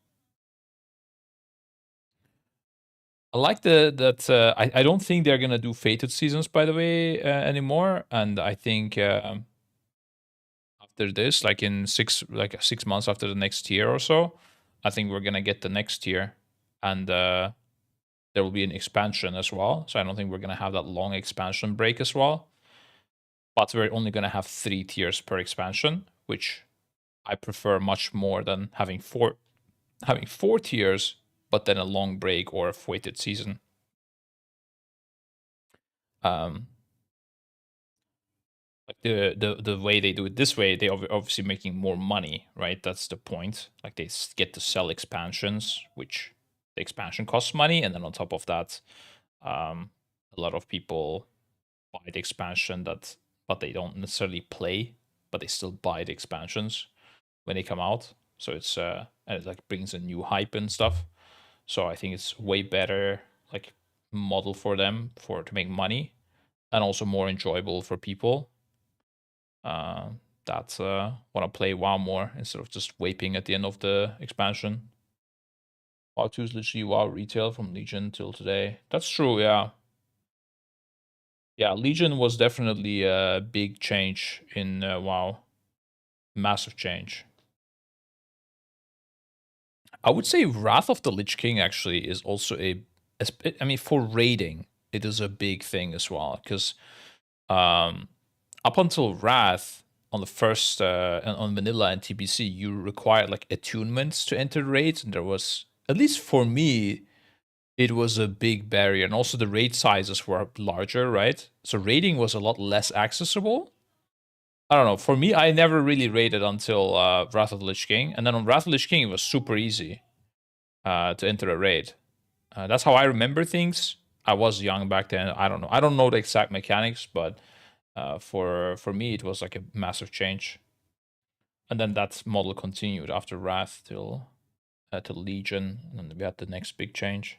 I like that I don't think they're gonna do fated seasons, by the way, anymore. And I think after this, like in 6 months after the next tier or so, I think we're gonna get the next tier, and there will be an expansion as well. So I don't think we're gonna have that long expansion break as well. But we're only gonna have 3 tiers per expansion, which I prefer much more than having four tiers, but then a long break or a fated season. Like the way they do it this way, they obviously making more money, right? That's the point. Like they get to sell expansions, which the expansion costs money, and then on top of that, a lot of people buy the expansion but they don't necessarily play, but they still buy the expansions when they come out. So it's and it like brings a new hype and stuff. So I think it's way better like model for them to make money, and also more enjoyable for people that want to play WoW more instead of just waiting at the end of the expansion. WoW 2 is literally WoW retail from Legion till today. That's true, yeah. Yeah, Legion was definitely a big change in WoW. Massive change. I would say Wrath of the Lich King actually is also I mean, for raiding, it is a big thing as well, because up until Wrath, on the first, on Vanilla and TBC, you required like attunements to enter raids, and there was, at least for me, it was a big barrier. And also the raid sizes were larger, right? So raiding was a lot less accessible. I don't know. For me, I never really raided until Wrath of the Lich King. And then on Wrath of the Lich King, it was super easy to enter a raid. That's how I remember things. I was young back then. I don't know. I don't know the exact mechanics, but for me, it was like a massive change. And then that model continued after Wrath till Legion. And then we had the next big change.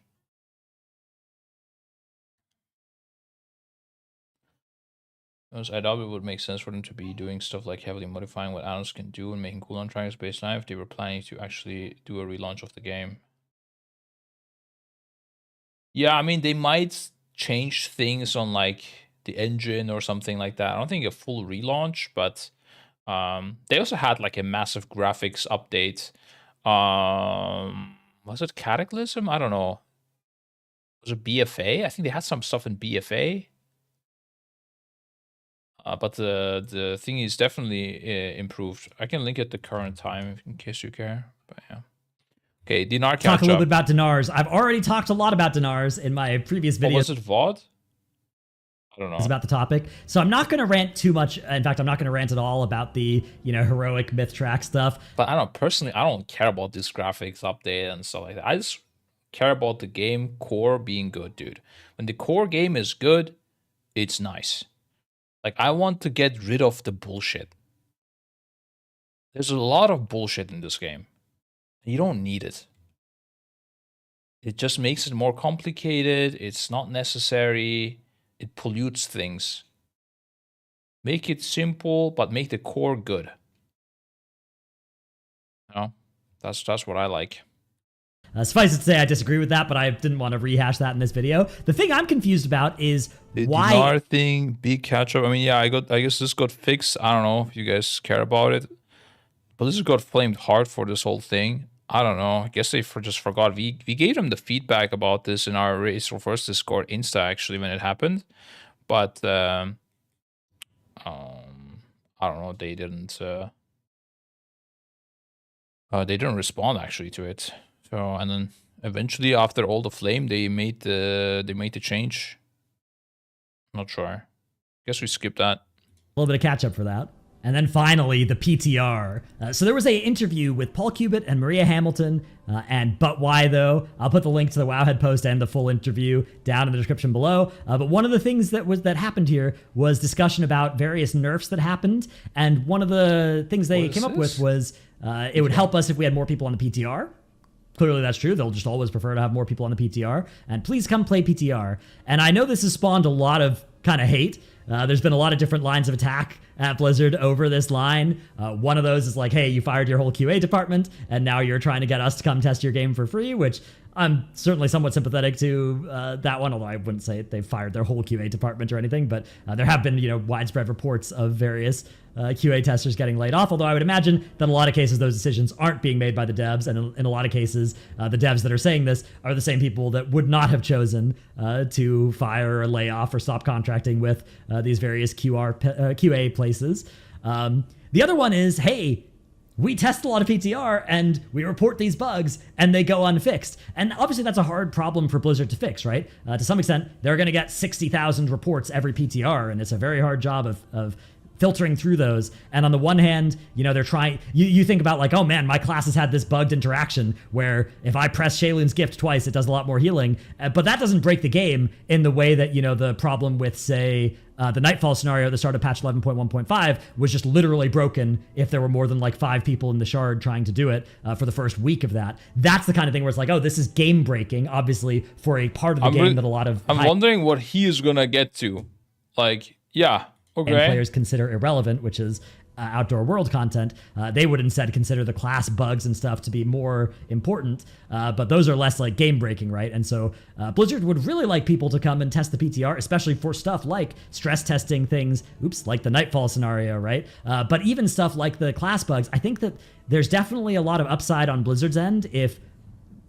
Because I doubt it would make sense for them to be doing stuff like heavily modifying what add-ons can do and making cooldown triangles baseline if they were planning to actually do a relaunch of the game. Yeah, I mean, they might change things on like the engine or something like that. I don't think a full relaunch, but they also had like a massive graphics update. Was it Cataclysm? I don't know. Was it BFA? I think they had some stuff in BFA. But the thing is definitely improved. I can link at the current time in case you care. But yeah. Okay, Dinar catch Talk a little bit about Dinars. I've already talked a lot about Dinars in my previous video. Was it VOD? I don't know. It's about the topic. So I'm not going to rant too much. In fact, I'm not going to rant at all about the, heroic myth track stuff. But I don't know. Personally, I don't care about this graphics update and stuff like that. I just care about the game core being good, dude. When the core game is good, it's nice. Like, I want to get rid of the bullshit. There's a lot of bullshit in this game. You don't need it. It just makes it more complicated. It's not necessary. It pollutes things. Make it simple, but make the core good. That's what I like. Suffice it to say, I disagree with that, but I didn't want to rehash that in this video. The thing I'm confused about is why... Dinar thing, big catch-up. I mean, yeah, I guess this got fixed. I don't know if you guys care about it. But this got flamed hard for this whole thing. I don't know. I guess they just forgot. We gave them the feedback about this in our Race for First Discord Insta, actually, when it happened. But, I don't know. They didn't respond, actually, to it. So, and then eventually, after all the flame, they made the change. Not sure. Guess we skipped that. A little bit of catch up for that. And then finally, the PTR. So there was a interview with Paul Cubitt and Maria Hamilton, and But Why Though? I'll put the link to the Wowhead post and the full interview down in the description below. But one of the things that happened here was discussion about various nerfs that happened, and one of the things they came up with was it would help us if we had more people on the PTR. Clearly that's true. They'll just always prefer to have more people on the PTR. And please come play PTR. And I know this has spawned a lot of kind of hate. There's been a lot of different lines of attack at Blizzard over this line. One of those is like, hey, you fired your whole QA department, and now you're trying to get us to come test your game for free, which I'm certainly somewhat sympathetic to that one, although I wouldn't say they've fired their whole QA department or anything, but there have been, widespread reports of various QA testers getting laid off, although I would imagine that in a lot of cases those decisions aren't being made by the devs, and in a lot of cases the devs that are saying this are the same people that would not have chosen to fire or lay off or stop contracting with these various QA places. The other one is, hey, we test a lot of PTR and we report these bugs and they go unfixed. And obviously that's a hard problem for Blizzard to fix, right? To some extent, they're going to get 60,000 reports every PTR, and it's a very hard job of filtering through those. And on the one hand, they're trying, you think about like, oh man, my class has had this bugged interaction where if I press Shaylin's gift twice, it does a lot more healing. But that doesn't break the game in the way that, the problem with, say, the Nightfall scenario at the start of patch 11.1.5 was just literally broken if there were more than like 5 people in the shard trying to do it for the first week of that. That's the kind of thing where it's like, oh, this is game breaking, obviously, for a part of the game that a lot of... I'm wondering what he is going to get to. Like, yeah, okay. And players consider irrelevant, which is outdoor world content. They would instead consider the class bugs and stuff to be more important, but those are less like game breaking, right? And so Blizzard would really like people to come and test the PTR, especially for stuff like stress testing things, like the Nightfall scenario, right? But even stuff like the class bugs, I think that there's definitely a lot of upside on Blizzard's end if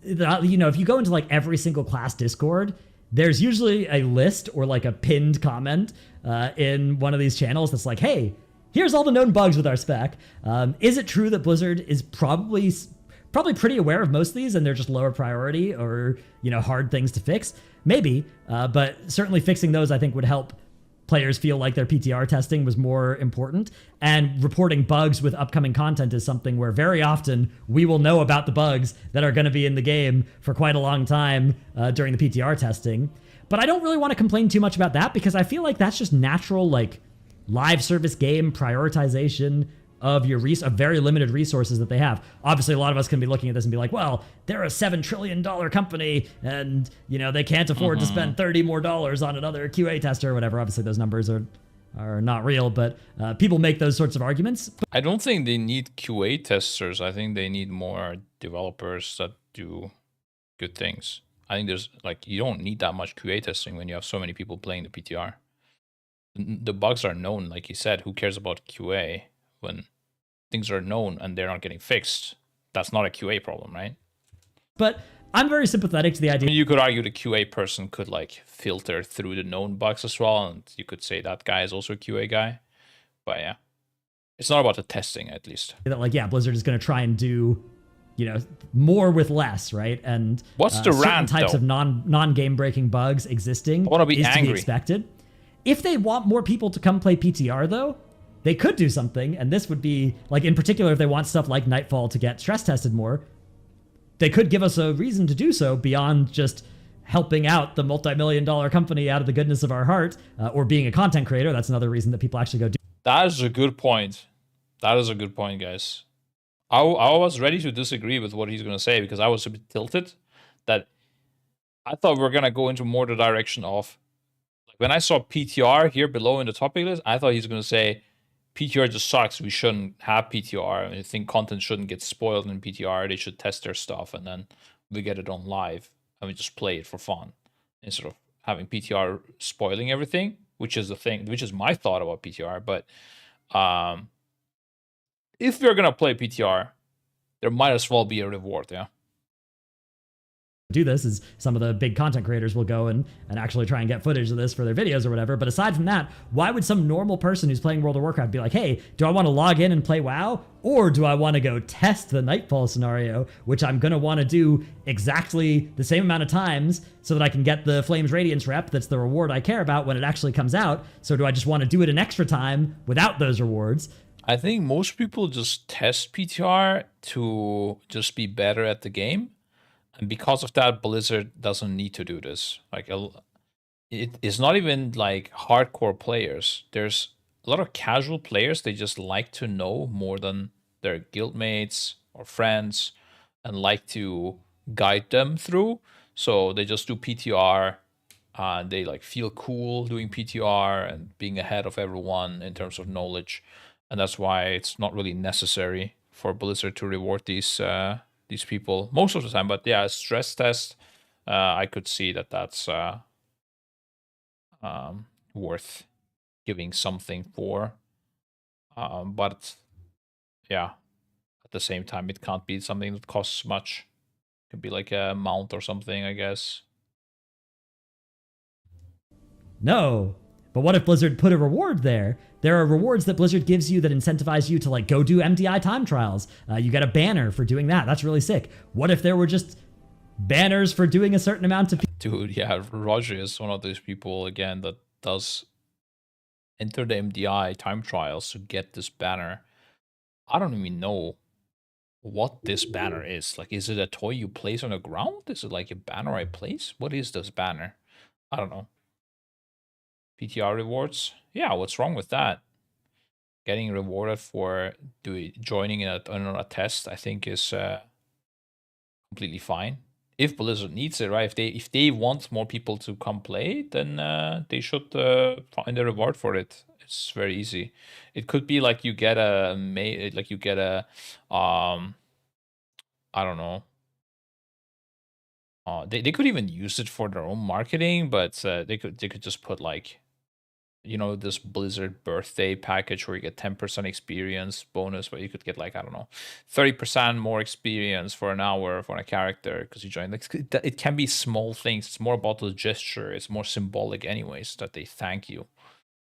you go into like every single class Discord, there's usually a list or like a pinned comment in one of these channels that's like, hey, here's all the known bugs with our spec. Is it true that Blizzard is probably probably pretty aware of most of these and they're just lower priority or, hard things to fix. Maybe, but certainly fixing those I think would help players feel like their PTR testing was more important. And reporting bugs with upcoming content is something where very often we will know about the bugs that are going to be in the game for quite a long time during the PTR testing. But I don't really want to complain too much about that because I feel like that's just natural, like, live service game prioritization of your of very limited resources that they have. Obviously, a lot of us can be looking at this and be like, well, they're a $7 trillion company and, they can't afford to spend $30 more on another QA tester or whatever. Obviously, those numbers are not real, but people make those sorts of arguments. I don't think they need QA testers. I think they need more developers that do good things. I think there's, like, you don't need that much QA testing when you have so many people playing the PTR. The bugs are known, like you said. Who cares about QA when things are known and they're not getting fixed? That's not a QA problem, right? But I'm very sympathetic to the idea. I mean, you could argue the QA person could, like, filter through the known bugs as well, and you could say that guy is also a QA guy. But yeah, it's not about the testing, at least. That, like, yeah, Blizzard is going to try and do, more with less, right? And what's the rant, types though? of non-game breaking bugs existing I want to be is angry. to be expected. If they want more people to come play PTR, though, they could do something, and this would be, like, in particular, if they want stuff like Nightfall to get stress tested more, they could give us a reason to do so beyond just helping out the multi-million-dollar company out of the goodness of our heart, or being a content creator. That's another reason that people actually go do. That is a good point. That is a good point, guys. I was ready to disagree with what he's going to say because I was a bit tilted that I thought we were going to go into more the direction of, like, when I saw PTR here below in the topic list, I thought he's going to say PTR just sucks. We shouldn't have PTR. I think content shouldn't get spoiled in PTR. They should test their stuff and then we get it on live and we just play it for fun instead of having PTR spoiling everything, which is the thing, which is my thought about PTR. But if we're going to play PTR, there might as well be a reward, yeah? Do this is some of the big content creators will go and actually try and get footage of this for their videos or whatever. But aside from that, why would some normal person who's playing World of Warcraft be like, hey, do I want to log in and play WoW? Or do I want to go test the Nightfall scenario, which I'm going to want to do exactly the same amount of times so that I can get the Flames Radiance rep that's the reward I care about when it actually comes out? So do I just want to do it an extra time without those rewards? I think most people just test PTR to just be better at the game. And because of that, Blizzard doesn't need to do this. Like, it's not even like hardcore players. There's a lot of casual players. They just like to know more than their guildmates or friends and like to guide them through. So they just do PTR. They, like, feel cool doing PTR and being ahead of everyone in terms of knowledge. And that's why it's not really necessary for Blizzard to reward these people most of the time. But yeah, a stress test, I could see that that's worth giving something for. But yeah, at the same time, it can't be something that costs much. It could be like a mount or something, I guess. No. But what if Blizzard put a reward there? There are rewards that Blizzard gives you that incentivize you to, like, go do MDI time trials. You get a banner for doing that. That's really sick. What if there were just banners for doing a certain amount of... Dude, yeah, Roger is one of those people, again, that does enter the MDI time trials to get this banner. I don't even know what this banner is. Like, is it a toy you place on the ground? Is it like a banner I place? What is this banner? I don't know. PTR rewards? Yeah, what's wrong with that? Getting rewarded for joining in a test, I think, is completely fine. If Blizzard needs it, right? If they want more people to come play, then they should find a reward for it. It's very easy. It could be like you get a I don't know. They could even use it for their own marketing, but they could just put, like, you know, this Blizzard birthday package where you get 10% experience bonus, where you could get, like, I don't know, 30% more experience for an hour for a character because you join. Like, it can be small things. It's more about the gesture. It's more symbolic anyways, that they thank you.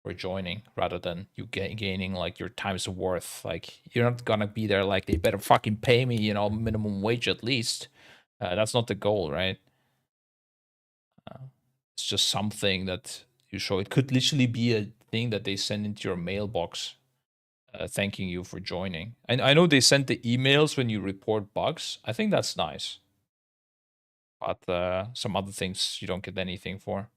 for joining rather than you gaining like your time's worth. Like you're not gonna be there like they better fucking pay me, you know, minimum wage at least. That's not the goal, right? It's just something that you show. It could literally be a thing that they send into your mailbox, thanking you for joining. And I know they send the emails when you report bugs. I think that's nice. But some other things you don't get anything for.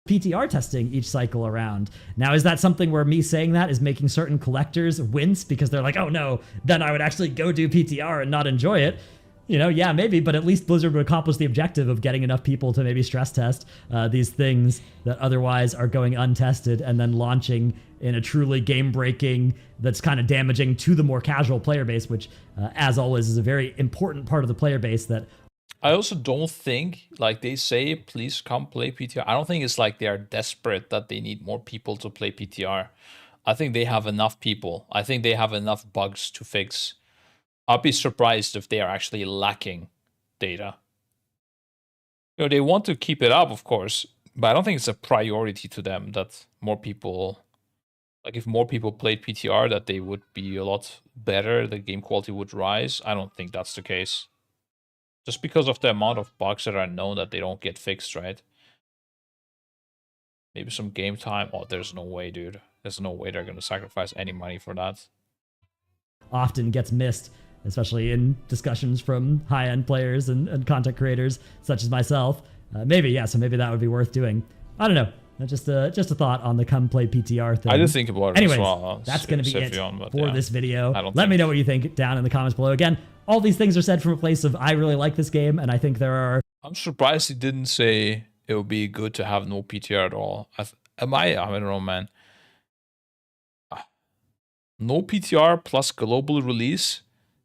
PTR testing each cycle around. Now, is that something where me saying that is making certain collectors wince because they're like, oh no, then I would actually go do PTR and not enjoy it? You know, yeah, maybe, but at least Blizzard would accomplish the objective of getting enough people to maybe stress test these things that otherwise are going untested and then launching in a truly game-breaking that's kind of damaging to the more casual player base, which, as always, is a very important part of the player base that I also don't think, like they say, please come play PTR. I don't think it's like they are desperate that they need more people to play PTR. I think they have enough people. I think they have enough bugs to fix. I'll be surprised if they are actually lacking data. You know, they want to keep it up, of course, but I don't think it's a priority to them that more people, like if more people played PTR, that they would be a lot better, the game quality would rise. I don't think that's the case. Just because of the amount of bugs that are known that they don't get fixed, right? Maybe some game time. Oh, there's no way, dude. There's no way they're going to sacrifice any money for that. Often gets missed, especially in discussions from high-end players and content creators such as myself. Maybe, yeah, so maybe that would be worth doing. I don't know. Just a thought on the come play PTR thing. I did think about it. Anyways, as well. That's going to be it for this video. Let me know what you think down in the comments below. Again, all these things are said from a place of I really like this game, and I think there are... I'm surprised he didn't say it would be good to have no PTR at all. I don't know, man. No PTR plus global release,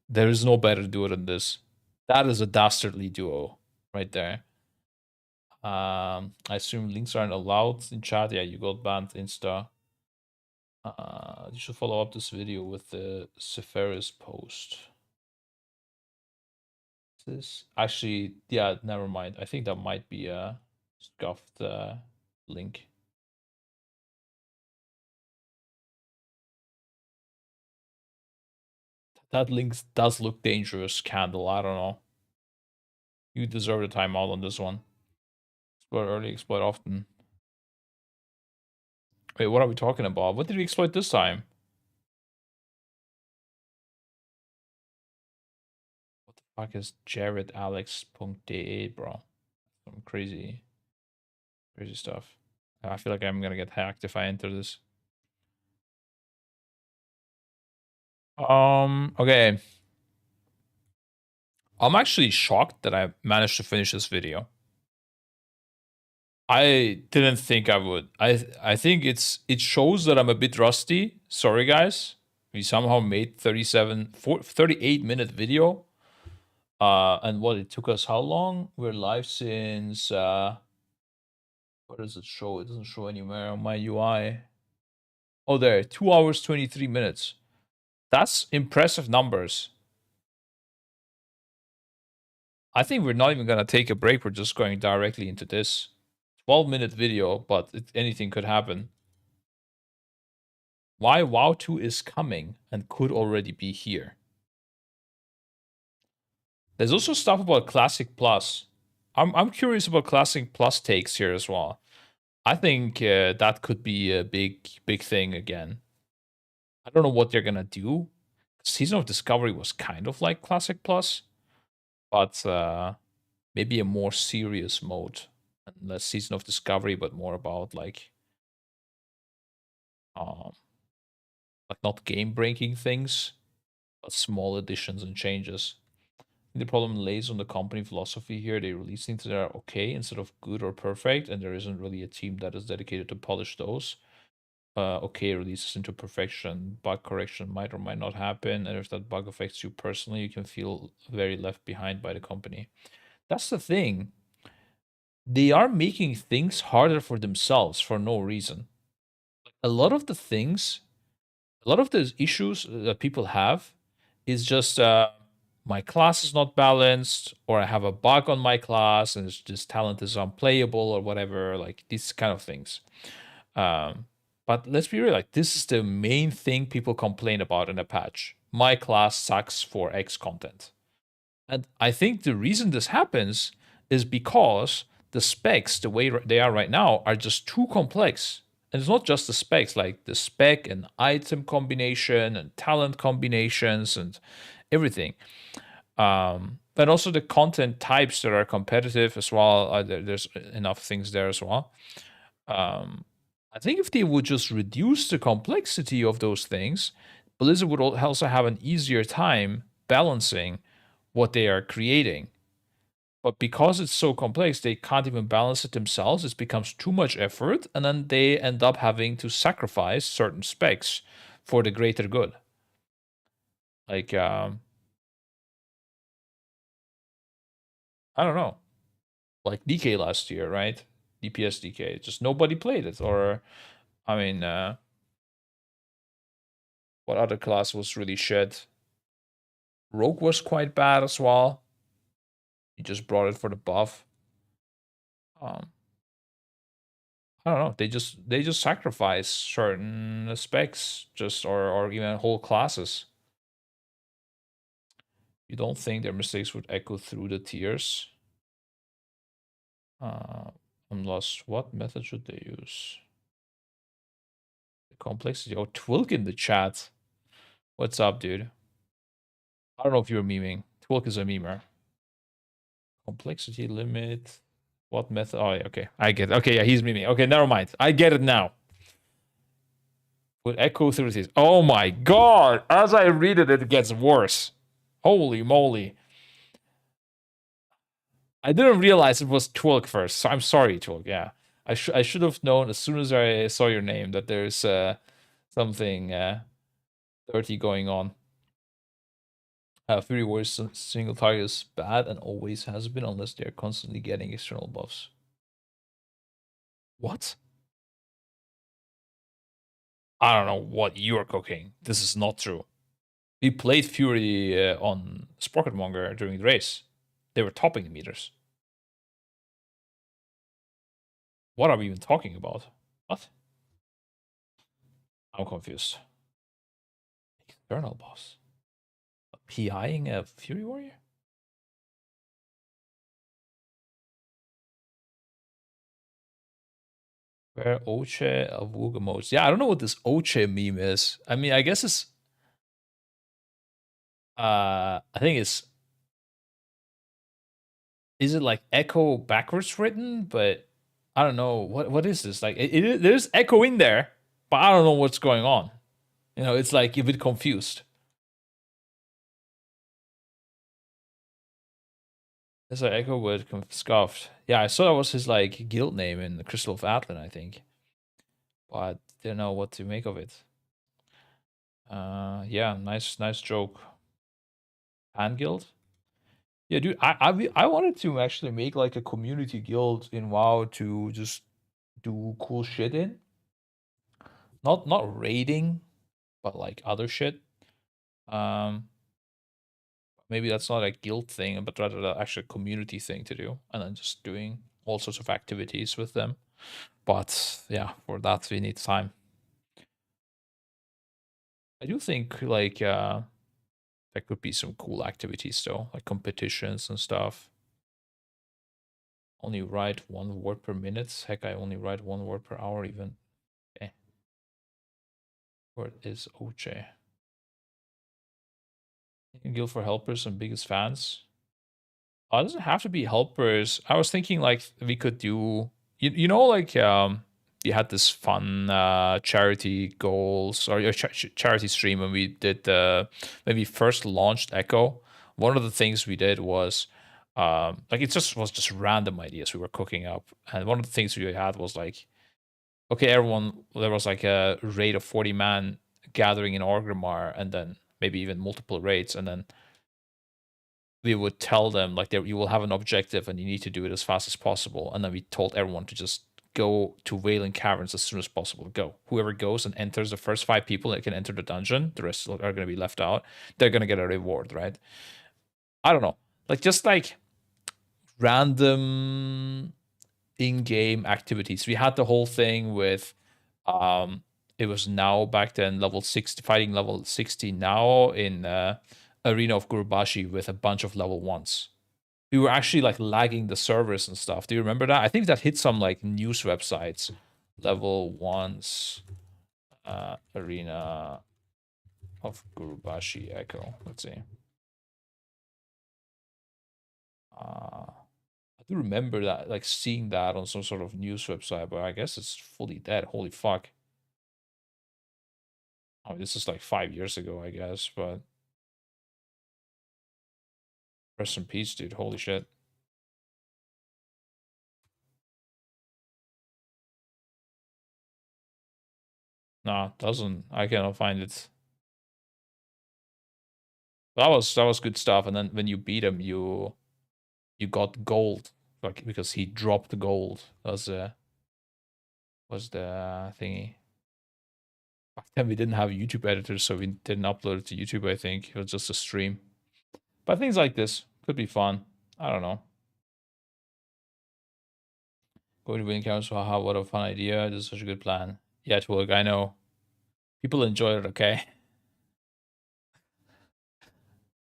there is no better duo than this. That is a dastardly duo right there. I assume links aren't allowed in chat. Yeah, you got banned Insta. You should follow up this video with the Sephiroth post. This actually, yeah, never mind. I think that might be a scuffed link. That link does look dangerous, Candle. I don't know. You deserve the timeout on this one. Exploit early, exploit often. Wait, what are we talking about? What did we exploit this time? What the fuck is jaredalex.de, bro? Some crazy stuff. I feel like I'm gonna get hacked if I enter this. Okay. I'm actually shocked that I managed to finish this video. I didn't think I would. I think it shows that I'm a bit rusty. Sorry, guys. We somehow made 38-minute video. And what, it took us how long? We're live since... what does it show? It doesn't show anywhere on my UI. Oh, there. 2 hours, 23 minutes. That's impressive numbers. I think we're not even going to take a break. We're just going directly into this. 12-minute video, but anything could happen. Why WoW 2 is coming and could already be here. There's also stuff about Classic Plus. I'm curious about Classic Plus takes here as well. I think that could be a big thing again. I don't know what they're gonna do. Season of Discovery was kind of like Classic Plus, but maybe a more serious mode. And less Season of Discovery, but more about like not game-breaking things, but small additions and changes. The problem lays on the company philosophy here. They release things that are okay instead of good or perfect, and there isn't really a team that is dedicated to polish those. Okay releases into perfection. Bug correction might or might not happen, and if that bug affects you personally, you can feel very left behind by the company. That's the thing. They are making things harder for themselves for no reason. A lot of the issues that people have is just my class is not balanced, or I have a bug on my class and this talent is unplayable or whatever, like these kind of things. But But let's be real, like, this is the main thing people complain about in a patch. My class sucks for X content. And I think the reason this happens is because the specs, the way they are right now, are just too complex. And it's not just the specs, like the spec and item combination and talent combinations and everything. But also the content types that are competitive as well. There's enough things there as well. I think if they would just reduce the complexity of those things, Blizzard would also have an easier time balancing what they are creating. But because it's so complex, they can't even balance it themselves. It becomes too much effort, and then they end up having to sacrifice certain specs for the greater good. Like, I don't know, like DK last year, right? DPS DK, just nobody played it. Or, I mean, what other class was really shit? Rogue was quite bad as well. He just brought it for the buff. I don't know. They just sacrifice certain specs, just or even whole classes. You don't think their mistakes would echo through the tiers? Unless, what method should they use? The complexity. Oh, Twilk in the chat. What's up, dude? I don't know if you're memeing. Twilk is a memer. Complexity limit. What method? Oh, yeah, okay. I get it. Okay, yeah, he's memeing. Okay, never mind. I get it now. Would echo through these. Oh my god! As I read it, it gets worse. Holy moly. I didn't realize it was Twilk first, so I'm sorry, Twilk. Yeah, I should have known as soon as I saw your name that there's something dirty going on. Fury Warriors single target is bad and always has been, unless they're constantly getting external buffs. What? I don't know what you're cooking. This is not true. We played Fury on Sprocketmonger during the race. They were topping the meters. What are we even talking about? What? I'm confused. External boss. PIing a Fury Warrior? Where Oche of Wugamotes. Yeah, I don't know what this Oche meme is. I mean, I guess it's I think it's, is it like echo backwards written? But I don't know what is this, like there's echo in there, but I don't know what's going on. You know, it's like a bit confused. It's like echo word scuffed. Yeah, I saw that was his like guild name in the Crystal of Atlan, I think, but didn't know what to make of it. Yeah, nice joke. Pan guild. Yeah, dude, I wanted to actually make like a community guild in WoW to just do cool shit in. Not raiding, but like other shit. Maybe that's not a guild thing, but rather an actual community thing to do, and then just doing all sorts of activities with them. But yeah, for that we need time. I do think like there could be some cool activities though, like competitions and stuff. Only write 1 word per minute. Heck, I only write 1 word per hour even. Okay. Where is Oche? Guild for helpers and biggest fans. It doesn't have to be helpers. I was thinking like we could do, you know, like you had this fun charity goals or your charity stream when we did when we first launched Echo. One of the things we did was like it was just random ideas we were cooking up, and one of the things we had was like, okay, everyone, there was like a raid of 40 man gathering in Orgrimmar, and then maybe even multiple raids, and then we would tell them like you will have an objective and you need to do it as fast as possible, and then we told everyone to just go to Wailing Caverns as soon as possible. Go. Whoever goes and enters the first 5 people that can enter the dungeon, the rest are going to be left out. They're going to get a reward, right? I don't know. Like just like random in-game activities. We had the whole thing with it was now back then level 60, fighting level 60 now in Arena of Gurubashi with a bunch of level 1s. We were actually like lagging the servers and stuff. Do you remember that? I think that hit some like news websites. Level 1s, Arena of Gurubashi Echo. Let's see. I do remember that, like seeing that on some sort of news website, but I guess it's fully dead. Holy fuck. Oh, this is like 5 years ago, I guess, but rest in peace, dude. Holy shit. Nah, doesn't. I cannot find it. That was good stuff. And then when you beat him, you got gold, like because he dropped the gold. Was the thingy. Back then we didn't have YouTube editors, so we didn't upload it to YouTube. I think it was just a stream. But things like this could be fun. I don't know. Going to win counts. Haha, what a fun idea! This is such a good plan. Yeah, it work. I know. People enjoy it. Okay.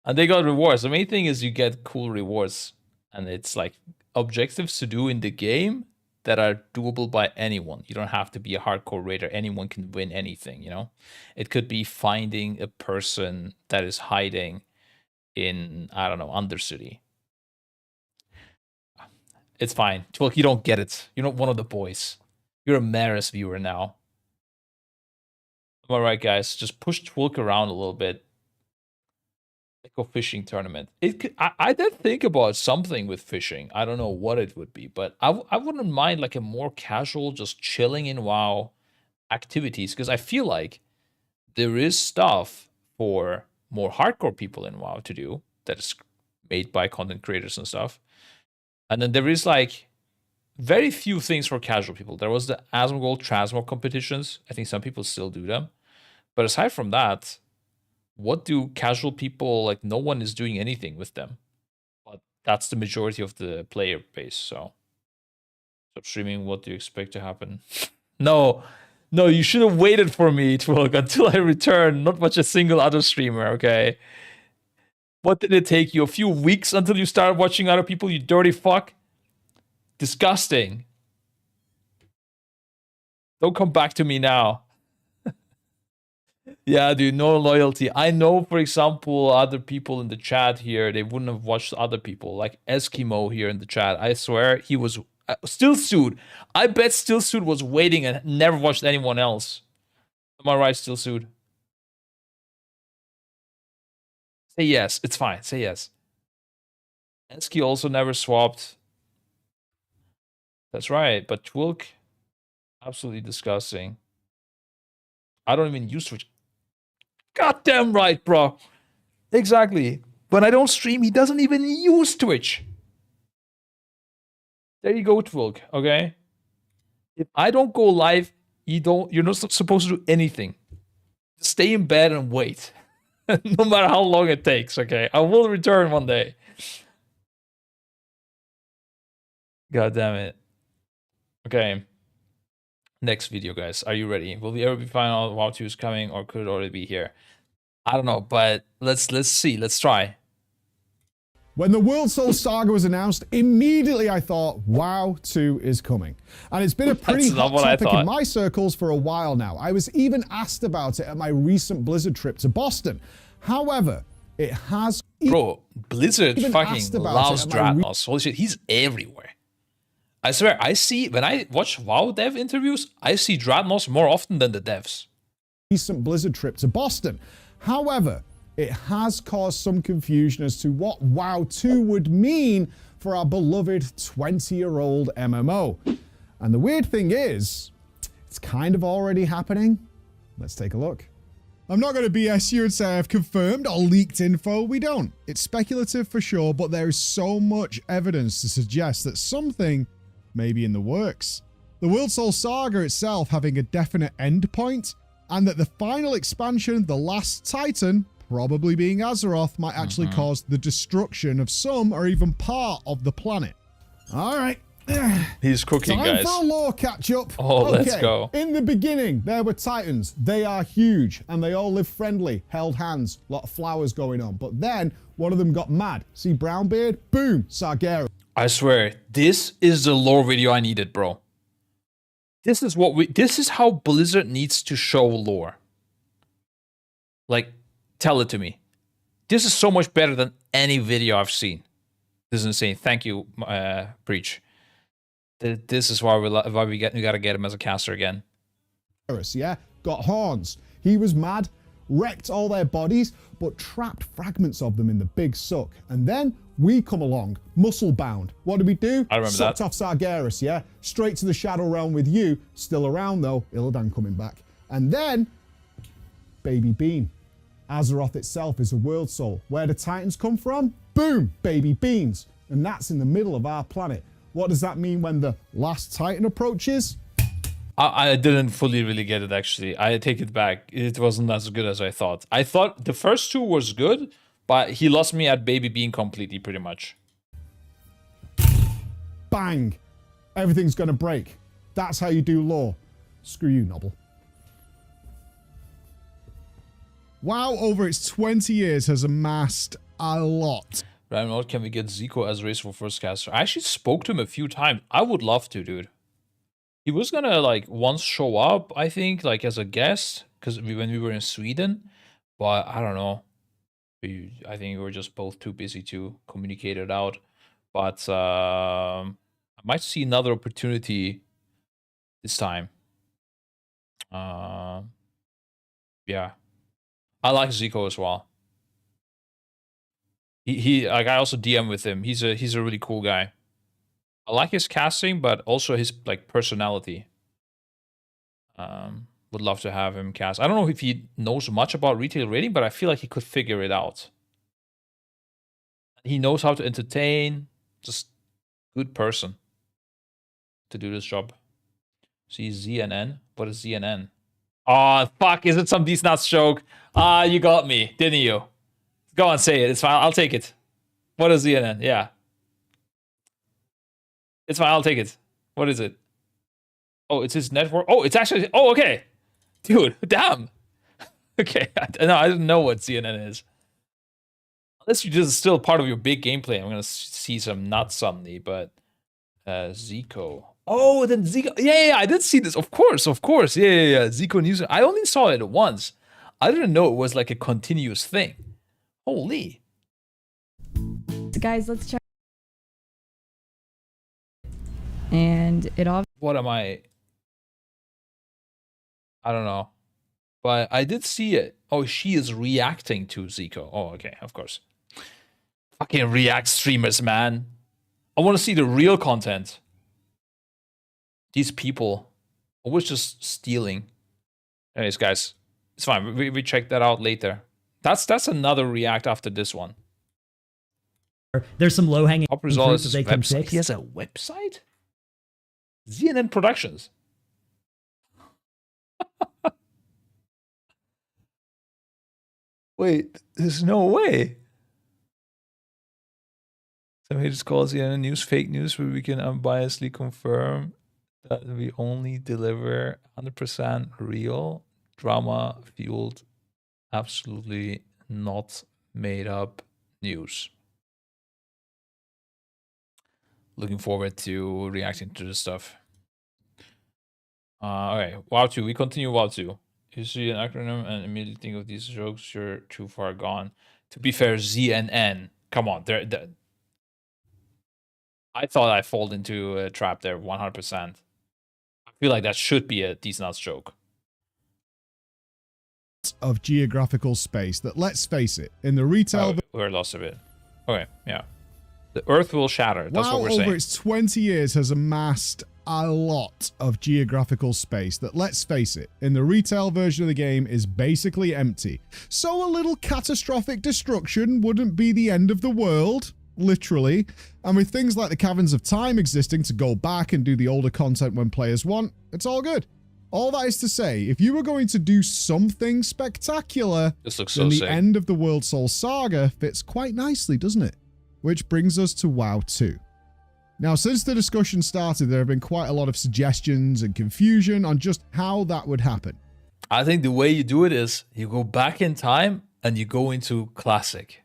And they got rewards. The main thing is you get cool rewards. And it's like objectives to do in the game that are doable by anyone. You don't have to be a hardcore raider. Anyone can win anything, you know? It could be finding a person that is hiding in, I don't know, Undercity. It's fine. Look, you don't get it. You're not one of the boys. You're a Maris viewer now. All right, guys. Just push Twilk around a little bit. Echo fishing tournament. I did think about something with fishing. I don't know what it would be, but I wouldn't mind like a more casual, just chilling in WoW activities, because I feel like there is stuff for more hardcore people in WoW to do that is made by content creators and stuff. And then there is like very few things for casual people. There was the Asmongold Transmog competitions. I think some people still do them. But aside from that, what do casual people, like no one is doing anything with them. But that's the majority of the player base, so. Stop streaming, what do you expect to happen? No, you should have waited for me, Twilk, until I return. Not much a single other streamer, okay? What did it take you? A few weeks until you started watching other people, you dirty fuck? Disgusting. Don't come back to me now. Yeah, dude, no loyalty. I know, for example, other people in the chat here, they wouldn't have watched other people. Like Eskimo here in the chat. I swear he was... Stillsuit. I bet Stillsuit was waiting and never watched anyone else. Am I right, Stillsuit? Say yes. It's fine. Say yes. Eski also never swapped. That's right. But Twilk, absolutely disgusting. I don't even use Twitch. Goddamn right, bro. Exactly. When I don't stream, he doesn't even use Twitch. There you go, Twilk, okay? If I don't go live, you're not supposed to do anything. Just stay in bed and wait. No matter how long it takes, okay? I will return one day. God damn it. Okay. Next video, guys. Are you ready? Will we ever be finding out WoW 2 is coming, or could it already be here? I don't know, but let's see. Let's try. When the World Soul Saga was announced, immediately I thought, WoW 2 is coming. And it's been a pretty hot topic in my circles for a while now. I was even asked about it at my recent Blizzard trip to Boston. However, it has... Bro, Blizzard fucking loves Dratnos. Holy shit, he's everywhere. I swear, I see, when I watch WoW dev interviews, I see Dratnos more often than the devs. Recent Blizzard trip to Boston. However, it has caused some confusion as to what WoW 2 would mean for our beloved 20-year-old MMO. And the weird thing is, it's kind of already happening. Let's take a look. I'm not going to BS you and say I've confirmed or leaked info. We don't. It's speculative for sure, but there is so much evidence to suggest that something may be in the works. The World Soul Saga itself having a definite end point, and that the final expansion, The Last Titan, probably being Azeroth, might actually cause the destruction of some or even part of the planet. All right, He's cooking, Time guys. for a lore catch-up. Oh, okay. let's go. In the beginning, there were Titans. They are huge, and they all live friendly, held hands, a lot of flowers going on. But then, one of them got mad. See Brownbeard? Boom, Sargeras. I swear, this is the lore video I needed, bro. This is how Blizzard needs to show lore. Like, tell it to me. This is so much better than any video I've seen. This is insane. Thank you, Preach. This is why we gotta get him as a caster again. Yeah, got horns. He was mad, wrecked all their bodies, but trapped fragments of them in the big suck. And then we come along, muscle bound. What did we do? I remember Sucked that. off Sargeras, yeah? Straight to the Shadow Realm with you. Still around though, Illidan coming back. And then, Baby Bean. Azeroth itself is a world soul. Where do Titans come from? Boom, Baby Beans. And that's in the middle of our planet. What does that mean when the last Titan approaches? I didn't fully really get it, actually. I take it back. It wasn't as good as I thought. I thought the first two was good, but he lost me at Baby Bean completely, pretty much. Bang. Everything's gonna break. That's how you do lore. Screw you, Nobble. WoW, over its 20 years, has amassed a lot. Random note, can we get Zico as race for first caster? I actually spoke to him a few times. I would love to, dude. He was gonna, like, once show up, I think, like, as a guest, because when we were in Sweden, but I don't know. I think we were just both too busy to communicate it out. But I might see another opportunity this time. Yeah. I like Zico as well. He like, I also DM with him. He's a really cool guy. I like his casting, but also his, like, personality. Would love to have him cast. I don't know if he knows much about retail rating, but I feel like he could figure it out. He knows how to entertain. Just good person to do this job. See ZNN? What is ZNN? Oh, fuck. Is it some These Nuts joke? Ah, you got me, didn't you? Go on, say it. It's fine. I'll take it. What is ZNN? Yeah. It's fine. I'll take it. What is it? Oh, it's his network. Oh, it's actually... Oh, okay. Dude, damn. Okay. I didn't know what CNN is. Unless you just still part of your big gameplay. I'm going to see some nuts suddenly, but... Zico. Oh, then Zico. Yeah, I did see this. Of course. Yeah. Zico News. I only saw it once. I didn't know it was like a continuous thing. Holy. So guys, let's check. And it all. What am I don't know. But I did see it. Oh, she is reacting to Zico. Oh, okay, of course. Fucking react streamers, man. I want to see the real content. These people always just stealing. Anyways, guys, it's fine. We check that out later. That's another react after this one. There's some low-hanging fruit that they can website. fix. He has a website? ZNN Productions. Wait, there's no way. Somebody just calls CNN News fake news where we can unbiasedly confirm that we only deliver 100% real, drama-fueled, absolutely not made-up news. Looking forward to reacting to this stuff. Okay, WoW 2. We continue WoW 2. You see an acronym and immediately think of these jokes, you're too far gone. To be fair, ZNN. Come on, I thought I fall into a trap there 100%. I feel like that should be a decent ass joke. Of geographical space that, let's face it, in the retail... We're lost a bit. Okay, yeah. The Earth will shatter. That's what we're saying. Over its 20 years has amassed a lot of geographical space that, let's face it, in the retail version of the game is basically empty. So a little catastrophic destruction wouldn't be the end of the world, literally. And with things like the Caverns of Time existing to go back and do the older content when players want, it's all good. All that is to say, if you were going to do something spectacular, This looks so then the sick. end of the World Soul Saga fits quite nicely, doesn't it? Which brings us to WoW 2. Now, since the discussion started, there have been quite a lot of suggestions and confusion on just how that would happen. I think the way you do it is you go back in time and you go into classic.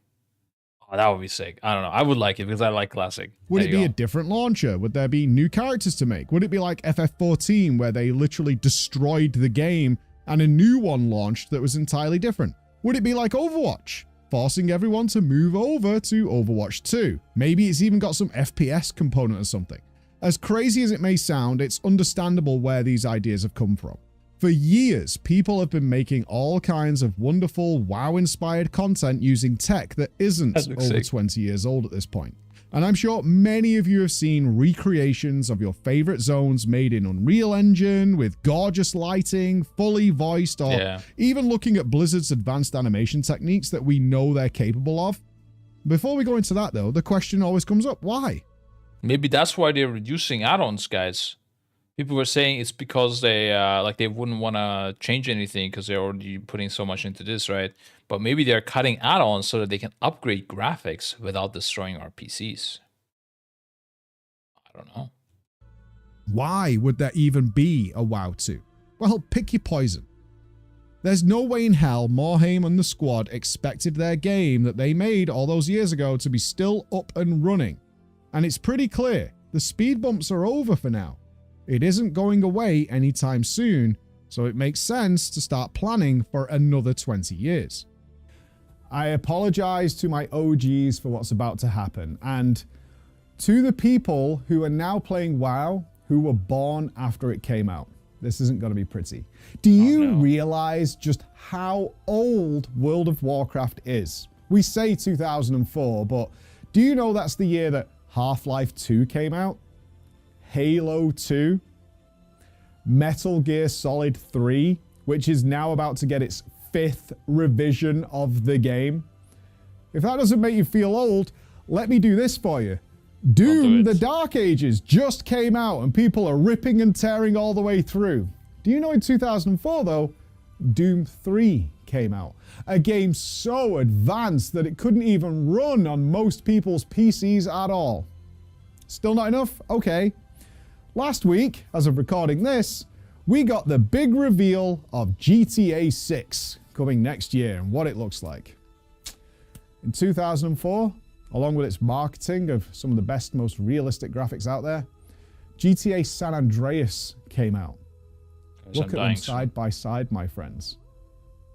Oh, that would be sick. I don't know. I would like it because I like classic. Would it be a different launcher? Would there be new characters to make? Would it be like FF14 where they literally destroyed the game and a new one launched that was entirely different? Would it be like Overwatch, forcing everyone to move over to Overwatch 2? Maybe it's even got some FPS component or something. As crazy as it may sound, it's understandable where these ideas have come from. For years, people have been making all kinds of wonderful WoW-inspired content using tech that isn't over 20 years old at this point. And I'm sure many of you have seen recreations of your favorite zones made in Unreal Engine with gorgeous lighting, fully voiced, or even looking at Blizzard's advanced animation techniques that we know they're capable of. Before we go into that though, the question always comes up, why? Maybe that's why they're reducing add-ons, guys. People were saying it's because they they wouldn't want to change anything because they're already putting so much into this, right? But maybe they're cutting add-ons so that they can upgrade graphics without destroying our PCs. I don't know. Why would there even be a WoW 2? Well, pick your poison. There's no way in hell Morhaime and the squad expected their game that they made all those years ago to be still up and running. And it's pretty clear, the speed bumps are over for now. It isn't going away anytime soon, so it makes sense to start planning for another 20 years. I apologize to my OGs for what's about to happen, and to the people who are now playing WoW who were born after it came out. This isn't going to be pretty. Do you realize just how old World of Warcraft is? We say 2004, but do you know that's the year that Half-Life 2 came out? Halo 2, Metal Gear Solid 3, which is now about to get its 5th revision of the game. If that doesn't make you feel old, let me do this for you. Doom, the Dark Ages just came out and people are ripping and tearing all the way through. Do you know in 2004 though, Doom 3 came out. A game so advanced that it couldn't even run on most people's PCs at all. Still not enough? Okay. Last week, as of recording this, we got the big reveal of GTA 6 coming next year and what it looks like. In 2004, along with its marketing of some of the best, most realistic graphics out there, GTA San Andreas came out. Look at them side by side, my friends.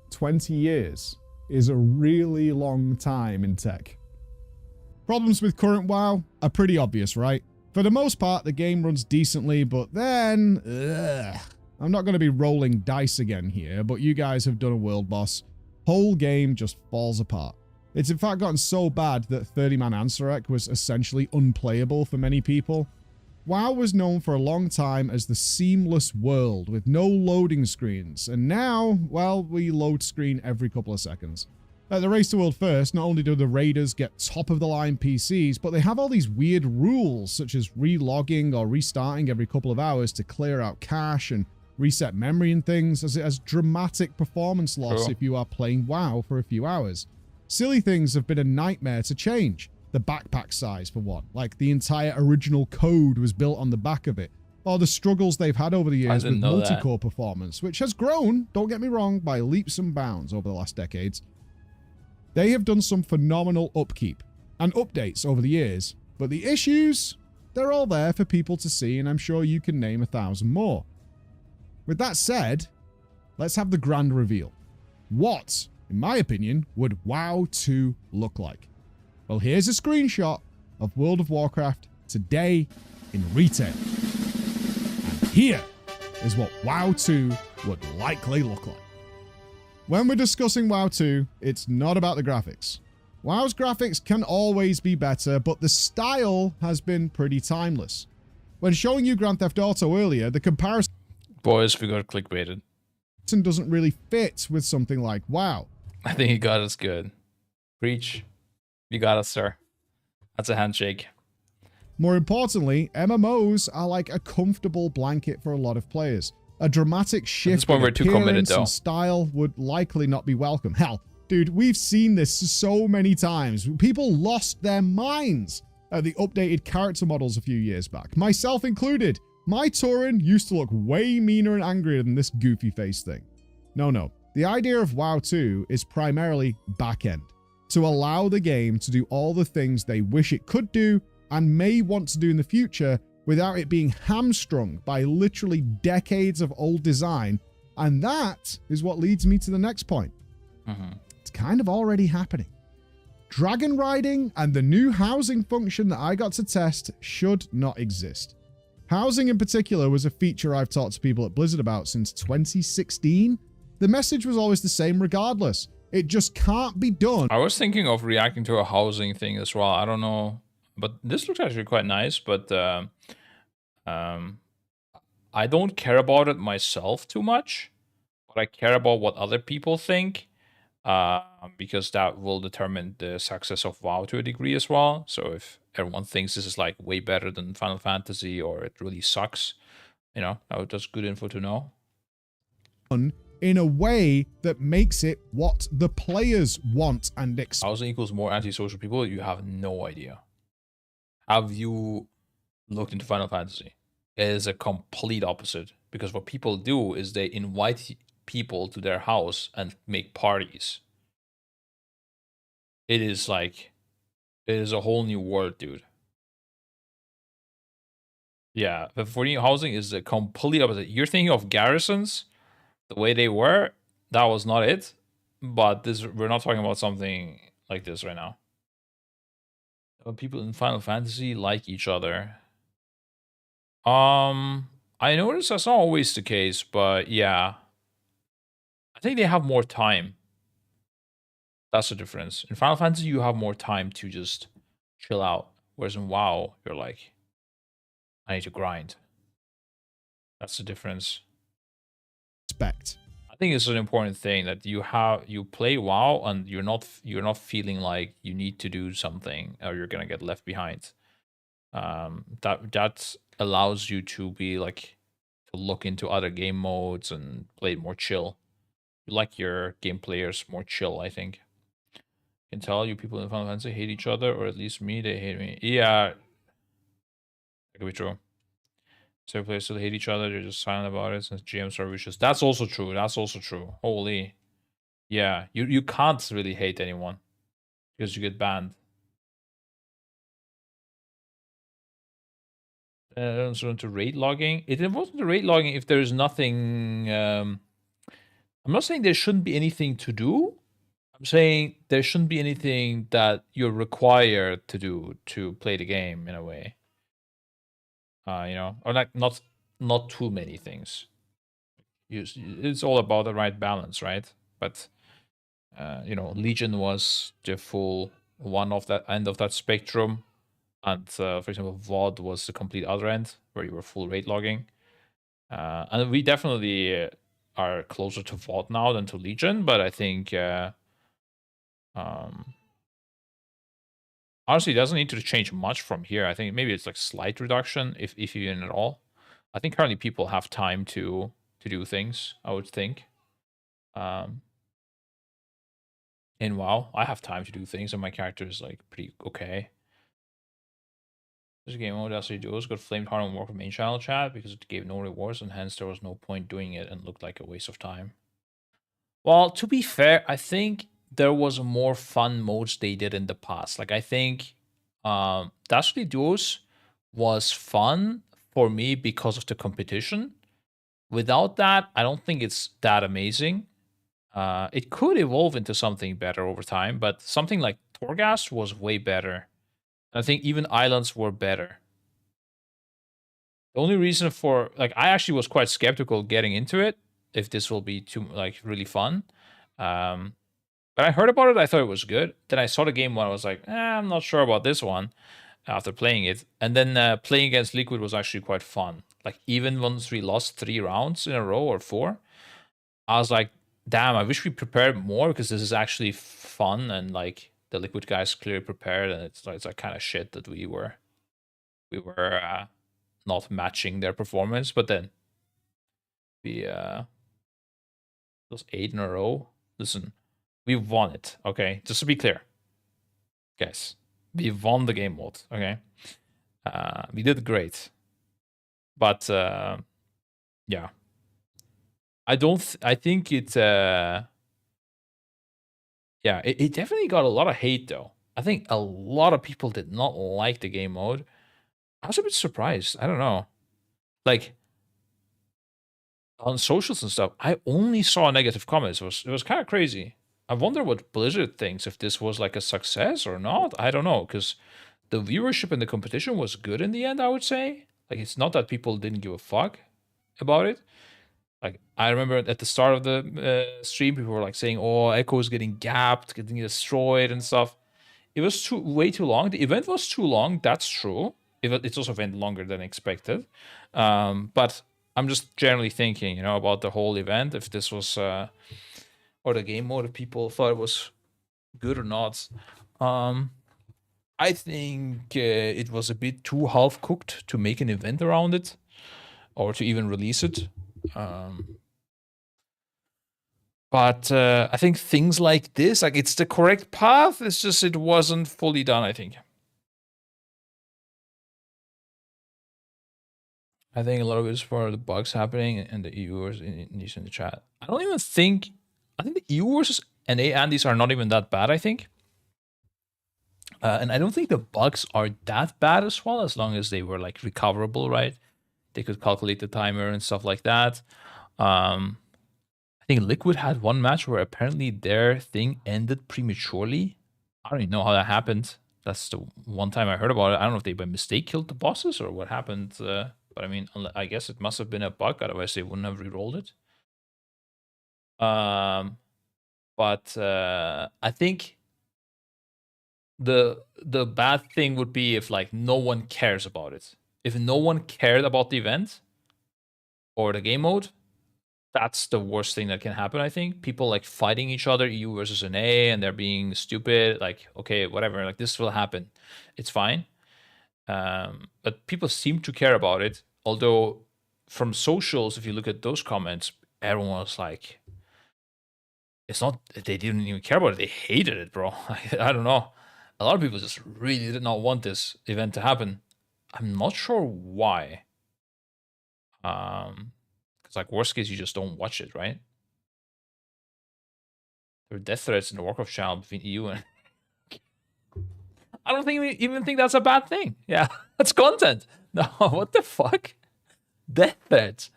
20 years is a really long time in tech. Problems with current WoW are pretty obvious, right? For the most part, the game runs decently, but then, I'm not going to be rolling dice again here, but you guys have done a world boss. Whole game just falls apart. It's in fact gotten so bad that 30-man Ansarek was essentially unplayable for many people. WoW was known for a long time as the seamless world with no loading screens, and now, well, we load screen every couple of seconds. At the Race to World First, not only do the raiders get top-of-the-line PCs, but they have all these weird rules, such as relogging or restarting every couple of hours to clear out cache and reset memory and things, as it has dramatic performance loss if you are playing WoW for a few hours. Silly things have been a nightmare to change. The backpack size, for one. Like, the entire original code was built on the back of it. Or the struggles they've had over the years with multi-core performance, which has grown, don't get me wrong, by leaps and bounds over the last decades. They have done some phenomenal upkeep and updates over the years, but the issues, they're all there for people to see, and I'm sure you can name 1,000 more. With that said, let's have the grand reveal. What, in my opinion, would WoW 2 look like? Well, here's a screenshot of World of Warcraft today in retail. And here is what WoW 2 would likely look like. When we're discussing WoW 2, it's not about the graphics. WoW's graphics can always be better, but the style has been pretty timeless. When showing you Grand Theft Auto earlier, the comparison Boys, we got clickbaited. Doesn't really fit with something like WoW. I think he got us good. Preach. You got us, sir. That's a handshake. More importantly, MMOs are like a comfortable blanket for a lot of players. A dramatic shift in appearance and style would likely not be welcome. Hell, dude, we've seen this so many times. People lost their minds the updated character models a few years back, myself included. My Tauren used to look way meaner and angrier than this goofy face thing. No. The idea of WoW 2 is primarily back-end, to allow the game to do all the things they wish it could do and may want to do in the future without it being hamstrung by literally decades of old design. And that is what leads me to the next point. It's kind of already happening. Dragon riding and the new housing function that I got to test should not exist. Housing in particular was a feature I've talked to people at Blizzard about since 2016. The message was always the same regardless. It just can't be done. I was thinking of reacting to a housing thing as well. I don't know, but this looks actually quite nice, but I don't care about it myself too much, but I care about what other people think, because that will determine the success of WoW to a degree as well. So if everyone thinks this is like way better than Final Fantasy or it really sucks, you know, that was just good info to know. In a way that makes it what the players want and expect. Housing equals more antisocial people? You have no idea. Have you looked into Final Fantasy? It is a complete opposite, because what people do is they invite people to their house and make parties. It is like, it is a whole new world, dude. Yeah, the 40 housing is a complete opposite. You're thinking of garrisons, the way they were, that was not it. But this, we're not talking about something like this right now. People in Final Fantasy like each other. I noticed that's not always the case, but yeah. I think they have more time. That's the difference. In Final Fantasy, you have more time to just chill out. Whereas in WoW, you're like, I need to grind. That's the difference. I think it's an important thing that you play WoW and you're not feeling like you need to do something or you're gonna get left behind. That allows you to be like, to look into other game modes and play it more chill. You like your game players more chill, I think. Can tell you people in Final Fantasy hate each other, or at least me, they hate me. Yeah, that could be true. So players still hate each other, they're just silent about it since GMs are vicious. That's also true. That's also true. Holy. Yeah, you can't really hate anyone because you get banned. So into raid logging. It involves the raid logging if there's nothing. I'm not saying there shouldn't be anything to do. I'm saying there shouldn't be anything that you're required to do to play the game in a way. You know, or like not too many things. It's all about the right balance, right? But you know, Legion was the full one of that end of that spectrum, and for example, VOD was the complete other end where you were full raid logging. And we definitely are closer to VOD now than to Legion, but I think honestly, it doesn't need to change much from here. I think maybe it's like slight reduction, if even at all. I think currently people have time to do things, I would think. In WoW, I have time to do things, and my character is like pretty okay. This game mode actually duos got flamed hard on work with main channel chat because it gave no rewards, and hence there was no point doing it and looked like a waste of time. Well, to be fair, I think there was more fun modes they did in the past. Like I think Dastardly Duos was fun for me because of the competition. Without that, I don't think it's that amazing. It could evolve into something better over time, but something like Torghast was way better. I think even Islands were better. The only reason for, like, I actually was quite skeptical getting into it, if this will be too, like, really fun. But I heard about it, I thought it was good. Then I saw the game one, I was like, I'm not sure about this one after playing it. And then playing against Liquid was actually quite fun. Like, even once we lost 3 rounds in a row or 4, I was like, damn, I wish we prepared more, because this is actually fun, and like the Liquid guys clearly prepared, and it's like kind of shit that we were not matching their performance. But then we those 8 in a row. Listen, we won it. Okay, just to be clear, guys, We won the game mode, okay? We did great. But, yeah. I think it, yeah, it definitely got a lot of hate, though. I think a lot of people did not like the game mode. I was a bit surprised. I don't know. Like, on socials and stuff, I only saw negative comments. It was kind of crazy. I wonder what Blizzard thinks, if this was like a success or not. I don't know, because the viewership in the competition was good in the end, I would say. Like, it's not that people didn't give a fuck about it. Like, I remember at the start of the stream, people were like saying, "Oh, Echo is getting gapped, getting destroyed and stuff." It was way too long. The event was too long. That's true. It's also went longer than expected. But I'm just generally thinking, about the whole event, if this was, or the game mode, if people thought it was good or not. I think it was a bit too half-cooked to make an event around it, or to even release it. But I think things like this, like, it's the correct path. It's just it wasn't fully done, I think. I think a lot of it is for the bugs happening and the EUers in the chat. I think the EUers and Andes are not even that bad, I think. And I don't think the bugs are that bad as well, as long as they were like recoverable, right? They could calculate the timer and stuff like that. I think Liquid had one match where apparently their thing ended prematurely. I don't even know how that happened. That's the one time I heard about it. I don't know if they by mistake killed the bosses or what happened. But I mean, I guess it must have been a bug. Otherwise, they wouldn't have re-rolled it. But I think the bad thing would be if like no one cares about it. If no one cared about the event or the game mode, that's the worst thing that can happen, I think. People like fighting each other, EU versus an A, and they're being stupid. Like, okay, whatever. Like, this will happen. It's fine. But people seem to care about it. Although from socials, if you look at those comments, everyone was like, it's not, they didn't even care about it. They hated it, bro. I don't know. A lot of people just really did not want this event to happen. I'm not sure why. Because like, worst case, you just don't watch it, right? There are death threats in the Warcraft channel between EU and I don't even think that's a bad thing. Yeah, that's content. No, what the fuck? Death threats.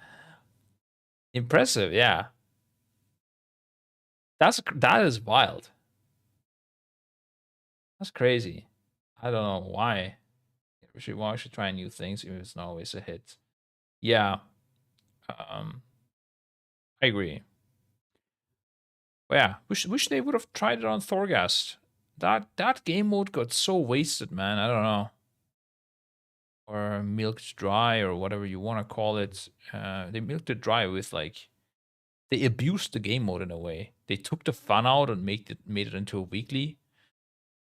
Impressive, yeah. That is wild. That's crazy. I don't know why. We should try new things if it's not always a hit. Yeah. I agree. But yeah, wish they would have tried it on Thorghast. That game mode got so wasted, man. I don't know. Or milked dry, or whatever you want to call it. They milked it dry with like, they abused the game mode in a way. They took the fun out and made it into a weekly,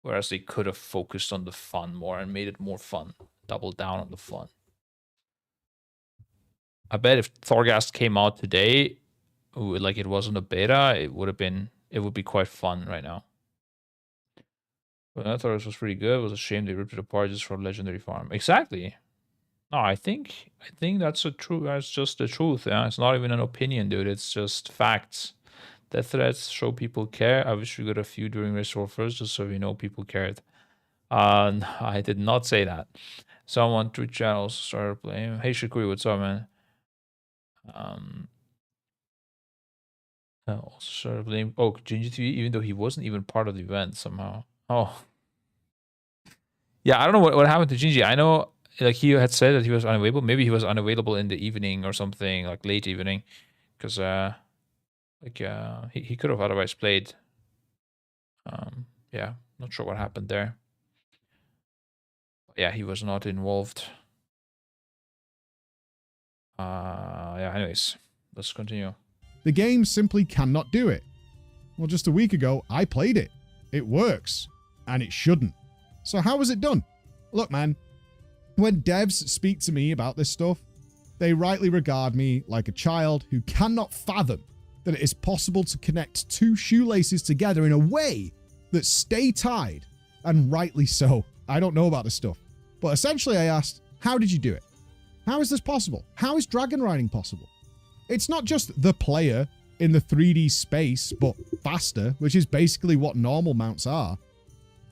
whereas they could have focused on the fun more and made it more fun. Doubled down on the fun. I bet if Thorghast came out today, like it wasn't a beta, it would be quite fun right now. But I thought it was pretty good. It was a shame they ripped it apart just for Legendary Farm. Exactly. No, I think that's just the truth. Yeah, it's not even an opinion, dude. It's just facts. Death threats show people care. I wish we got a few during Restore first, just so we know people cared. I did not say that. Someone Twitch channels started playing. Hey Shikui, what's up, man? Also started playing. Oh, Gingy TV, even though he wasn't even part of the event somehow. Oh. Yeah, I don't know what happened to Gingy. I know, like, he had said that he was unavailable. Maybe he was unavailable in the evening or something, like late evening, because he could have otherwise played. Yeah, not sure what happened there. Yeah, he was not involved. Yeah, anyways, let's continue. The game simply cannot do it. Well, just a week ago, I played it. It works. And it shouldn't. So how was it done? Look, man, when devs speak to me about this stuff, they rightly regard me like a child who cannot fathom that it is possible to connect two shoelaces together in a way that stay tied, and rightly so. I don't know about this stuff. But essentially I asked, how did you do it? How is this possible? How is dragon riding possible? It's not just the player in the 3D space, but faster, which is basically what normal mounts are.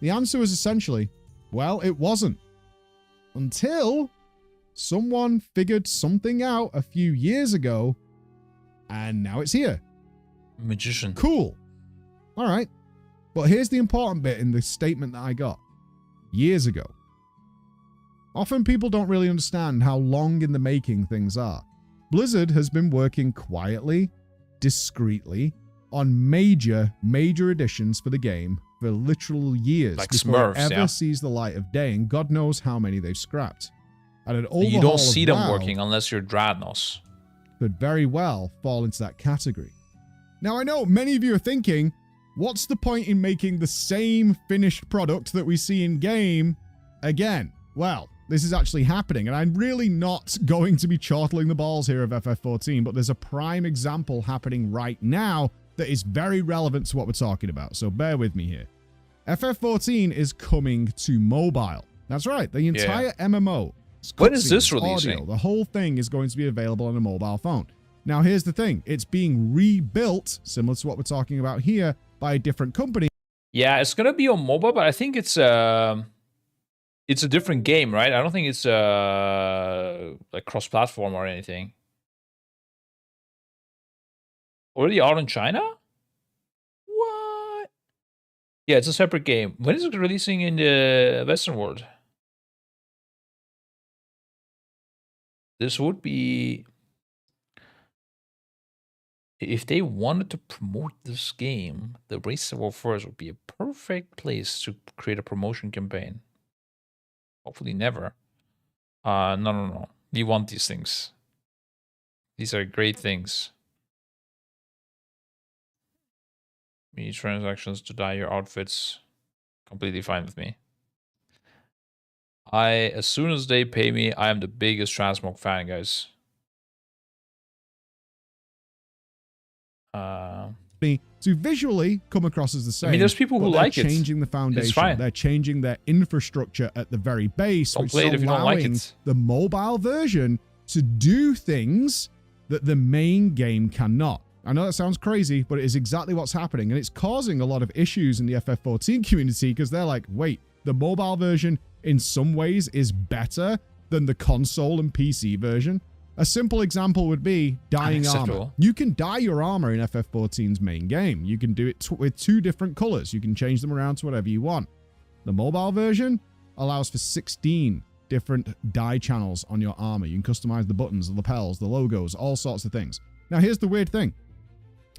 The answer was essentially, well, it wasn't. Until someone figured something out a few years ago, and now it's here. Magician. Cool. All right. But here's the important bit in the statement that I got years ago. Often people don't really understand how long in the making things are. Blizzard has been working quietly, discreetly, on major additions for the game for literal years like before Smurfs, it ever sees the light of day, and God knows how many they've scrapped. And an overhaul You don't see of them WoW working unless you're Dreadnoughts. could very well fall into that category. Now, I know many of you are thinking, what's the point in making the same finished product that we see in game again? Well, this is actually happening, and I'm really not going to be chortling the balls here of FF14, but there's a prime example happening right now that is very relevant to what we're talking about, so bear with me here. FF14 is coming to mobile. That's right, the entire MMO. When is this cutscenes, releasing? audio, the whole thing is going to be available on a mobile phone. Now, here's the thing. It's being rebuilt, similar to what we're talking about here, by a different company. Yeah, it's gonna be on mobile, but I think it's a different game, right? I don't think it's like cross-platform or anything. Already out in China? What? Yeah, it's a separate game. When is it releasing in the Western world? This would be... If they wanted to promote this game, the Race of War First would be a perfect place to create a promotion campaign. Hopefully never. No. We want these things. These are great things. Me transactions to dye your outfits. Completely fine with me. As soon as they pay me, I am the biggest Transmog fan, guys. To visually come across as the same. I mean, there's people who like it. They're changing the foundation. It's fine. They're changing their infrastructure at the very base, which play it is if you don't like allowing it. the mobile version to do things that the main game cannot. I know that sounds crazy, but it is exactly what's happening, and it's causing a lot of issues in the FF14 community because they're like, wait, the mobile version in some ways is better than the console and PC version. A simple example would be dyeing armor. You can dye your armor in FF14's main game. You can do it with 2 different colors. You can change them around to whatever you want. The mobile version allows for 16 different dye channels on your armor. You can customize the buttons, the lapels, the logos, all sorts of things. Now, here's the weird thing.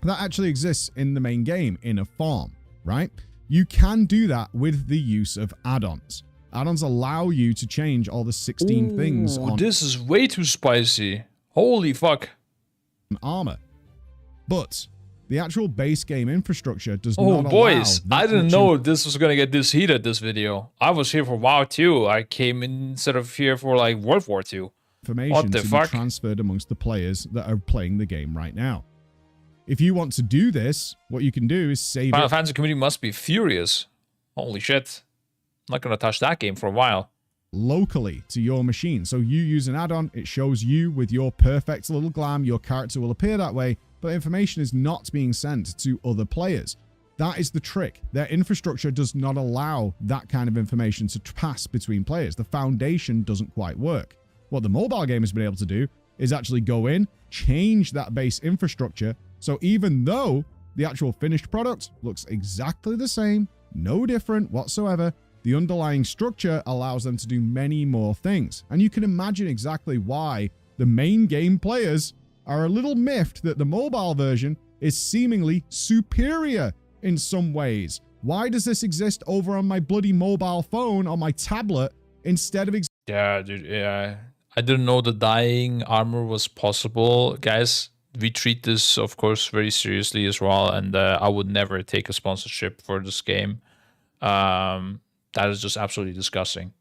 That actually exists in the main game in a form, right? You can do that with the use of add-ons. Add-ons allow you to change all the 16 things on this is way too spicy. Holy fuck. armor. But the actual base game infrastructure does Oh, not boys, allow I didn't know this was going to get this heated, this video. I was here for WoW 2. I came in instead of here for like World War 2. information to be transferred amongst the players that are playing the game right now. If you want to do this, what you can do is save Final Fantasy community must be furious. Holy shit. I'm not going to touch that game for a while. Locally to your machine. So you use an add-on, it shows you with your perfect little glam, your character will appear that way, but information is not being sent to other players. That is the trick. Their infrastructure does not allow that kind of information to pass between players. The foundation doesn't quite work. What the mobile game has been able to do is actually go in, change that base infrastructure, so even though the actual finished product looks exactly the same, no different whatsoever, the underlying structure allows them to do many more things. And you can imagine exactly why the main game players are a little miffed that the mobile version is seemingly superior in some ways. Why does this exist over on my bloody mobile phone, on my tablet, instead of... Yeah, dude, yeah. I didn't know the dyeing armor was possible. Guys, we treat this, of course, very seriously as well. And I would never take a sponsorship for this game. That is just absolutely disgusting.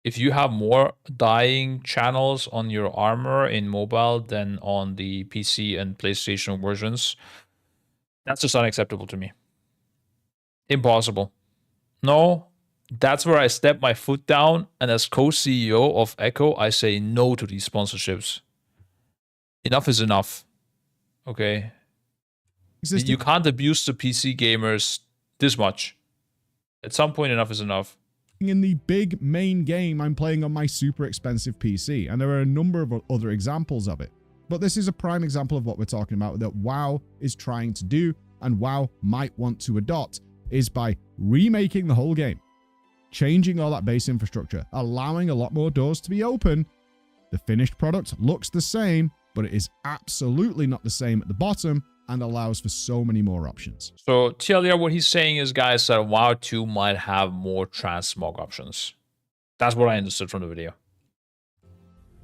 If you have more dyeing channels on your armor in mobile than on the PC and PlayStation versions, that's just unacceptable to me. Impossible. No, that's where I step my foot down. And as co-CEO of Echo, I say no to these sponsorships. Enough is enough. Okay. You can't abuse the PC gamers this much. At some point, enough is enough. In the big main game I'm playing on my super expensive PC, and there are a number of other examples of it. But this is a prime example of what we're talking about that WoW is trying to do, and WoW might want to adopt, is by remaking the whole game, changing all that base infrastructure, allowing a lot more doors to be open. The finished product looks the same, but it is absolutely not the same at the bottom, and allows for so many more options. So TLDR, what he's saying is, guys, that WoW 2 might have more transmog options. That's what I understood from the video.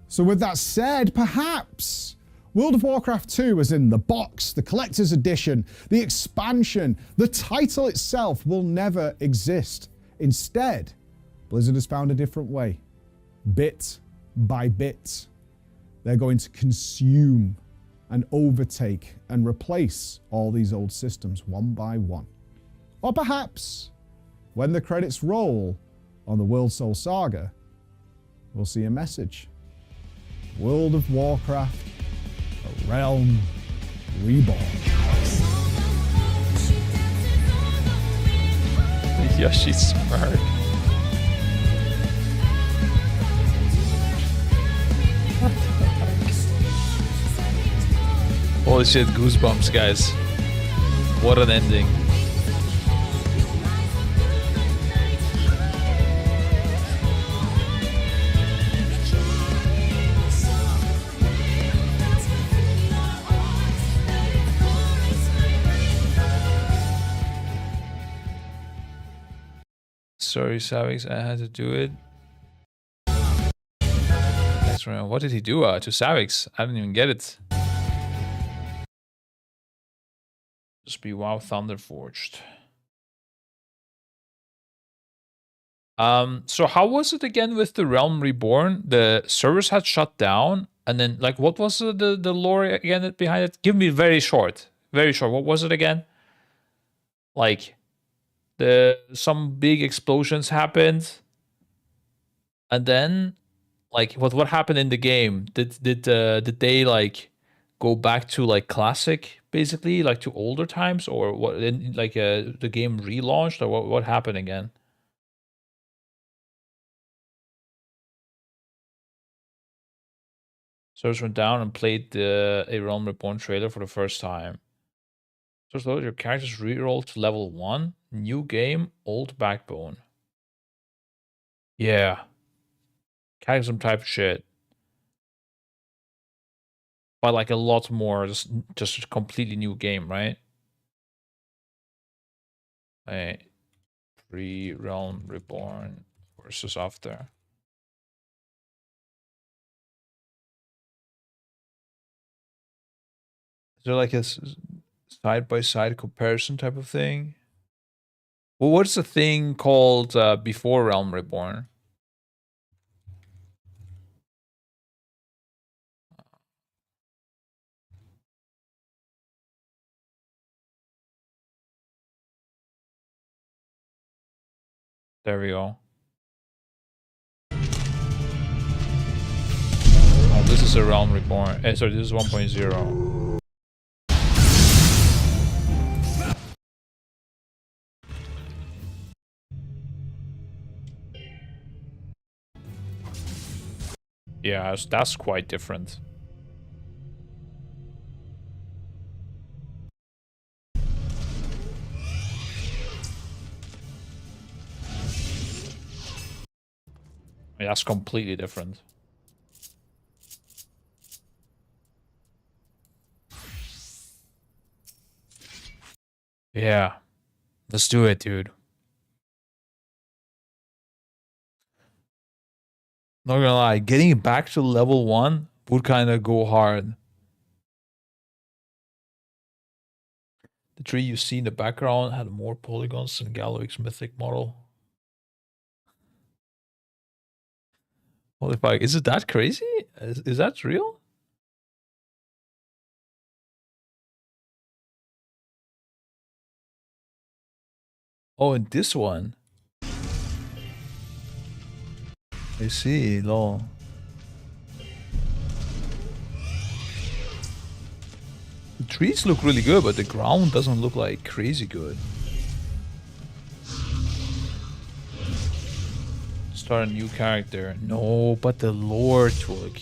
So with that said, perhaps World of Warcraft 2, as in the box, the collector's edition, the expansion, the title itself will never exist. Instead, Blizzard has found a different way. Bit by bit, they're going to consume and overtake and replace all these old systems one by one. Or perhaps, when the credits roll on the World Soul Saga, we'll see a message. World of Warcraft, a realm reborn. Yoshi's smart. Holy shit, goosebumps, guys. What an ending. Sorry, Savix, I had to do it. Next round. What did he do to Savix? I didn't even get it. Just be WoW Thunderforged. So how was it again with the Realm Reborn? The servers had shut down, and then like what was the lore again behind it? Give me very short. Very short. What was it again? Like some big explosions happened, and then like what happened in the game? Did they like go back to like classic, basically, like to older times, or what? Like the game relaunched, or what happened again? Servers went down and played the A Realm Reborn trailer for the first time. Just load your characters reroll to level 1. New game, old backbone. Yeah. Cataclysm type shit. But like a lot more, just a completely new game, right? Hey, Realm Reborn versus after. Is there like a side-by-side comparison type of thing? Well, what's the thing called before Realm Reborn? There we go. Oh, this is a Realm Reborn. Sorry, this is 1.0. Yeah, that's quite different. Yeah, that's completely different. Yeah. Let's do it, dude. Not gonna lie, getting back to level 1 would kind of go hard. The tree you see in the background had more polygons than Galloway's Mythic model. Holy fuck, is it that crazy? Is that real? Oh, and this one. I see, lol. The trees look really good, but the ground doesn't look like crazy good. Start a new character. No, but the lore took.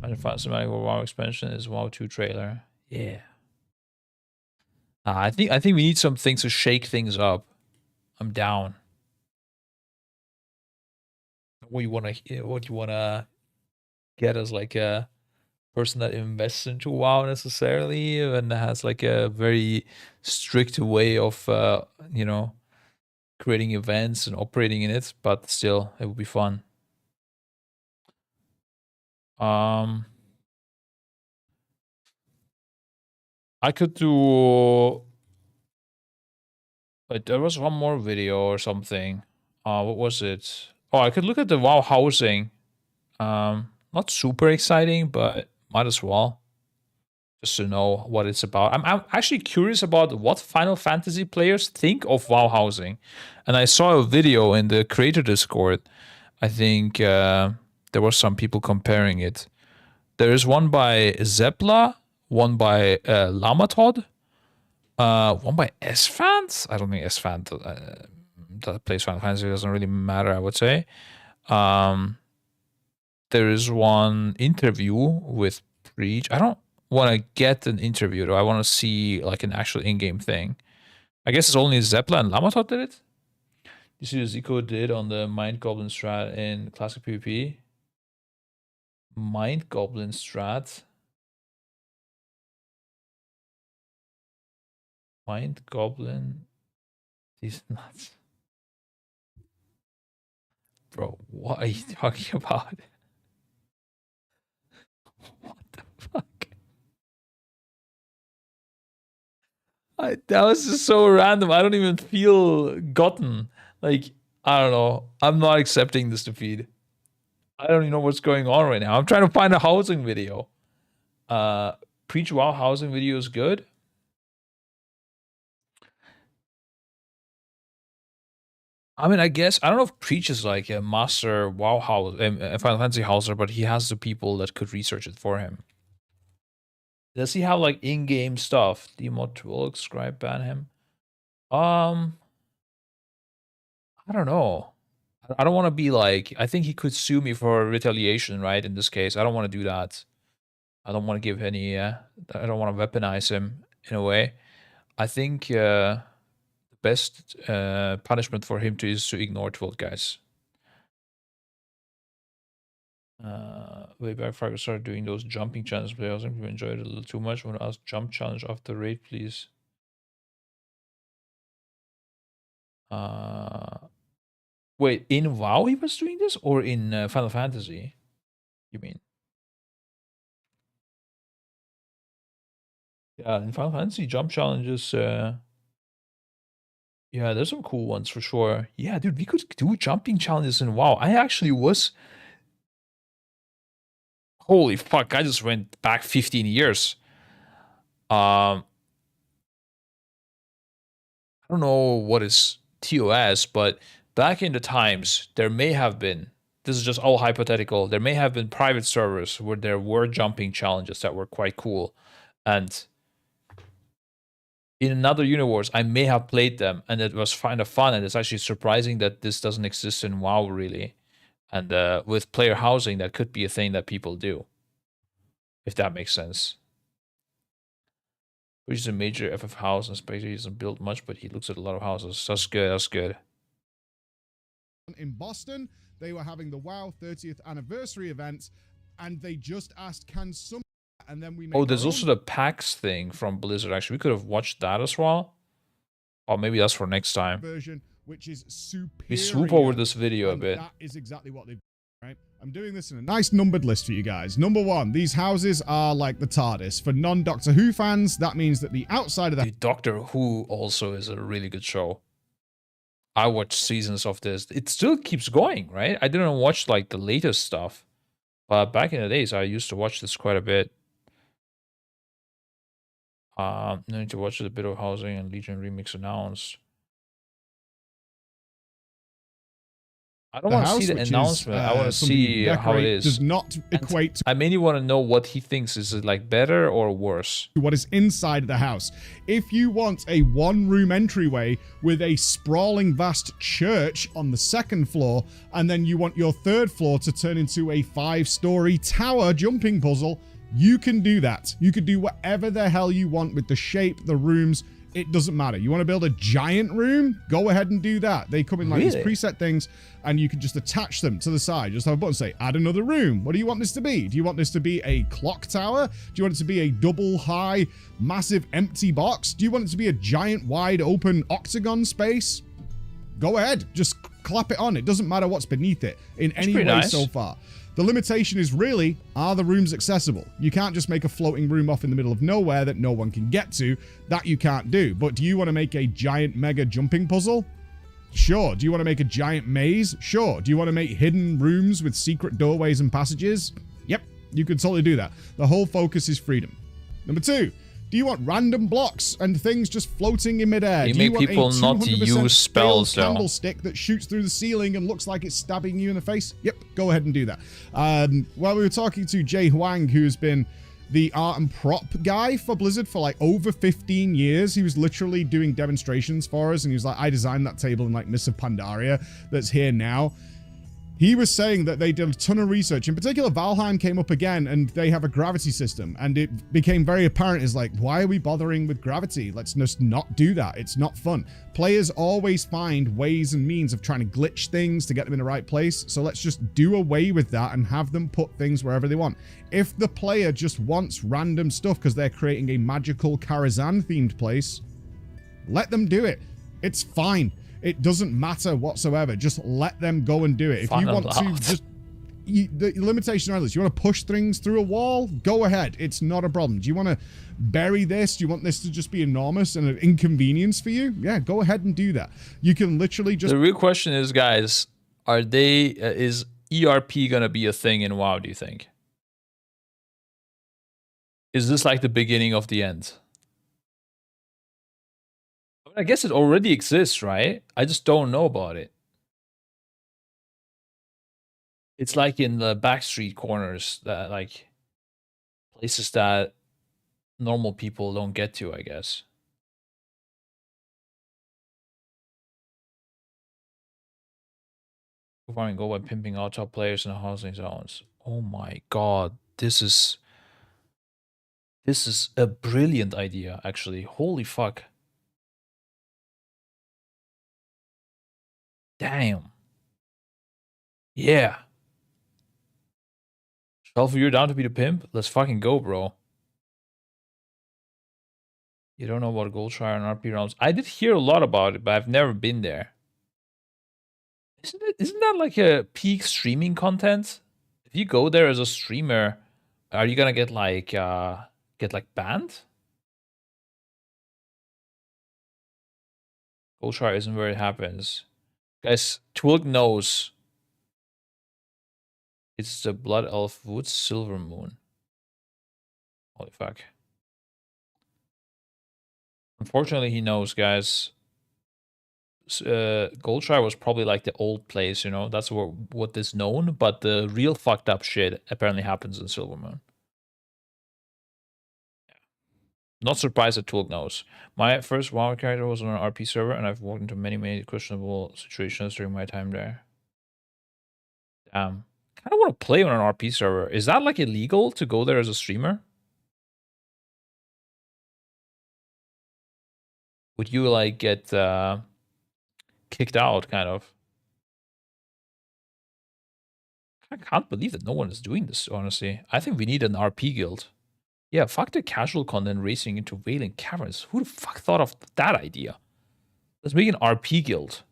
Final Fantasy WoW expansion is WoW 2 trailer. Yeah. I think we need some things to shake things up. I'm down. What you wanna get as like a person that invests into WoW necessarily and has like a very strict way of you know, creating events and operating in it, but still it would be fun. I could do. But there was one more video or something. What was it? Oh, I could look at the WoW housing. Not super exciting, but might as well. Just to know what it's about. I'm actually curious about what Final Fantasy players think of WoW housing. And I saw a video in the creator Discord. I think there were some people comparing it. There is one by Zepla, one by Lamatod, one by S-Fans. I don't think S-Fan that plays Final Fantasy doesn't really matter, I would say. There is one interview with Preach. I don't want to get an interview though. I want to see like an actual in-game thing. I guess it's only Zepla and Lamatot did it. You see what Zico did on the Mind Goblin strat in Classic PvP? Mind Goblin strat. Mind Goblin. He's nuts. Bro, what are you talking about? What the fuck? That was just so random. I don't even feel gotten. Like, I don't know. I'm not accepting this defeat. I don't even know what's going on right now. I'm trying to find a housing video. Preach WoW housing video is good. I mean, I guess, I don't know if Preach is like a master WoW house, a Final Fantasy houser, but he has the people that could research it for him. Does he have like in-game stuff? Demod tool, scribe ban him. I don't know. I don't want to be like, I think he could sue me for retaliation, right? In this case, I don't want to do that. I don't want to give any, I don't want to weaponize him in a way. I think the best punishment for him is to ignore 12 guys. Way back, Fraggle started doing those jumping challenges, but I think we enjoyed it a little too much. I want to ask jump challenge after raid, please. Wait, in WoW he was doing this, or in Final Fantasy? You mean? Yeah, in Final Fantasy jump challenges. Yeah, there's some cool ones for sure. Yeah, dude, we could do jumping challenges in WoW. I actually was. Holy fuck! I just went back 15 years. I don't know what is TOS, but back in the times, there may have been, this is just all hypothetical, there may have been private servers where there were jumping challenges that were quite cool. And in another universe, I may have played them and it was kind of fun. And it's actually surprising that this doesn't exist in WoW, really. And with player housing, that could be a thing that people do. If that makes sense. Which is a major FF house, and Spectre doesn't build much, but he looks at a lot of houses. That's good, that's good. In Boston, they were having the WoW 30th anniversary event, and they just asked, can some... And then we... Oh, there's also the PAX thing from Blizzard, actually. We could have watched that as well. Or maybe that's for next time. Version, which is superior. We swoop over this video a bit. That is exactly what they've done, right? I'm doing this in a nice numbered list for you guys. Number 1, these houses are like the TARDIS. For non-Doctor Who fans, that means that the outside of the... Doctor Who also is a really good show. I watched seasons of this. It still keeps going, right? I didn't watch like the latest stuff. But back in the days, I used to watch this quite a bit. Need to watch the bit of housing and Legion remix announced. I don't want to see the announcement. I want to see how it is. Does not equate to I mainly want to know what he thinks. Is it like better or worse? what is inside the house. If you want a one-room entryway with a sprawling vast church on the second floor, and then you want your third floor to turn into a 5-story tower jumping puzzle, you can do that. You can do whatever the hell you want with the shape, the rooms. It doesn't matter. You want to build a giant room? Go ahead and do that. They come in like these preset things, and you can just attach them to the side. Just have a button say, add another room. What do you want this to be? Do you want this to be a clock tower? Do you want it to be a double high, massive empty box? Do you want it to be a giant wide open octagon space? Go ahead. Just clap it on. It doesn't matter what's beneath it in any way so far. The limitation is really, are the rooms accessible? You can't just make a floating room off in the middle of nowhere that no one can get to. That you can't do. But do you want to make a giant mega jumping puzzle? Sure. Do you want to make a giant maze? Sure. Do you want to make hidden rooms with secret doorways and passages? Yep, you can totally do that. The whole focus is freedom. Number 2. Do you want random blocks and things just floating in midair? You make people not to use spells, though. Candlestick that shoots through the ceiling and looks like it's stabbing you in the face? Yep, go ahead and do that. While we were talking to Jay Huang, who's been the art and prop guy for Blizzard for like over 15 years. He was literally doing demonstrations for us, and he was like, I designed that table in like Mists of Pandaria that's here now. He was saying that they did a ton of research. In particular, Valheim came up again, and they have a gravity system. And it became very apparent, is like, why are we bothering with gravity? Let's just not do that. It's not fun. Players always find ways and means of trying to glitch things to get them in the right place. So let's just do away with that and have them put things wherever they want. If the player just wants random stuff because they're creating a magical Karazhan-themed place, let them do it. It's fine. It doesn't matter whatsoever. Just let them go and do it. If you want to just... the limitation on this, you want to push things through a wall? Go ahead. It's not a problem. Do you want to bury this? Do you want this to just be enormous and an inconvenience for you? Yeah, go ahead and do that. You can literally just... The real question is, guys, are they... is ERP going to be a thing in WoW, do you think? Is this like the beginning of the end? I guess it already exists, right? I just don't know about it. It's like in the backstreet corners, that like places that normal people don't get to, I guess. Farming go by pimping out top players in the housing zones. Oh my god, this is a brilliant idea, actually. Holy fuck. Damn. Yeah. Shelfer, you're down to be the pimp? Let's fucking go, bro. You don't know about Goldshire and RP realms. I did hear a lot about it, but I've never been there. Isn't that like a peak streaming content? If you go there as a streamer, are you gonna get like banned? Goldshire isn't where it happens. Guys, Twilk knows. It's the Blood Elf Woods Silver Moon. Holy fuck. Unfortunately, he knows, guys. Goldshire was probably like the old place, you know? That's what is known, but the real fucked up shit apparently happens in Silver Moon. Not surprised that Twilk knows. My first WoW character was on an RP server, and I've walked into many questionable situations during my time there. Damn. I don't want to play on an RP server. Is that like illegal to go there as a streamer? Would you like get kicked out, kind of? I can't believe that no one is doing this, honestly. I think we need an RP guild. Yeah, fuck the casual content racing into Wailing Caverns. Who the fuck thought of that idea? Let's make an RP guild.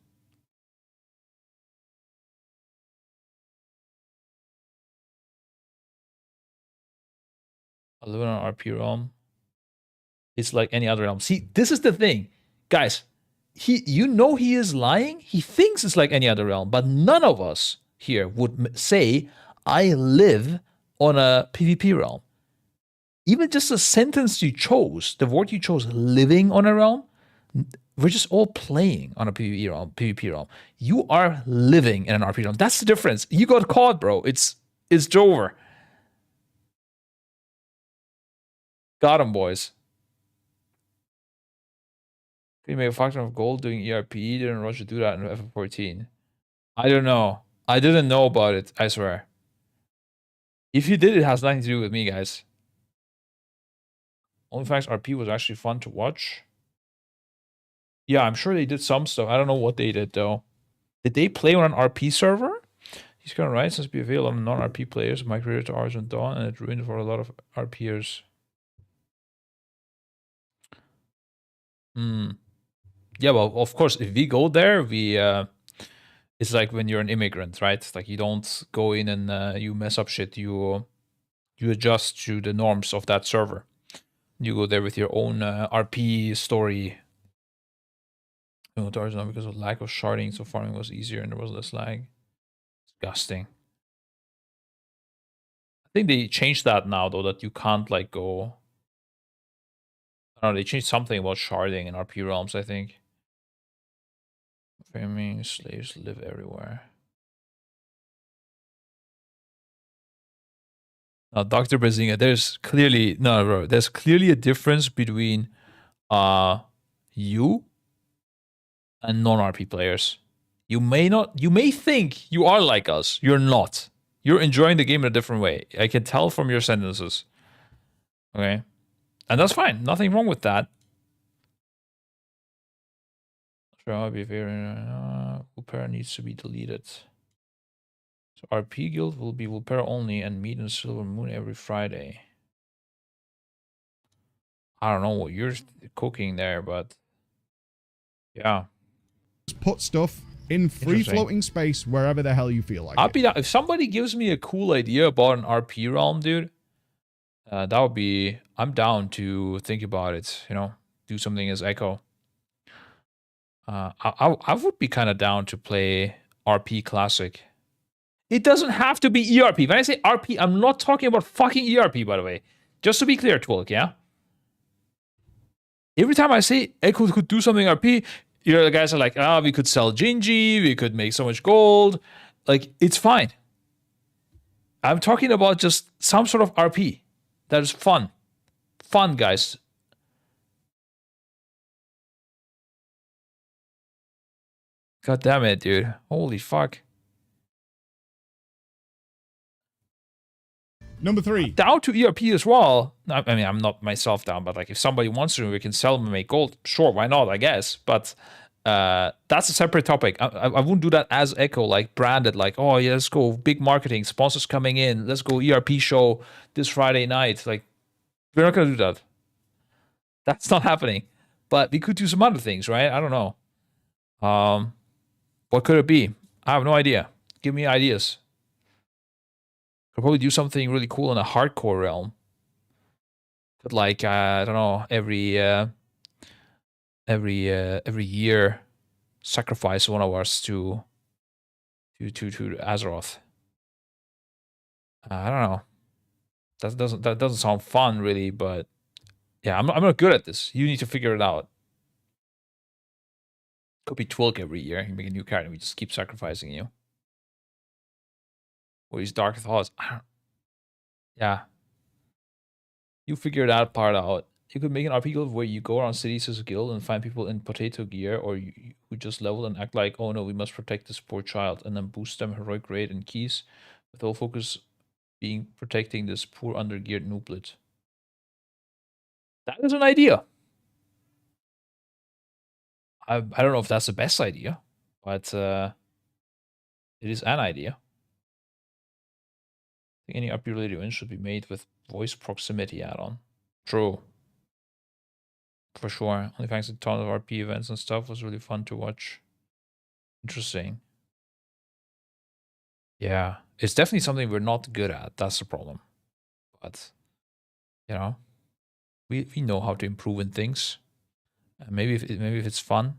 I live in an RP realm. It's like any other realm. See, this is the thing. Guys, you know he is lying. He thinks it's like any other realm, but none of us here would say, I live on a PvP realm. even just the sentence you chose, the word you chose, living on a realm, we're just all playing on a PvP realm. You are living in an RP realm. That's the difference. You got caught, bro. It's over. Got him, boys. Can you make a fraction of gold doing ERP? Didn't Roger do that in FF14? I don't know. I didn't know about it, I swear. If you did, it has nothing to do with me, guys. Only facts RP was actually fun to watch. Yeah, I'm sure they did some stuff. I don't know what they did, though. Did they play on an RP server? He's kind of right, since BFA, a lot of non-RP players migrated to Argent Dawn, and it ruined for a lot of RPers. Yeah, well, of course, if we go there, we it's like when you're an immigrant, right? Like you don't go in and you mess up shit. You adjust to the norms of that server. You go there with your own RP story. I went to Argent because of lack of sharding, so farming was easier and there was less lag. Disgusting. I think they changed that now, though, that you can't like go. I don't know, they changed something about sharding in RP realms, I think. Framing slaves live everywhere. Now, Dr. Bazinga, there's clearly there's clearly a difference between you and non-RP players. You may think you are like us. You're not. You're enjoying the game in a different way. I can tell from your sentences. Okay? And that's fine. Nothing wrong with that. Sure, I'll be very Vulpera needs to be deleted. So RP guild will be Vulpera only and meet in Silver Moon every Friday. I don't know what you're cooking there, but yeah. Just put stuff in free floating space wherever the hell you feel like. I'll be down if somebody gives me a cool idea about an RP realm, dude. That would be. I'm down to think about it. You know, do something as Echo. I would be kind of down to play RP Classic. It doesn't have to be ERP. When I say RP, I'm not talking about fucking ERP, by the way. Just to be clear, Twilk, yeah? Every time I say Echo could do something RP, you know, the guys are like, we could sell Gingy, we could make so much gold. Like, it's fine. I'm talking about just some sort of RP that is fun. Fun, guys. God damn it, dude. Holy fuck. Number 3. Down to ERP as well. I mean, I'm not myself down, but like if somebody wants to, we can sell them and make gold. Sure, why not, I guess. But that's a separate topic. I wouldn't do that as Echo, like branded, like, oh yeah, let's go, big marketing, sponsors coming in, let's go ERP show this Friday night. Like, we're not going to do that. That's not happening. But we could do some other things, right? I don't know. What could it be? I have no idea. Give me ideas. Could probably do something really cool in a hardcore realm. Could like I don't know, every year sacrifice one of us to Azeroth. I don't know. That doesn't sound fun really, but yeah, I'm not good at this. You need to figure it out. Could be Twilk every year. You make a new character and we just keep sacrificing you. Or his dark thoughts. Yeah. You figure that part out. You could make an RP guild where you go around cities as a guild and find people in potato gear, or who just level and act like, oh no, we must protect this poor child, and then boost them heroic rate and keys, with all focus being protecting this poor undergeared nooblet. That is an idea. I don't know if that's the best idea, but it is an idea. I think any RP related win should be made with voice proximity add-on. True. For sure. Only thanks to a ton of RP events and stuff was really fun to watch. Interesting. Yeah. It's definitely something we're not good at. That's the problem. But, you know, we know how to improve in things. Maybe if it's fun.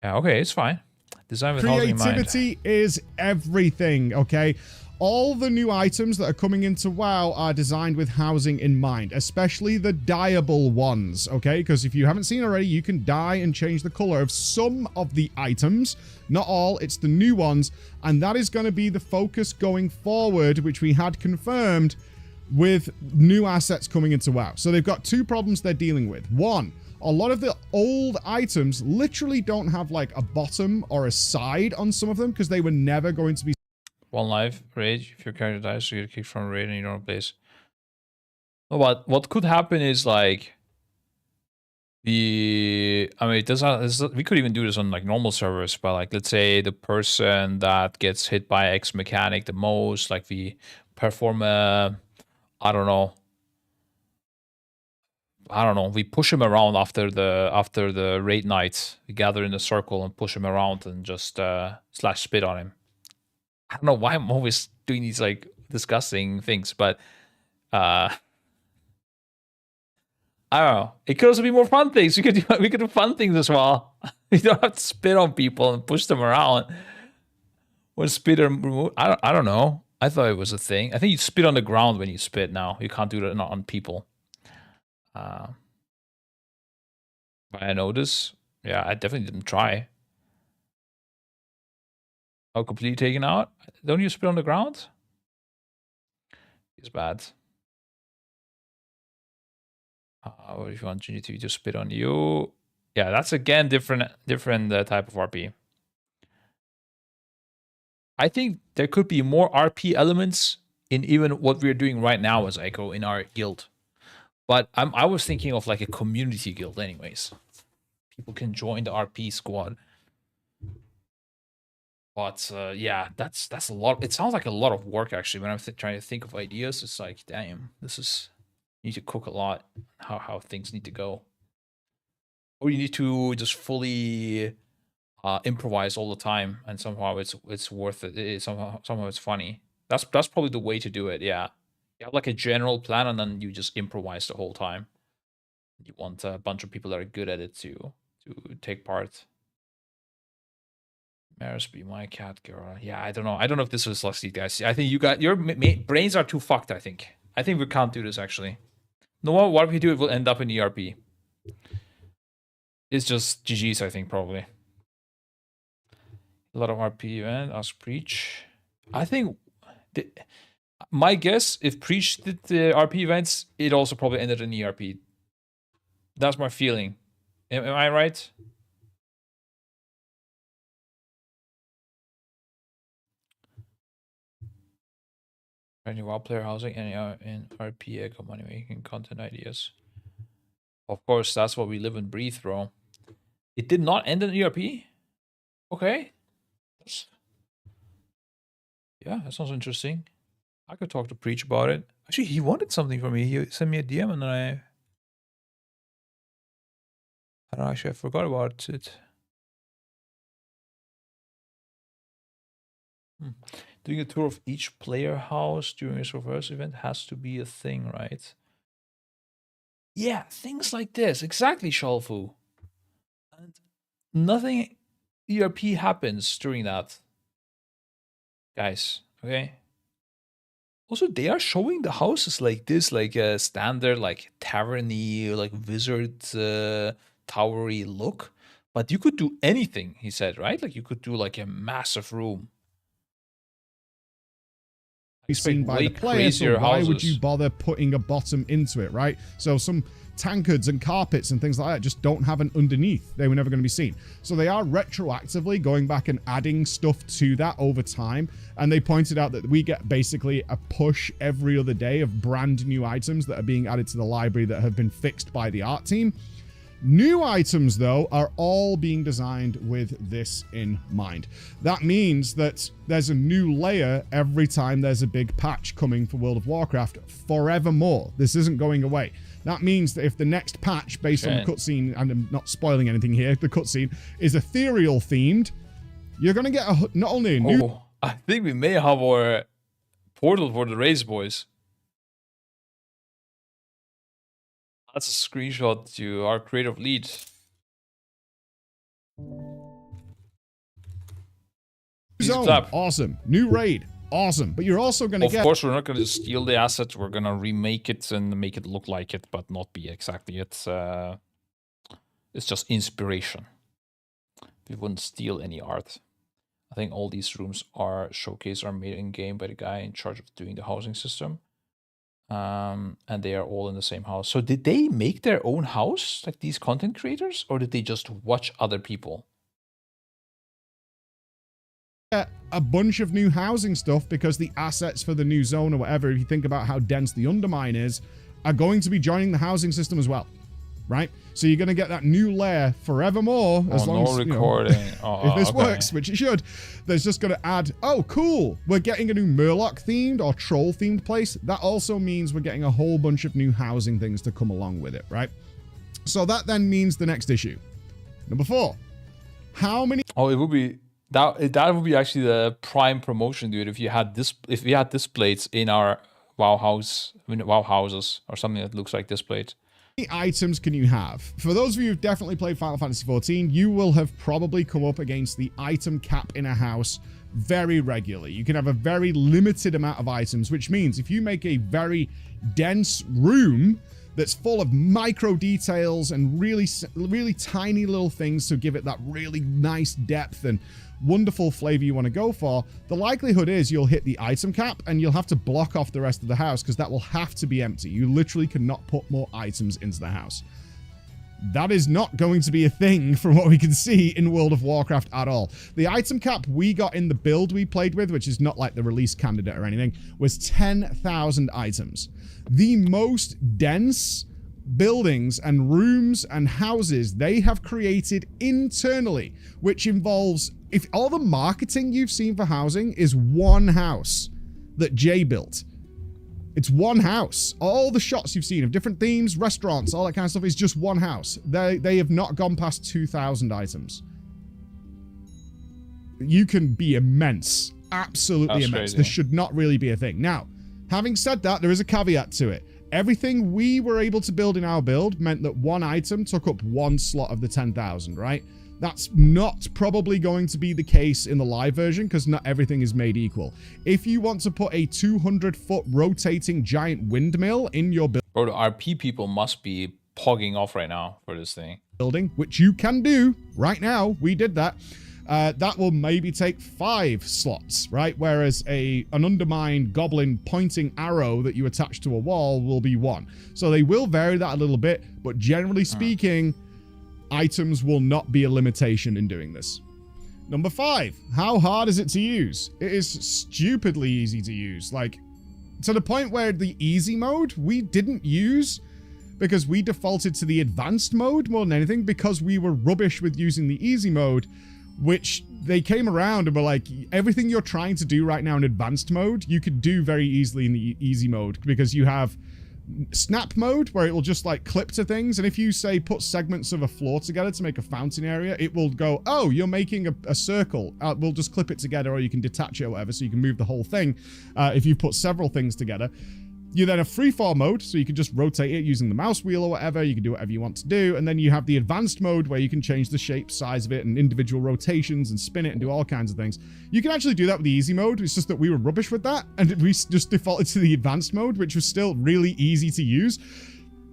Yeah, okay, it's fine. Design with housing in mind. Creativity is everything, okay? All the new items that are coming into WoW are designed with housing in mind, especially the dyeable ones, okay? Because if you haven't seen already, you can dye and change the color of some of the items. Not all, it's the new ones. And that is going to be the focus going forward, which we had confirmed with new assets coming into WoW. So they've got two problems they're dealing with. One, a lot of the old items literally don't have like a bottom or a side on some of them because they were never going to be... One life, rage. If your character dies, you get kicked from a raid and you don't replace. What could happen is like I mean, it doesn't. We could even do this on like normal servers, but like let's say the person that gets hit by X mechanic the most, like we perform a, I don't know, we push him around after the raid night. We gather in a circle and push him around and just slash spit on him. I don't know why I'm always doing these like disgusting things, but I don't know. It could also be more fun things. We could do fun things as well. You don't have to spit on people and push them around. Or spit or remove. I don't know. I thought it was a thing. I think you spit on the ground when you spit now. You can't do that on people. But I notice. Yeah, I definitely didn't try. Oh, completely taken out? Don't you spit on the ground? It's bad. What if you want Unity to spit on you? Yeah, that's again different type of RP. I think there could be more RP elements in even what we're doing right now as Aggro in our guild. But I was thinking of like a community guild anyways. People can join the RP squad. But yeah, that's a lot. It sounds like a lot of work actually. When I'm trying to think of ideas, it's like, damn, this is, you need to cook a lot. How things need to go, or you need to just fully improvise all the time, and somehow it's worth it. Somehow it's funny. That's probably the way to do it. Yeah, you have like a general plan, and then you just improvise the whole time. You want a bunch of people that are good at it to take part. Maris be my cat girl. Yeah, I don't know. I don't know if this was lusty, guys. I think you got your brains are too fucked. I think we can't do this actually. No matter what we do, it will end up in ERP. It's just GG's, I think, probably. A lot of RP event, ask Preach. I think my guess, if Preach did the RP events, it also probably ended in ERP. That's my feeling. Am I right? Any WoW player housing any in RP echo money making content ideas. Of course, that's what we live and breathe, bro. It did not end in ERP? Okay. Yeah, that sounds interesting. I could talk to Preach about it. Actually, he wanted something from me. He sent me a DM and then I don't know, actually I forgot about it. Doing a tour of each player house during a reverse event has to be a thing, right? Yeah, things like this. Exactly, Shalfu. And nothing ERP happens during that. Guys, okay? Also, they are showing the houses like this, like a standard, like tavern-y, like wizard towery look. But you could do anything, he said, right? Like you could do like a massive room. Seen by the player, so why would you bother putting a bottom into it, right? So some tankards and carpets and things like that just don't have an underneath. They were never going to be seen. So they are retroactively going back and adding stuff to that over time. And they pointed out that we get basically a push every other day of brand new items that are being added to the library that have been fixed by the art team. New items, though, are all being designed with this in mind. That means that there's a new layer every time there's a big patch coming for World of Warcraft forevermore. This isn't going away. That means that if the next patch, based on the cutscene, and I'm not spoiling anything here, the cutscene is ethereal themed, you're going to get not only a new... Oh, I think we may have our portal for the race, boys. That's a screenshot to our creative lead. zone, awesome. New raid, awesome. But you're also going to get... Of course, we're not going to steal the asset. We're going to remake it and make it look like it, but not be exactly it. It's just inspiration. We wouldn't steal any art. I think all these rooms are made in-game by the guy in charge of doing the housing system. And they are all in the same house. So did they make their own house, like these content creators, or did they just watch other people? A bunch of new housing stuff because the assets for the new zone or whatever, if you think about how dense the undermine is, are going to be joining the housing system as well, right? So you're going to get that new layer forevermore as long as recording. If this works, which it should. There's just going to add, oh, cool, we're getting a new Murloc themed or troll themed place. That also means we're getting a whole bunch of new housing things to come along with it, right? So that then means the next issue. Number 4. How many... Oh, it would be... That would be actually the prime promotion, dude. If you had this, if we had displays in our WoW houses or something that looks like displays. How many items can you have? For those of you who've definitely played Final Fantasy XIV, you will have probably come up against the item cap in a house very regularly. You can have a very limited amount of items, which means if you make a very dense room that's full of micro details and really tiny little things to give it that really nice depth and wonderful flavor you want to go for, the likelihood is you'll hit the item cap and you'll have to block off the rest of the house because that will have to be empty. You literally cannot put more items into the house. That is not going to be a thing from what we can see in World of Warcraft at all. The item cap we got in the build we played with, which is not like the release candidate or anything, was 10,000 items. The most dense buildings and rooms and houses they have created internally, which involves, if all the marketing you've seen for housing is one house that Jay built. It's one house. All the shots you've seen of different themes, restaurants, all that kind of stuff is just one house. They have not gone past 2,000 items. You can be immense. Absolutely immense. Crazy. This should not really be a thing. Now, having said that, there is a caveat to it. Everything we were able to build in our build meant that one item took up one slot of the 10,000, right? That's not probably going to be the case in the live version because not everything is made equal. If you want to put a 200-foot rotating giant windmill in your building... Bro, the RP people must be pogging off right now for this thing. ...building, which you can do right now. We did that. That will maybe take 5 slots, right? Whereas an undermined goblin pointing arrow that you attach to a wall will be 1. So they will vary that a little bit, but generally speaking... items will not be a limitation in doing this. Number 5, how hard is it to use? It is stupidly easy to use. Like, to the point where the easy mode we didn't use because we defaulted to the advanced mode more than anything because we were rubbish with using the easy mode, which they came around and were like, everything you're trying to do right now in advanced mode, you could do very easily in the easy mode because you have snap mode where it will just like clip to things, and if you say put segments of a floor together to make a fountain area, it will go, oh, you're making a circle, we'll just clip it together, or you can detach it or whatever, so you can move the whole thing if you put several things together. You then have freeform mode, so you can just rotate it using the mouse wheel or whatever. You can do whatever you want to do. And then you have the advanced mode where you can change the shape, size of it, and individual rotations and spin it and do all kinds of things. You can actually do that with the easy mode. It's just that we were rubbish with that, and we just defaulted to the advanced mode, which was still really easy to use.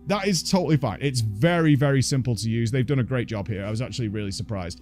That is totally fine. It's very, very simple to use. They've done a great job here. I was actually really surprised.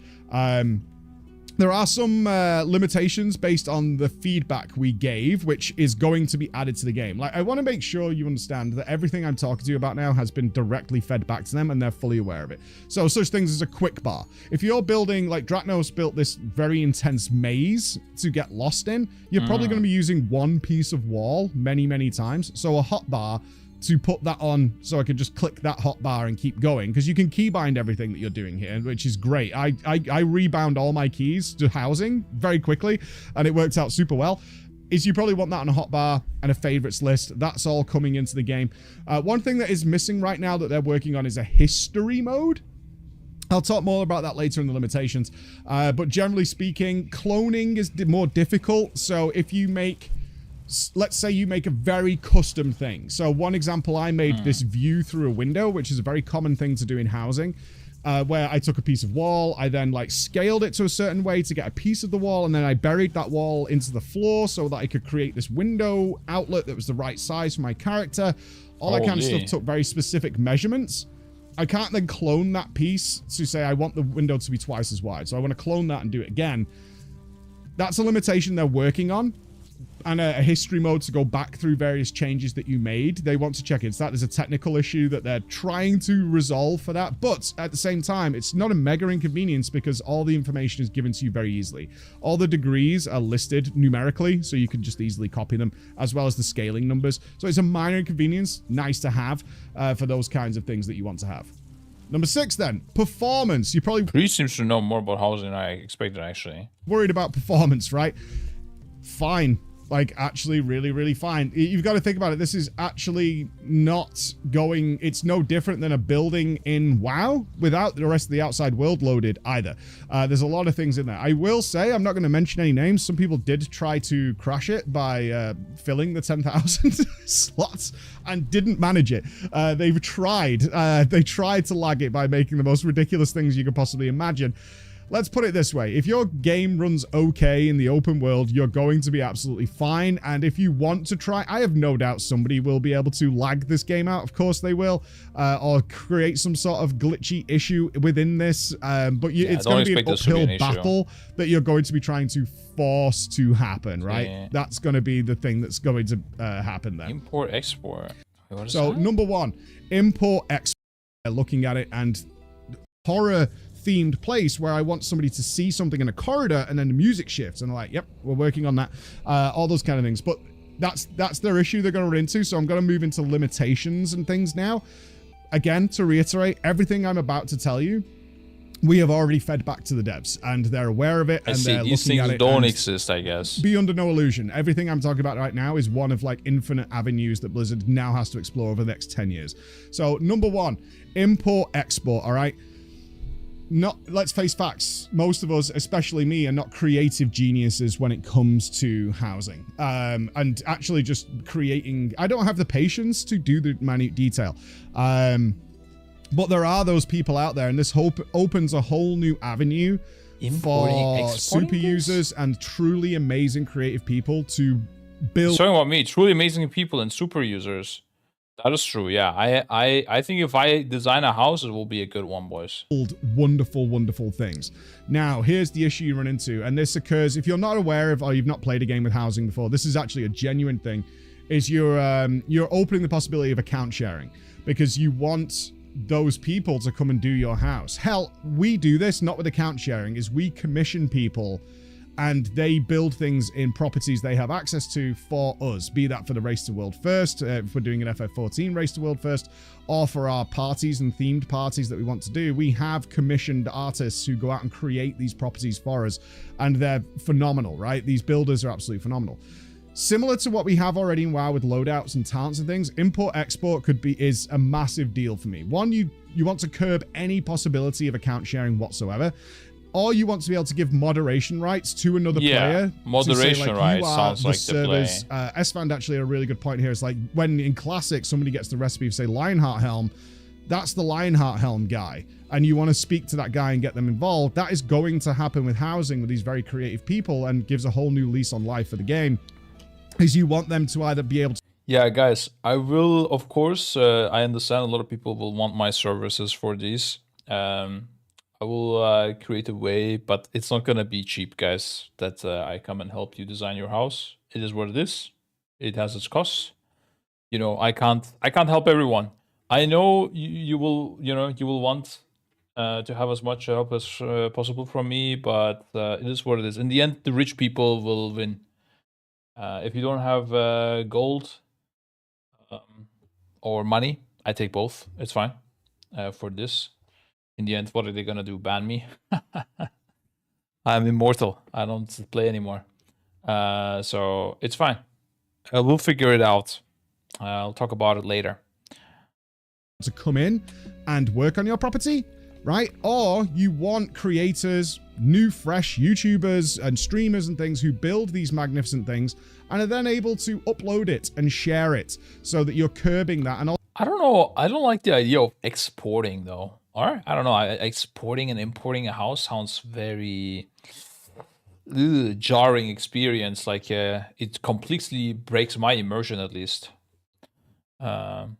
There are some limitations based on the feedback we gave, which is going to be added to the game. Like, I want to make sure you understand that everything I'm talking to you about now has been directly fed back to them, and they're fully aware of it. So, such things as a quick bar. If you're building, like Draknos built this very intense maze to get lost in, you're probably going to be using one piece of wall many, many times. So a hotbar to put that on, so I can just click that hotbar and keep going, because you can keybind everything that you're doing here, which is great. I rebound all my keys to housing very quickly, and it worked out super well. Is you probably want that on a hotbar and a favorites list. That's all coming into the game. One thing that is missing right now that they're working on is a history mode. I'll talk more about that later in the limitations. But generally speaking, cloning is more difficult. So if you make... let's say you make a very custom thing. So one example, I made this view through a window, which is a very common thing to do in housing. where I took a piece of wall, I then like scaled it to a certain way to get a piece of the wall, and then I buried that wall into the floor so that I could create this window outlet that was the right size for my character. All that kind of stuff took very specific measurements. I can't then clone that piece to say I want the window to be twice as wide. So I want to clone that and do it again. That's a limitation they're working on. And a history mode to go back through various changes that you made. They want to check into that. There's a technical issue that they're trying to resolve for that. But at the same time, it's not a mega inconvenience because all the information is given to you very easily. All the degrees are listed numerically, so you can just easily copy them, as well as the scaling numbers. So it's a minor inconvenience, nice to have for those kinds of things that you want to have. Number 6 then, performance. You probably... He seems to know more about housing than I expected, actually. Worried about performance, right? Fine. Like, actually really, really fine. You've got to think about it. This is actually not going... It's no different than a building in WoW without the rest of the outside world loaded either. There's a lot of things in there. I will say, I'm not going to mention any names. Some people did try to crash it by filling the 10,000 slots and didn't manage it. They've tried. They tried to lag it by making the most ridiculous things you could possibly imagine. Let's put it this way. If your game runs okay in the open world, you're going to be absolutely fine. And if you want to try, I have no doubt somebody will be able to lag this game out. Of course they will. Or create some sort of glitchy issue within this. But it's going to be an uphill battle that you're going to be trying to force to happen, right? Yeah. That's going to be the thing that's going to happen then. Import, export. So, number 1, import, export. Looking at it and horror themed place where I want somebody to see something in a corridor and then the music shifts and I'm like, yep, we're working on that. All those kind of things. But that's their issue they're going to run into. So I'm going to move into limitations and things now. Again, to reiterate, everything I'm about to tell you, we have already fed back to the devs and they're aware of it. And they're looking at it. Don't exist, I guess. Be under no illusion. Everything I'm talking about right now is one of like infinite avenues that Blizzard now has to explore over the next 10 years. So number 1, import, export. All right. Let's face facts. Most of us, especially me, are not creative geniuses when it comes to housing. And actually just creating... I don't have the patience to do the minute detail. But there are those people out there, and this opens a whole new avenue for super users and truly amazing creative people to build... Talking about me, truly amazing people and super users. That is true, yeah. I think if I design a house, it will be a good one, boys. Wonderful, wonderful things. Now, here's the issue you run into, and this occurs if you're not aware of or you've not played a game with housing before. This is actually a genuine thing. Is you're opening the possibility of account sharing because you want those people to come and do your house. Hell, we do this not with account sharing. Is we commission people. And they build things in properties they have access to for us, be that for the Race to World First, if we're doing an FF14 Race to World First, or for our parties and themed parties that we want to do. We have commissioned artists who go out and create these properties for us, and they're phenomenal, right? These builders are absolutely phenomenal. Similar to what we have already in WoW with loadouts and talents and things, import-export is a massive deal for me. One, you want to curb any possibility of account sharing whatsoever. Or you want to be able to give moderation rights to another player. Moderation say, like, rights sounds like the play. Esfand actually had a really good point here. It's like when in Classic, somebody gets the recipe of, say, Lionheart Helm, that's the Lionheart Helm guy. And you want to speak to that guy and get them involved. That is going to happen with housing with these very creative people and gives a whole new lease on life for the game. Is you want them to either be able to... Yeah, guys, I will, of course, I understand a lot of people will want my services for these. I will create a way, but it's not gonna be cheap, guys, that I come and help you design your house. It is what it is. It has its costs. You know, I can't help everyone. I know you will want to have as much help as possible from me, but it is what it is. In the end, the rich people will win. If you don't have gold or money, I take both. It's fine for this. In the end, what are they gonna do? Ban me? I'm immortal. I don't play anymore. So it's fine. We'll figure it out. I'll talk about it later. To come in and work on your property, right? Or you want creators, new, fresh YouTubers and streamers and things who build these magnificent things and are then able to upload it and share it so that you're curbing that. And I don't know. I don't like the idea of exporting though. Or I don't know. Exporting and importing a house sounds very jarring experience. Like it completely breaks my immersion, at least. Am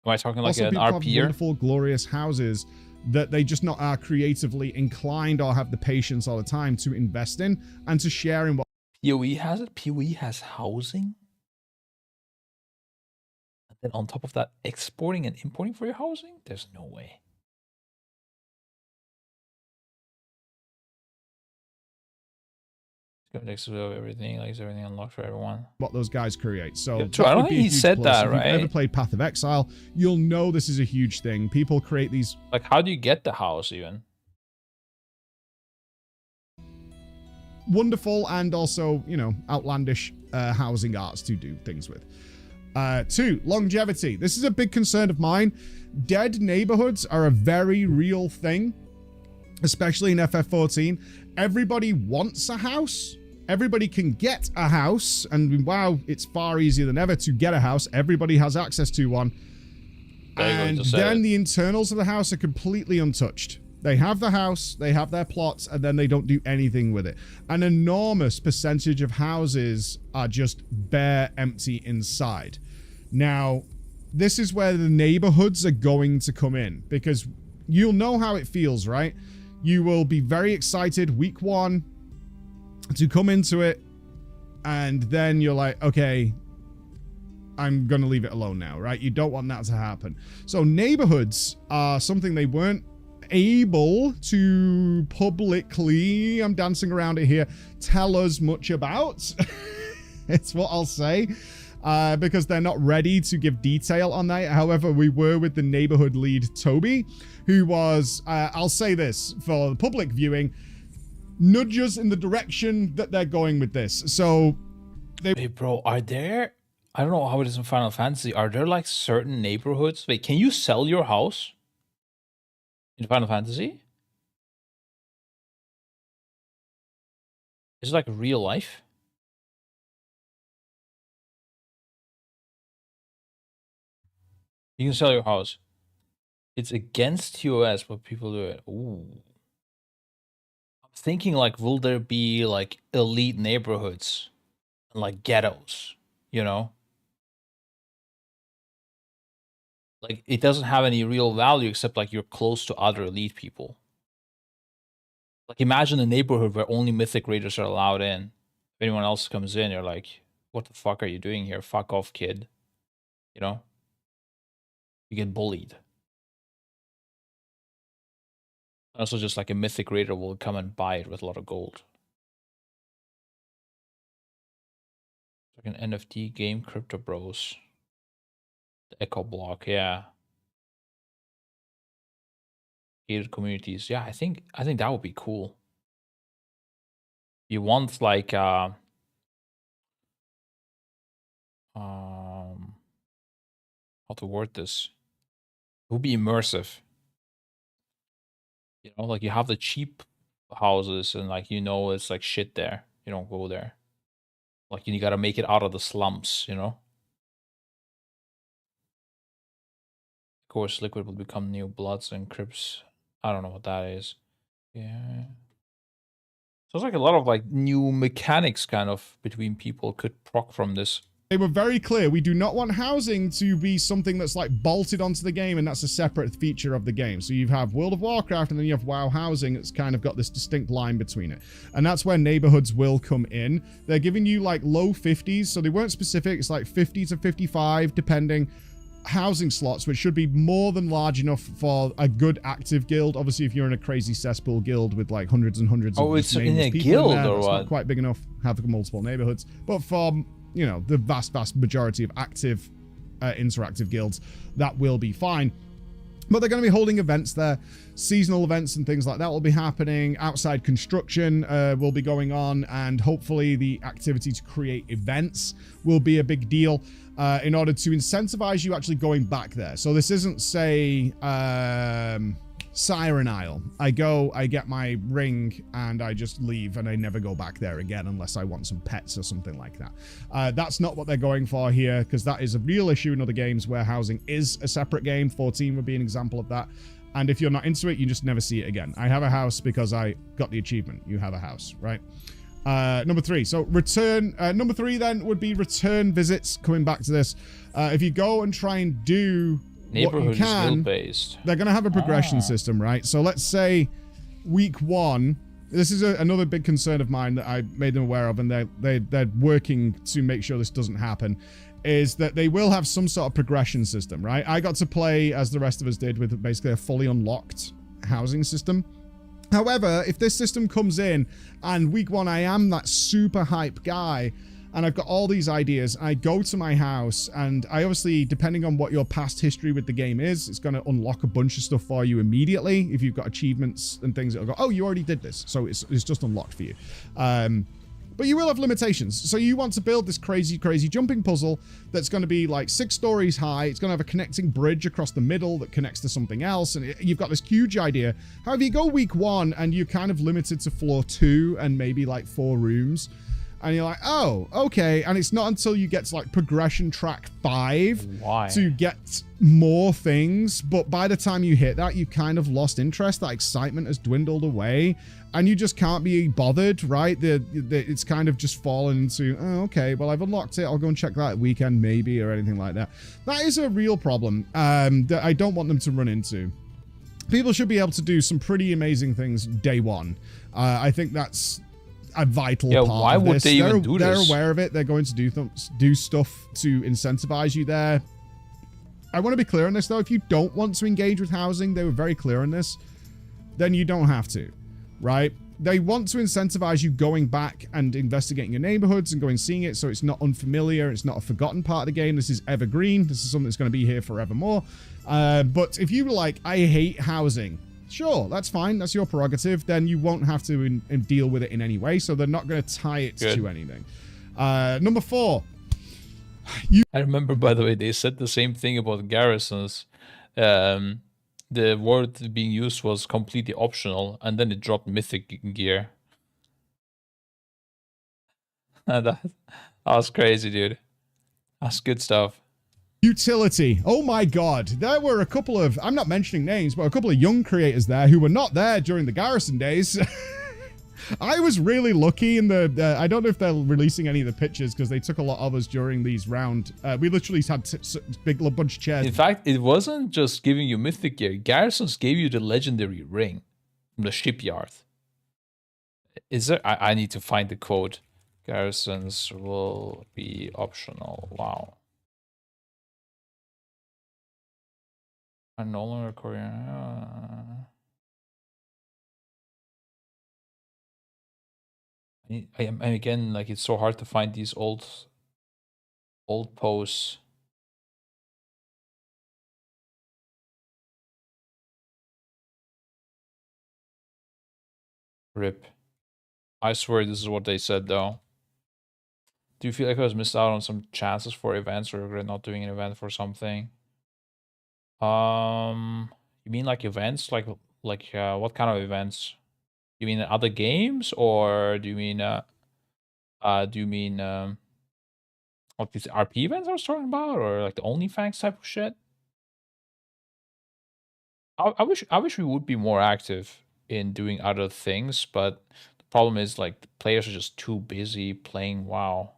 I talking like Also, an people have RP? wonderful, glorious houses that they just not are creatively inclined or have the patience all the time to invest in and to share in what PoE has it. PoE has housing. And then on top of that, exporting and importing for your housing? There's no way. Everything, like everything unlocked for everyone. what those guys create. So Yeah, true. I don't think he said plus. that, If right? you've ever played Path of Exile, you'll know this is a huge thing. People create these Like, how do you get the house even? wonderful and also, you know, outlandish housing arts to do things with. 2, longevity. This is a big concern of mine. Dead neighborhoods are a very real thing, especially in FF14. Everybody wants a house. Everybody can get a house. And wow, it's far easier than ever to get a house. Everybody has access to one. And then the internals of the house are completely untouched. They have the house, they have their plots, and then they don't do anything with it. An enormous percentage of houses are just bare empty inside. Now, this is where the neighborhoods are going to come in, because you'll know how it feels, right? You will be very excited week 1 to come into it, and then you're like, okay, I'm gonna leave it alone now, right? You don't want that to happen. So neighborhoods are something they weren't able to publicly, I'm dancing around it here, tell us much about. It's what I'll say, because they're not ready to give detail on that. However, we were with the neighborhood lead, Toby, who was, I'll say this for the public viewing, nudge us in the direction that they're going with this. So Hey, bro, are there, I don't know how it is in Final Fantasy, are there like certain neighborhoods? Wait, can you sell your house in Final Fantasy? Is it like real life? You can sell your house. It's against TOS, but people do it. Ooh. I'm thinking like, will there be like elite neighborhoods and like ghettos, you know? Like, it doesn't have any real value except like you're close to other elite people. Like, imagine a neighborhood where only Mythic Raiders are allowed in. If anyone else comes in, you're like, what the fuck are you doing here? Fuck off, kid. You know? You get bullied. Also, just like a Mythic Raider will come and buy it with a lot of gold. Like an NFT game, Crypto Bros. The Echo Block, yeah. Gated communities, yeah. I think that would be cool. You want like how to word this? It would be immersive. You know, like you have the cheap houses and like, you know, it's like shit there. You don't go there. Like you gotta make it out of the slums, you know? Of course, Liquid will become new Bloods and Crips. I don't know what that is. Yeah. So it's like a lot of like new mechanics kind of between people could proc from this. They were very clear. We do not want housing to be something that's like bolted onto the game and that's a separate feature of the game. So you have World of Warcraft and then you have WoW housing. It's kind of got this distinct line between it. And that's where neighborhoods will come in. They're giving you like low 50s. So they weren't specific. It's like 50 to 55 depending. Housing slots, which should be more than large enough for a good active guild. Obviously, if you're in a crazy cesspool guild with like hundreds and hundreds of it's in a guild there, or that's what? not quite big enough. Have multiple neighborhoods, but for you know the vast majority of active interactive guilds, that will be fine. But they're going to be holding events there, seasonal events and things like that will be happening. Outside construction will be going on, and hopefully the activity to create events will be a big deal in order to incentivize you actually going back there. So this isn't, say, Siren Isle. I go, I get my ring, and I just leave, and I never go back there again unless I want some pets or something like that. That's not what they're going for here, because that is a real issue in other games where housing is a separate game. 14 would be an example of that. And if you're not into it, you just never see it again. I have a house because I got the achievement. You have a house, right? Number 3. So return. Number 3 then would be return visits. Coming back to this, if you go and try and do Neighborhood what you can, is skill-based. they're going to have a progression system, right? So let's say week 1. This is another big concern of mine that I made them aware of, and they're working to make sure this doesn't happen. Is that they will have some sort of progression system, right? I got to play, as the rest of us did, with basically a fully unlocked housing system. However, if this system comes in and week 1 I am that super hype guy and I've got all these ideas, I go to my house and I obviously, depending on what your past history with the game is, it's going to unlock a bunch of stuff for you immediately. If you've got achievements and things, it'll go, oh, you already did this. So it's just unlocked for you. But you will have limitations. So you want to build this crazy jumping puzzle that's going to be like 6 stories high. It's going to have a connecting bridge across the middle that connects to something else. And you've got this huge idea. However, you go week 1 and you're kind of limited to floor 2 and maybe like 4 rooms. And you're like, oh, okay. And it's not until you get to like progression track 5 to get more things. But by the time you hit that, you've kind of lost interest. That excitement has dwindled away. And you just can't be bothered, right? It's kind of just fallen into, oh, okay, well, I've unlocked it. I'll go and check that weekend maybe or anything like that. That is a real problem that I don't want them to run into. People should be able to do some pretty amazing things day 1. I think that's a vital part why of would this. they even do They're this? aware of it. They're going to do stuff to incentivize you there. I want to be clear on this, though. If you don't want to engage with housing, they were very clear on this, then you don't have to. Right? They want to incentivize you going back and investigating your neighborhoods and going seeing it so it's not unfamiliar, it's not a forgotten part of the game. This is evergreen. This is something that's going to be here forevermore. But if you were like, I hate housing, sure, that's fine. That's your prerogative. Then you won't have to deal with it in any way. So they're not going to tie it to anything. Number 4. I remember, by the way, they said the same thing about garrisons. The word being used was completely optional, and then it dropped Mythic gear. That was crazy, dude. That's good stuff. Utility. Oh my god. There were a couple of, I'm not mentioning names, but a couple of young creators there who were not there during the Garrison days. I was really lucky in the, I don't know if they're releasing any of the pictures because they took a lot of us during these round. We literally had big bunch of chairs. In fact, it wasn't just giving you Mythic gear. Garrisons gave you the legendary ring from the shipyard. Is there, I need to find the quote. Garrisons will be optional. Wow. I'm no longer recording. And again, like, it's so hard to find these old posts. Rip. I swear this is what they said, though. Do you feel like I was missed out on some chances for events, or regret not doing an event for something? You mean like events? Like what kind of events? You mean other games, or do you mean what these RP events I was talking about, or like the OnlyFans type of shit? I wish we would be more active in doing other things, but the problem is like the players are just too busy playing WoW.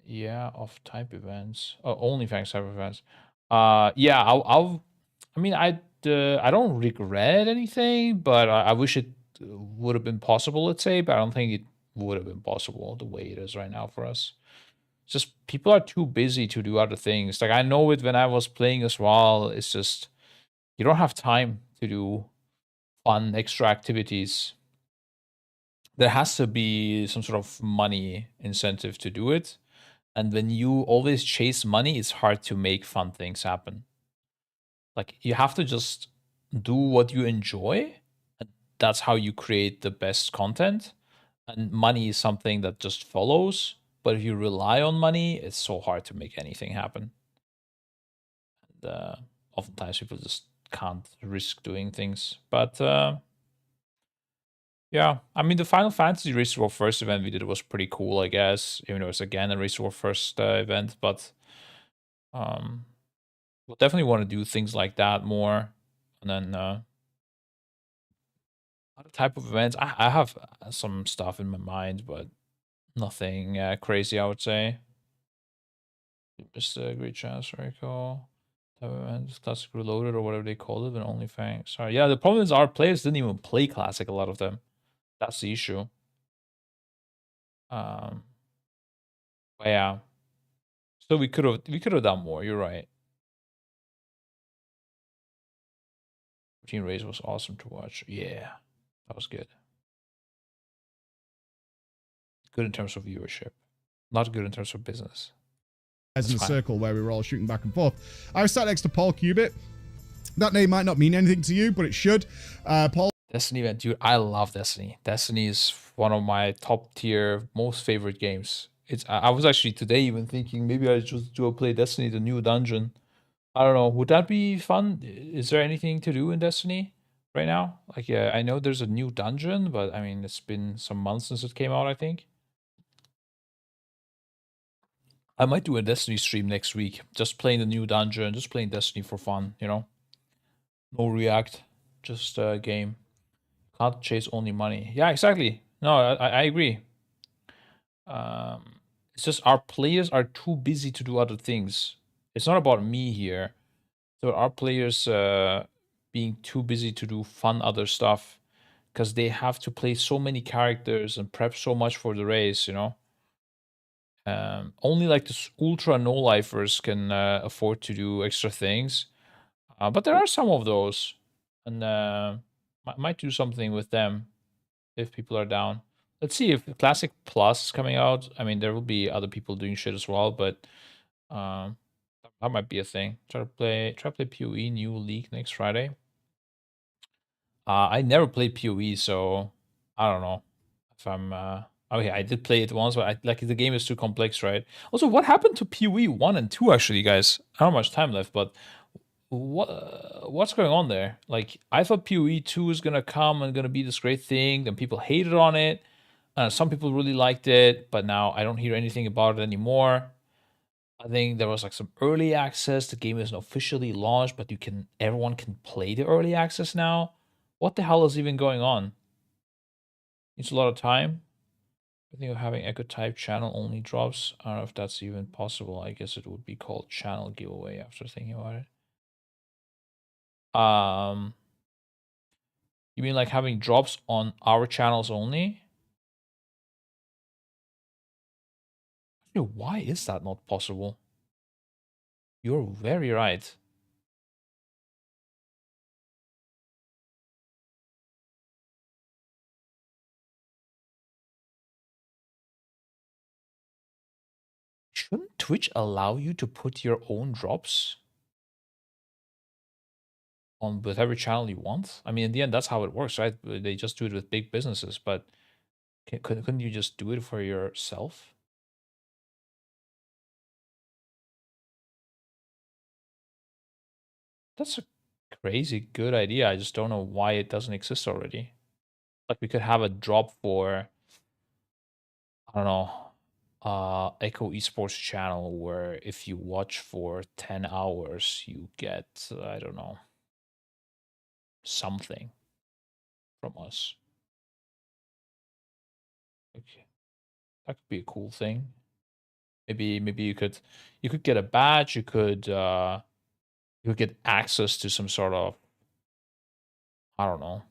Yeah, of type events. Oh, OnlyFans type events. Yeah, I don't regret anything, but I wish it would have been possible, let's say, but I don't think it would have been possible the way it is right now for us. It's just people are too busy to do other things. Like, I know it when I was playing as well. It's just you don't have time to do fun extra activities. There has to be some sort of money incentive to do it. And when you always chase money, it's hard to make fun things happen. Like, you have to just do what you enjoy, and that's how you create the best content. And money is something that just follows. But if you rely on money, it's so hard to make anything happen. Oftentimes people just can't risk doing things. But yeah, I mean, the Final Fantasy Race War first event we did was pretty cool, I guess. Even though it's again a Race War first event, but we'll definitely want to do things like that more. And then other type of events, I have some stuff in my mind, but nothing crazy, I would say. Just a great chance, very cool. Classic Reloaded or whatever they call it, but only Fang. Sorry, yeah. The problem is our players didn't even play Classic. A lot of them. That's the issue. But yeah. So we could have done more. You're right. Routine Race was awesome to watch. Yeah, that was good. Good in terms of viewership, not good in terms of business. As in a circle where we were all shooting back and forth. I was sat next to Paul Cubit. That name might not mean anything to you, but it should. Paul. Destiny event, dude. I love Destiny. Destiny is one of my top tier, most favorite games. I was actually today even thinking maybe I just do a play Destiny, the new dungeon. I don't know. Would that be fun? Is there anything to do in Destiny right now? Like, yeah, I know there's a new dungeon, but I mean, it's been some months since it came out, I think. I might do a Destiny stream next week. Just playing the new dungeon, just playing Destiny for fun, you know? No React, just a game. Can't chase only money. Yeah, exactly. No, I agree. It's just our players are too busy to do other things. It's not about me here. So our players being too busy to do fun other stuff because they have to play so many characters and prep so much for the race, you know? Only like the ultra no-lifers can afford to do extra things. But there are some of those. And might do something with them if people are down. Let's see if Classic Plus is coming out. I mean, there will be other people doing shit as well, but that might be a thing. Try to play PoE new league next Friday. I never played PoE, so I don't know if I'm. Okay, I did play it once, but like the game is too complex, right? Also, what happened to PoE 1 and 2? Actually, guys, I don't have much time left, but what's going on there? Like, I thought PoE 2 is gonna come and gonna be this great thing, then people hated on it. Some people really liked it, but now I don't hear anything about it anymore. I think there was like some early access. The game isn't officially launched, but everyone can play the early access now. What the hell is even going on? It's a lot of time. I think of having Echo type channel only drops. I don't know if that's even possible. I guess it would be called channel giveaway after thinking about it. You mean like having drops on our channels only? Why is that not possible? You're very right. Shouldn't Twitch allow you to put your own drops on whatever channel you want? I mean, in the end, that's how it works, right? They just do it with big businesses, but couldn't you just do it for yourself? That's a crazy good idea. I just don't know why it doesn't exist already. Like, we could have a drop for, I don't know, Echo Esports channel where if you watch for 10 hours, you get, I don't know, something from us. Okay. That could be a cool thing. Maybe you could get a badge, you could get access to some sort of, I don't know,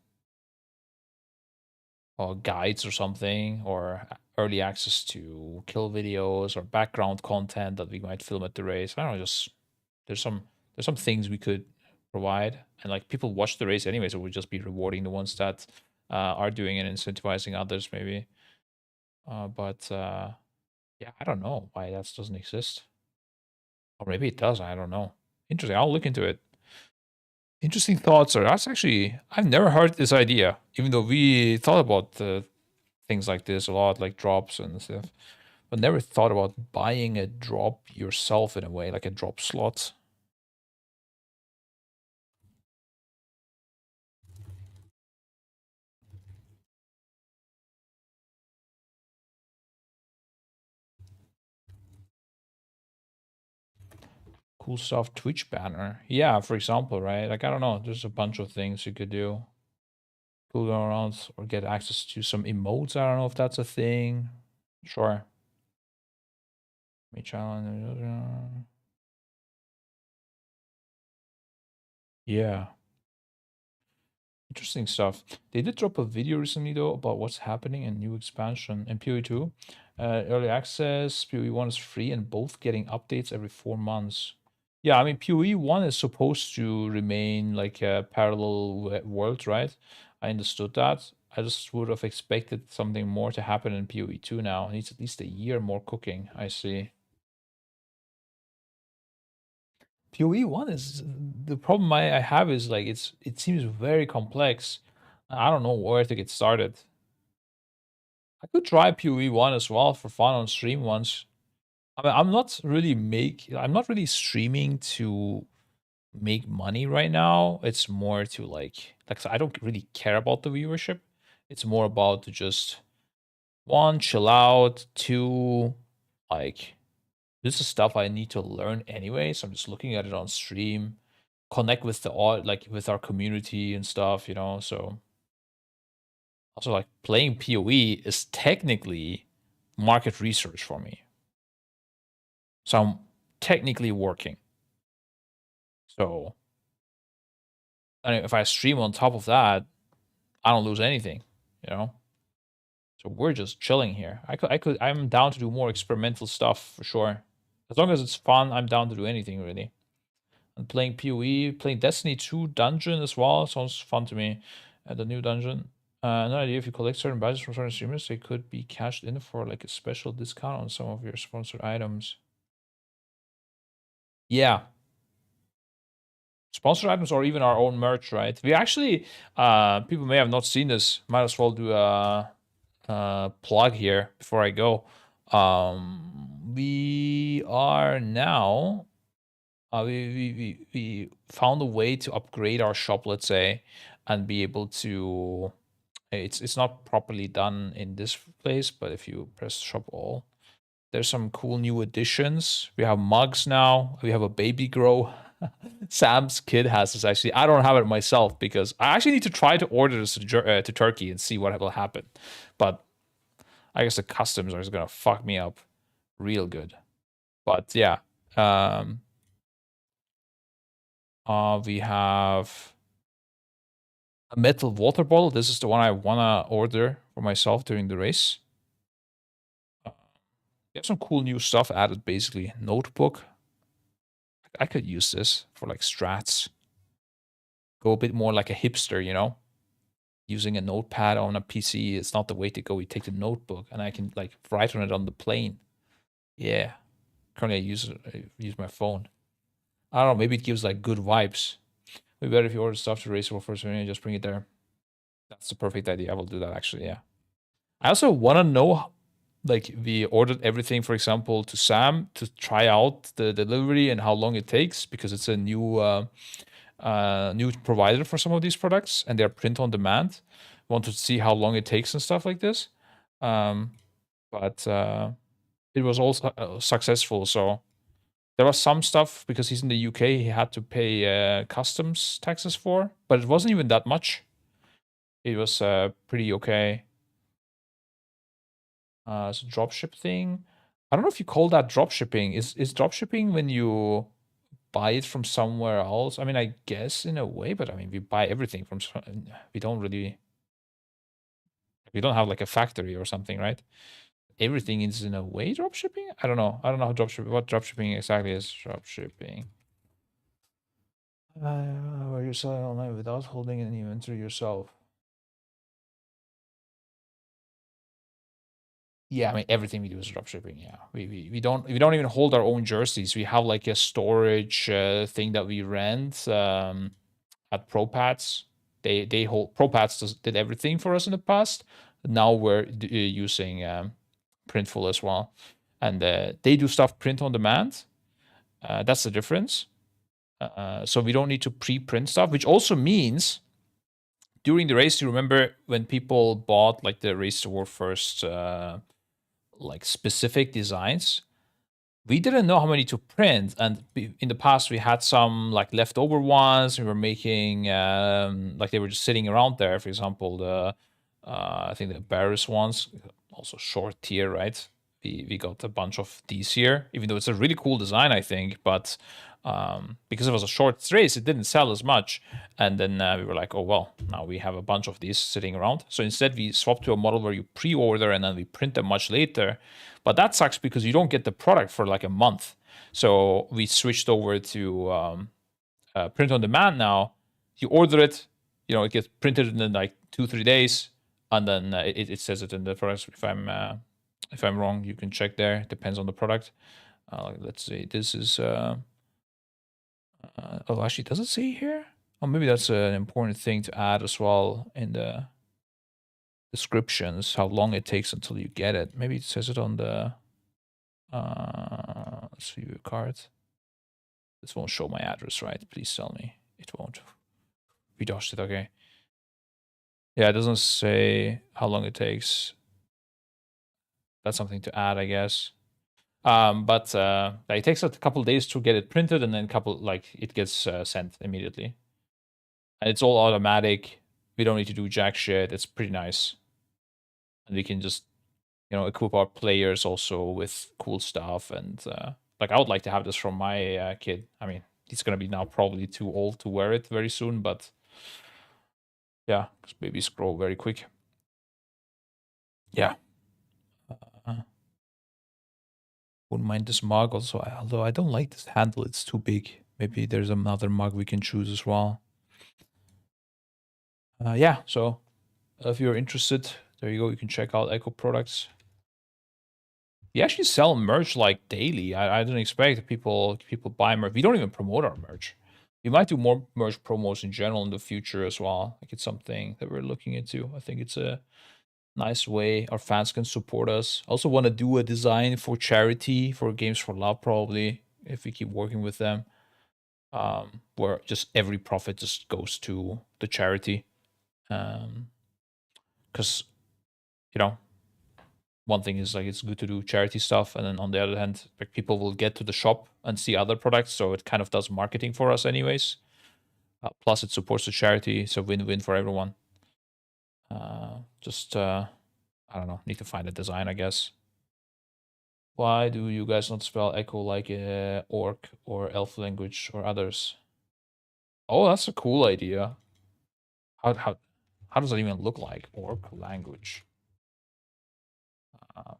guides or something, or early access to kill videos or background content that we might film at the race. I don't know, just there's some things we could provide, and like people watch the race anyway, so we'll just be rewarding the ones that are doing it and incentivizing others maybe. Yeah, I don't know why that doesn't exist. Or maybe it does, I don't know. Interesting, I'll look into it. Interesting thoughts, or that's actually, I've never heard this idea, even though we thought about things like this a lot, like drops and stuff, but never thought about buying a drop yourself in a way, like a drop slot. Cool stuff. Twitch banner. Yeah, for example, right? Like, I don't know. There's a bunch of things you could do. Cool go around or get access to some emotes. I don't know if that's a thing. Sure. Me challenge. Yeah. Interesting stuff. They did drop a video recently though about what's happening in new expansion in PoE 2. Early access, PoE 1 is free and both getting updates every 4 months. Yeah, I mean PoE 1 is supposed to remain like a parallel world, right? I understood that. I just would have expected something more to happen in PoE 2 now. It needs at least a year more cooking, I see. PoE 1 is the problem I have is like it seems very complex. I don't know where to get started. I could try PoE 1 as well for fun on stream once. I mean, I'm not really streaming to make money right now. It's more to like I don't really care about the viewership. It's more about to just one, chill out, two, like this is stuff I need to learn anyway. So I'm just looking at it on stream, connect with with our community and stuff, you know. So also like playing PoE is technically market research for me. So I'm technically working. So and if I stream on top of that, I don't lose anything, you know. So we're just chilling here. I'm down to do more experimental stuff for sure. As long as it's fun, I'm down to do anything really. And playing PoE, playing Destiny 2 dungeon as well sounds fun to me. The new dungeon. No idea if you collect certain badges from certain streamers, they could be cashed in for like a special discount on some of your sponsored items. Yeah. Sponsored items or even our own merch, right? We actually, people may have not seen this. Might as well do a plug here before I go. We are now we found a way to upgrade our shop, let's say, and be able to it's not properly done in this place, but if you press shop all, there's some cool new additions. We have mugs now. We have a baby grow. Sam's kid has this actually. I don't have it myself because I actually need to try to order this to Turkey and see what will happen. But I guess the customs are just gonna fuck me up real good. But yeah. We have a metal water bottle. This is the one I wanna order for myself during the race. We have some cool new stuff added, basically. Notebook. I could use this for like strats. Go a bit more like a hipster, you know? Using a notepad on a PC is not the way to go. You take the notebook and I can like write on it on the plane. Yeah. Currently I use my phone. I don't know, maybe it gives like good vibes. Maybe better if you order stuff to race for first and just bring it there. That's the perfect idea. I will do that actually, yeah. I also want to know, like we ordered everything, for example, to Sam to try out the delivery and how long it takes because it's a new new provider for some of these products and they're print on demand. Want to see how long it takes and stuff like this. But it was also successful, so there was some stuff because he's in the UK he had to pay customs taxes for, but it wasn't even that much. It was pretty okay. It's a dropship thing. I don't know if you call that dropshipping. Is dropshipping when you buy it from somewhere else? I mean, I guess in a way, but I mean, we buy everything from. We don't have like a factory or something, right? Everything is in a way dropshipping. I don't know how what dropshipping exactly is. Dropshipping. Where you're selling online without holding any inventory yourself. Yeah, I mean everything we do is dropshipping. Yeah, we don't even hold our own jerseys. We have like a storage thing that we rent at ProPats. They hold ProPats did everything for us in the past. Now we're using Printful as well, and they do stuff print on demand. That's the difference. So we don't need to pre-print stuff, which also means during the race, you remember when people bought like the Race to War first like specific designs, we didn't know how many to print, and in the past we had some like leftover ones. We were making like they were just sitting around there. For example, the I think the Barris ones, also short tier, right? We got a bunch of these here, even though it's a really cool design, I think, but because it was a short race, it didn't sell as much. And then we were like, oh, well, now we have a bunch of these sitting around. So instead, we swapped to a model where you pre-order and then we print them much later. But that sucks because you don't get the product for like a month. So we switched over to print on demand now. You order it, you know, it gets printed in like 2-3 days, and then it says it in the product. If I'm wrong, you can check there. It depends on the product. Let's see. This is. Oh, actually, does it say here? Oh, maybe that's an important thing to add as well in the descriptions. How long it takes until you get it. Maybe it says it on the. Let's view your card. This won't show my address, right? Please tell me it won't. We dodged it. Okay. Yeah, it doesn't say how long it takes. That's something to add, I guess. But it takes a couple days to get it printed, and then it gets sent immediately. And it's all automatic. We don't need to do jack shit. It's pretty nice. And we can just, you know, equip our players also with cool stuff. And like, I would like to have this from my kid. I mean, he's gonna be now probably too old to wear it very soon, but yeah, because babies grow very quick. Yeah. Wouldn't mind this mug also, although I don't like this handle, it's too big. Maybe there's another mug we can choose as well. Yeah, so if you're interested, there you go. You can check out Echo products. We actually sell merch like daily. I didn't expect people buy merch. We don't even promote our merch. We might do more merch promos in general in the future as well. Like, it's something that we're looking into. I think it's a nice way our fans can support us. I also want to do a design for charity, for Games for Love, probably, if we keep working with them, where just every profit just goes to the charity. Because, you know, one thing is like it's good to do charity stuff, and then on the other hand, like, people will get to the shop and see other products, so it kind of does marketing for us anyways. Plus it supports the charity, so win-win for everyone. I don't know, need to find a design, I guess. Why do you guys not spell echo like orc or elf language or others? Oh, that's a cool idea. How does that even look like? Orc language.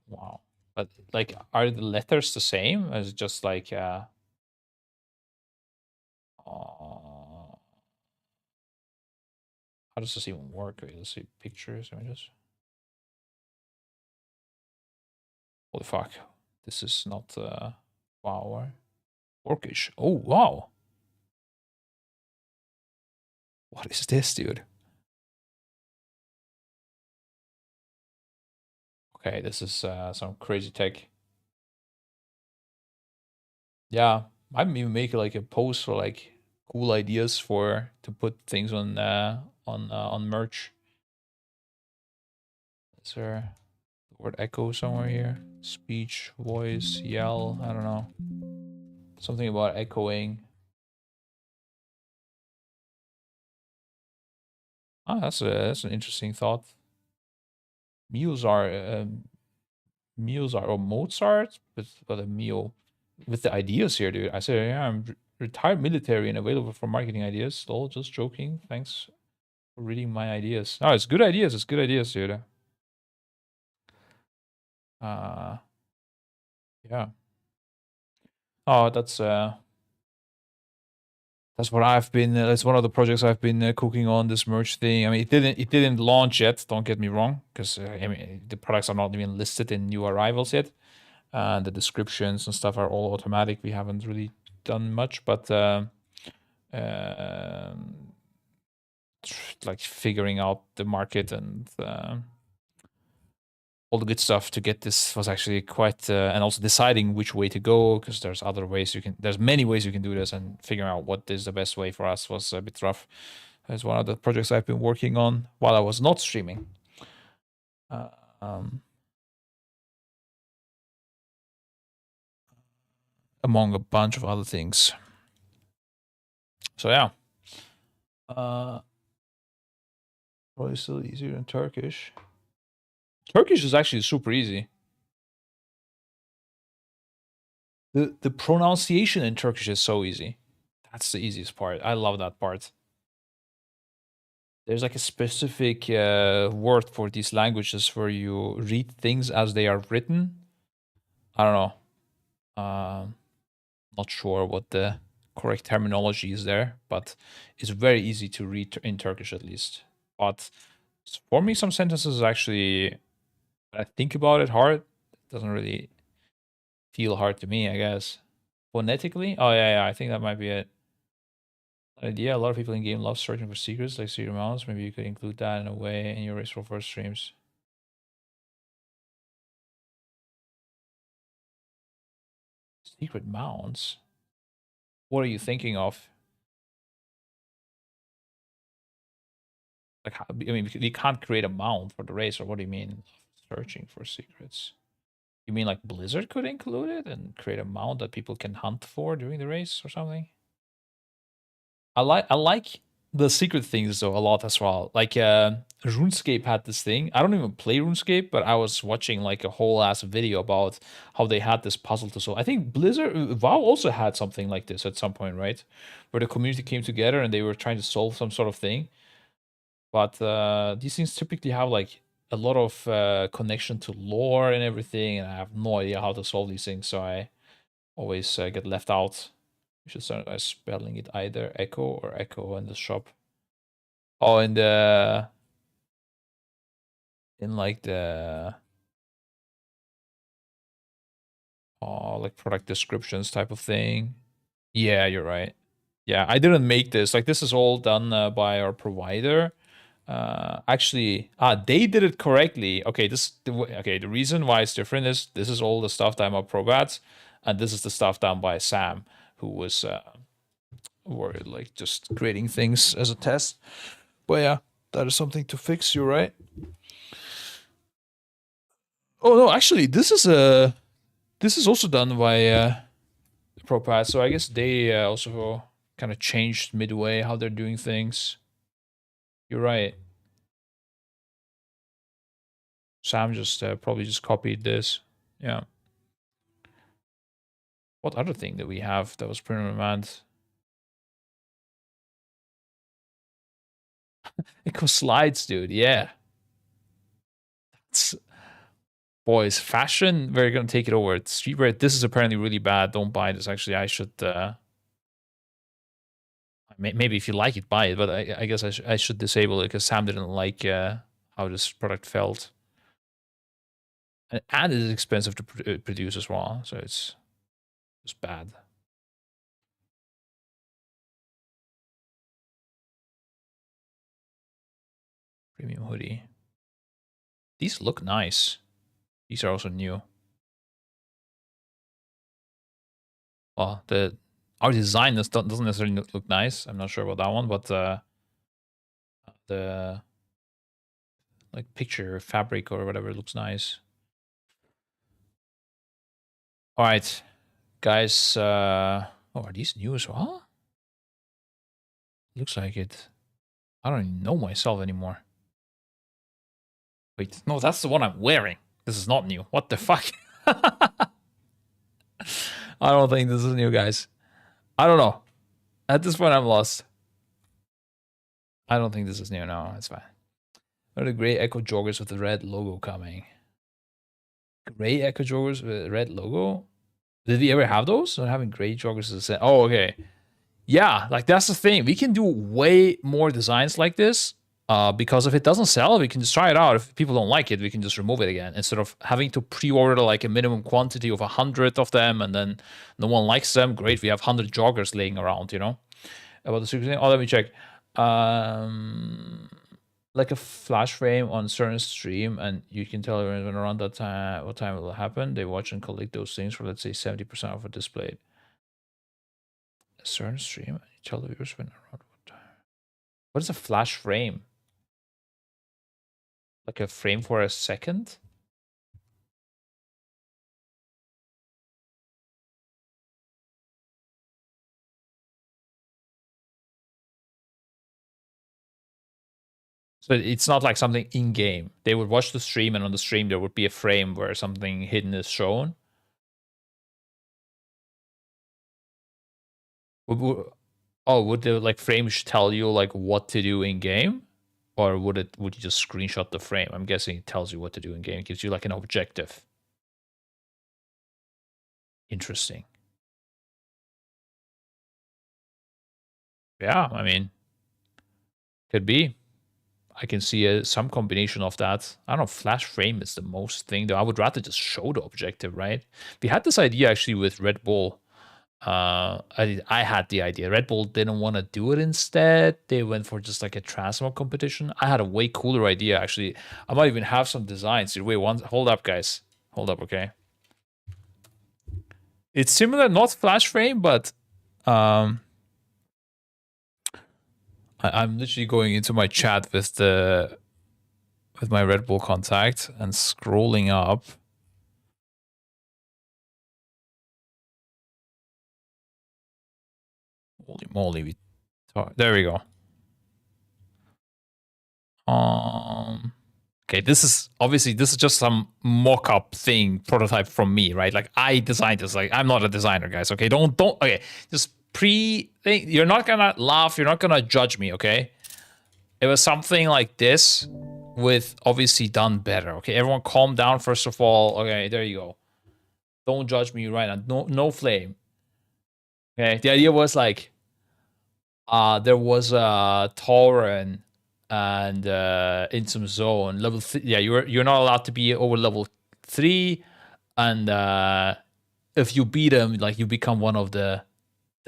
Wow. But like, are the letters the same? As just like how does this even work? Wait, let's see pictures, images. Holy fuck. This is not wow. Orcish. Oh wow. What is this, dude? Okay, this is some crazy tech. Yeah, I might even make like a post for like cool ideas to put things on merch. Is there the word echo somewhere here? Speech, voice, yell, I don't know. Something about echoing. Ah, that's an interesting thought. Meals are or Mozart, but a meal with the ideas here, dude. I said, yeah, I'm retired military and available for marketing ideas. Lol, just joking. Thanks for reading my ideas. No, it's good ideas. It's good ideas, dude. Yeah. Oh, that's what I've been. That's one of the projects I've been cooking on, this merch thing. I mean, it didn't launch yet. Don't get me wrong, because I mean, the products are not even listed in new arrivals yet. The descriptions and stuff are all automatic. We haven't really done much, but like figuring out the market and all the good stuff to get this was actually quite, and also deciding which way to go, because there's many ways you can do this, and figuring out what is the best way for us was a bit rough. It's one of the projects I've been working on while I was not streaming. among a bunch of other things. So yeah. Probably still easier than Turkish. Turkish is actually super easy. The pronunciation in Turkish is so easy. That's the easiest part. I love that part. There's like a specific word for these languages where you read things as they are written. I don't know. Not sure what the correct terminology is there, but it's very easy to read in Turkish at least. But forming some sentences is actually, when I think about it hard, it doesn't really feel hard to me, I guess. Phonetically? Oh, yeah, I think that might be it. Idea, a lot of people in game love searching for secrets, like secret mounts. Maybe you could include that in a way in your race for first streams. Secret mounts? What are you thinking of? Like, I mean, you can't create a mount for the race, or what do you mean? Searching for secrets. You mean like Blizzard could include it and create a mount that people can hunt for during the race or something? I like the secret things though a lot as well. Like RuneScape had this thing. I don't even play RuneScape, but I was watching like a whole ass video about how they had this puzzle to solve. I think Blizzard WoW also had something like this at some point, right? Where the community came together and they were trying to solve some sort of thing. But these things typically have like a lot of connection to lore and everything, and I have no idea how to solve these things, so I always get left out. You should start by spelling it either Echo or Echo in the shop. Oh, in like the like product descriptions type of thing. Yeah, you're right. Yeah, I didn't make this. Like, this is all done by our provider. Actually, they did it correctly. Okay, the reason why it's different is this is all the stuff done by Probats, and this is the stuff done by Sam, who was were like just creating things as a test. But yeah, that is something to fix. You're right. Oh no, actually, this is also done by Propat. So I guess they also kind of changed midway how they're doing things. You're right. Sam just probably just copied this. Yeah. What other thing that we have that was pretty remand? Echo slides, dude. Yeah. It's, boys, fashion, we're gonna take it over. Streetwear, this is apparently really bad. Don't buy this. Actually, I should. Maybe if you like it, buy it. But I guess I should disable it because Sam didn't like how this product felt. And it is expensive to produce as well, so it's bad. Premium hoodie. These look nice. These are also new. Well, our design doesn't necessarily look nice. I'm not sure about that one, but the like picture fabric or whatever looks nice. All right, guys. Oh, are these new as well? Looks like it. I don't even know myself anymore. Wait, no, that's the one I'm wearing. This is not new. What the fuck? I don't think this is new, guys. I don't know. At this point, I'm lost. I don't think this is new. No, it's fine. What are the gray Echo joggers with the red logo coming? Gray Echo joggers with a red logo? Did we ever have those? Or having gray joggers as a set? Oh, okay. Yeah, like that's the thing. We can do way more designs like this. Because if it doesn't sell, we can just try it out. If people don't like it, we can just remove it again instead of having to pre-order like a minimum quantity of 100 of them, and then no one likes them. Great, we have 100 joggers laying around, you know. About the secret thing. Oh, let me check. Like a flash frame on certain stream, and you can tell everyone around that time what time it will happen. They watch and collect those things for, let's say, 70% of a displayed. A certain stream, and you tell the viewers when around what time. What is a flash frame? Like a frame for a second? So it's not like something in game. They would watch the stream, and on the stream there would be a frame where something hidden is shown. Would the like frames tell you like what to do in game, or would you just screenshot the frame? I'm guessing it tells you what to do in game. It gives you like an objective. Interesting. Yeah, I mean, could be. I can see some combination of that. I don't know, flash frame is the most thing, though. I would rather just show the objective, right? We had this idea actually with Red Bull. I had the idea. Red Bull didn't want to do it instead. They went for just like a transmog competition. I had a way cooler idea, actually. I might even have some designs. Wait, hold up, guys. Hold up, okay? It's similar, not flash frame, but I'm literally going into my chat with my Red Bull contact and scrolling up. Holy moly! There we go. Okay, this is just some mock-up thing, prototype from me, right? Like I designed this. Like I'm not a designer, guys. Okay, don't. Okay, just you're not gonna laugh, you're not gonna judge me, okay? It was something like this with obviously done better. Okay, everyone calm down first of all. Okay, there you go. Don't judge me right now. No flame. Okay, the idea was like there was a Tauren and in some zone level yeah, you're not allowed to be over level 3, and if you beat them, like you become one of the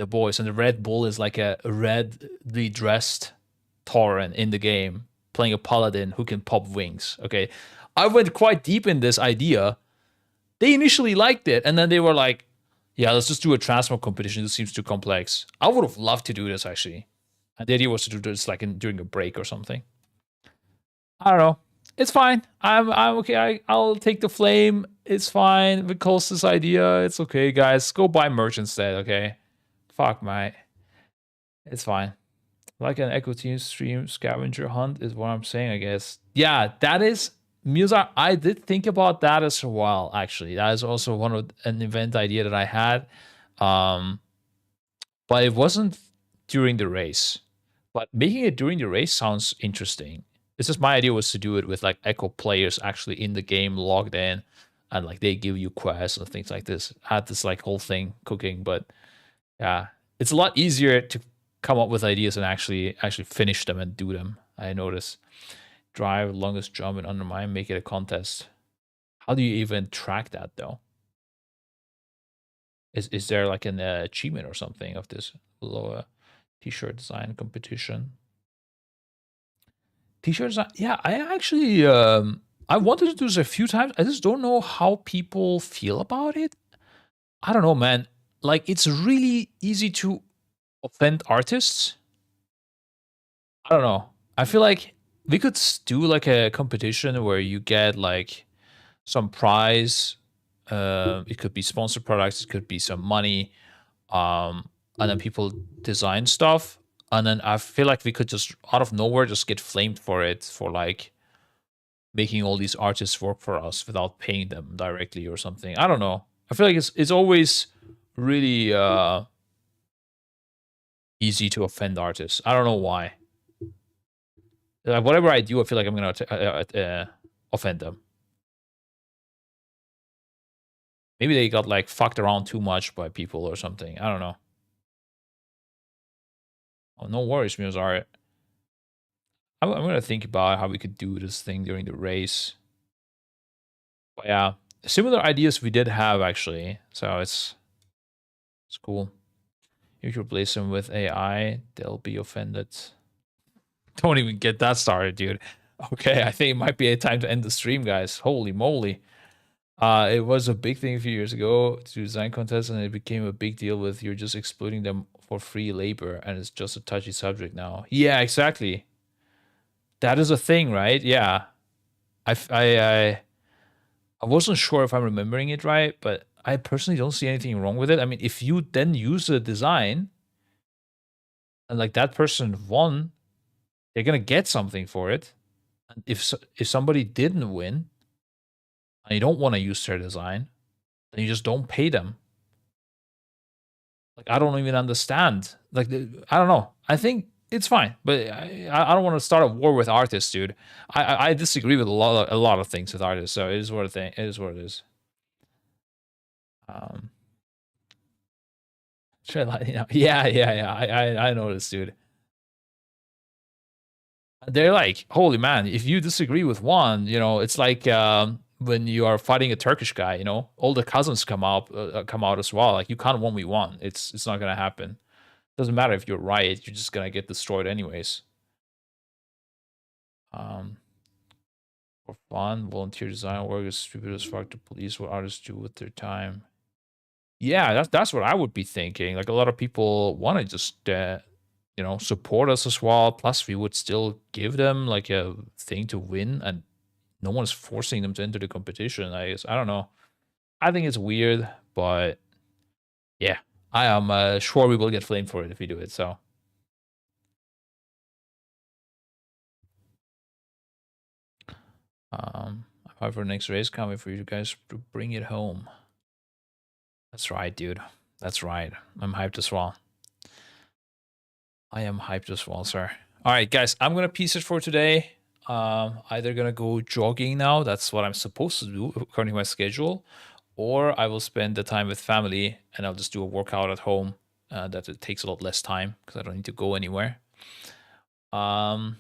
boys, and the Red Bull is like a redly dressed Tauren in the game, playing a paladin who can pop wings. Okay, I went quite deep in this idea. They initially liked it, and then they were like, yeah, let's just do a transmog competition. This seems too complex. I would have loved to do this, actually. And the idea was to do this like during a break or something. I don't know. It's fine. I'm okay. I'll take the flame. It's fine. We close this idea. It's okay, guys. Go buy merch instead, okay? Fuck, mate. It's fine. Like an Echo Team stream scavenger hunt is what I'm saying, I guess. Yeah, that is... Musa, I did think about that as well, actually. That is also an event idea that I had. But it wasn't during the race. But making it during the race sounds interesting. It's just my idea was to do it with like Echo players actually in the game logged in, and like they give you quests and things like this. I had this like whole thing cooking, but yeah, it's a lot easier to come up with ideas and actually finish them and do them. I notice. Drive longest jump and undermine, make it a contest. How do you even track that though? Is there like an achievement or something of this below t-shirt design competition? T-shirt design, yeah, I actually I wanted to do this a few times. I just don't know how people feel about it. I don't know, man. Like it's really easy to offend artists. I don't know. I feel like we could do like a competition where you get like some prize. It could be sponsored products. It could be some money. And then people design stuff. And then I feel like we could just out of nowhere just get flamed for it, for like making all these artists work for us without paying them directly or something. I don't know. I feel like it's always really easy to offend artists. I don't know why. Like whatever I do, I feel like I'm gonna offend them. Maybe they got like fucked around too much by people or something. I don't know. Oh, no worries, Muzar. I'm gonna think about how we could do this thing during the race. But yeah, similar ideas we did have actually. So it's cool. If you replace them with AI, they'll be offended. Don't even get that started, dude. Okay, I think it might be a time to end the stream, guys. Holy moly. It was a big thing a few years ago to do design contests, and it became a big deal with you're just exploiting them for free labor, and it's just a touchy subject now. Yeah, exactly. That is a thing, right? Yeah. I wasn't sure if I'm remembering it right, but I personally don't see anything wrong with it. I mean, if you then use a design and like that person won, they're gonna get something for it. And if somebody didn't win, and you don't want to use their design, then you just don't pay them. Like, I don't even understand. Like, I don't know. I think it's fine, but I don't want to start a war with artists, dude. I disagree with a lot of things with artists, so it is what it is. Yeah. I noticed, dude. They're like, holy man, if you disagree with one, you know, it's like when you are fighting a Turkish guy, you know, all the cousins come out as well. Like, you can't 1v1. It's not gonna happen. Doesn't matter if you're right, you're just gonna get destroyed anyways. For fun, volunteer design work is stupid as fuck to police what artists do with their time. Yeah, that's what I would be thinking. Like, a lot of people want to just you know, support us as well. Plus, we would still give them like a thing to win, and no one's forcing them to enter the competition. I guess, I don't know. I think it's weird, but yeah, I am sure we will get flamed for it if we do it. So. I'm hyped for the next race coming for you guys to bring it home. That's right, dude. That's right. I'm hyped as well. I am hyped as well, sir. All right, guys, I'm going to piece it for today. Either going to go jogging now. That's what I'm supposed to do according to my schedule. Or I will spend the time with family and I'll just do a workout at home. That it takes a lot less time because I don't need to go anywhere. The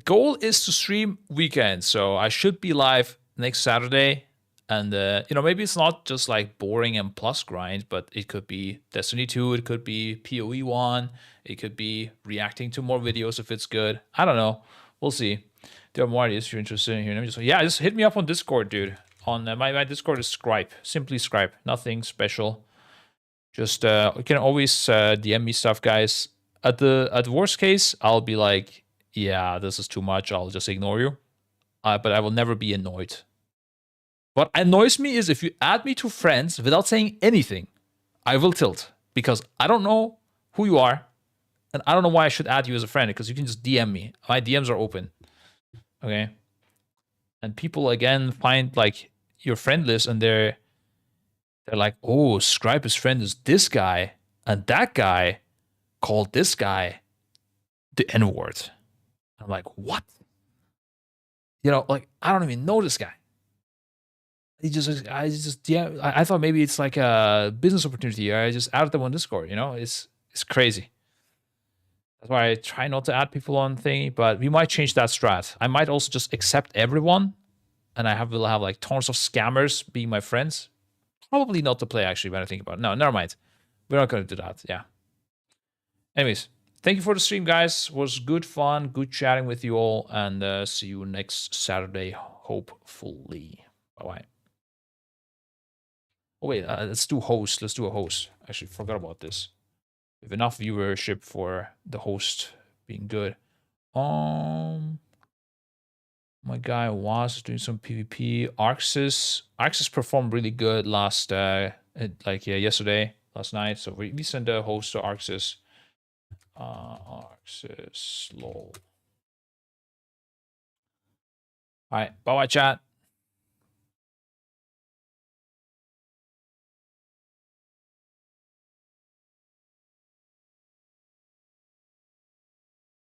goal is to stream weekends, so I should be live next Saturday. And, you know, maybe it's not just like boring and plus grind, but it could be Destiny 2, it could be PoE 1, it could be reacting to more videos if it's good. I don't know. We'll see. There are more ideas if you're interested in hearing them. Yeah, just hit me up on Discord, dude. On my Discord is Scripe. Simply Scripe. Nothing special. Just, you can always DM me stuff, guys. At the worst case, I'll be like, yeah, this is too much. I'll just ignore you. But I will never be annoyed. What annoys me is if you add me to friends without saying anything, I will tilt. Because I don't know who you are. And I don't know why I should add you as a friend. Because you can just DM me. My DMs are open. Okay? And people, again, find, like, your friend list. And they're like, oh, Scribe's friend is this guy. And that guy called this guy the N-word. I'm like, what? You know, like, I don't even know this guy. I thought maybe it's like a business opportunity. I just added them on Discord, you know? It's crazy. That's why I try not to add people on thingy, but we might change that strat. I might also just accept everyone, and will have like tons of scammers being my friends. Probably not to play, actually, when I think about it. No, never mind. We're not going to do that, yeah. Anyways. Thank you for the stream, guys. It was good fun, good chatting with you all, and see you next Saturday, hopefully. Bye-bye. Oh, wait, let's do host. Let's do a host. Actually, forgot about this. We have enough viewership for the host being good. My guy was doing some PvP. Arxis performed really good yesterday, last night. So we sent a host to Arxis. Arxis lol. All right, bye bye chat.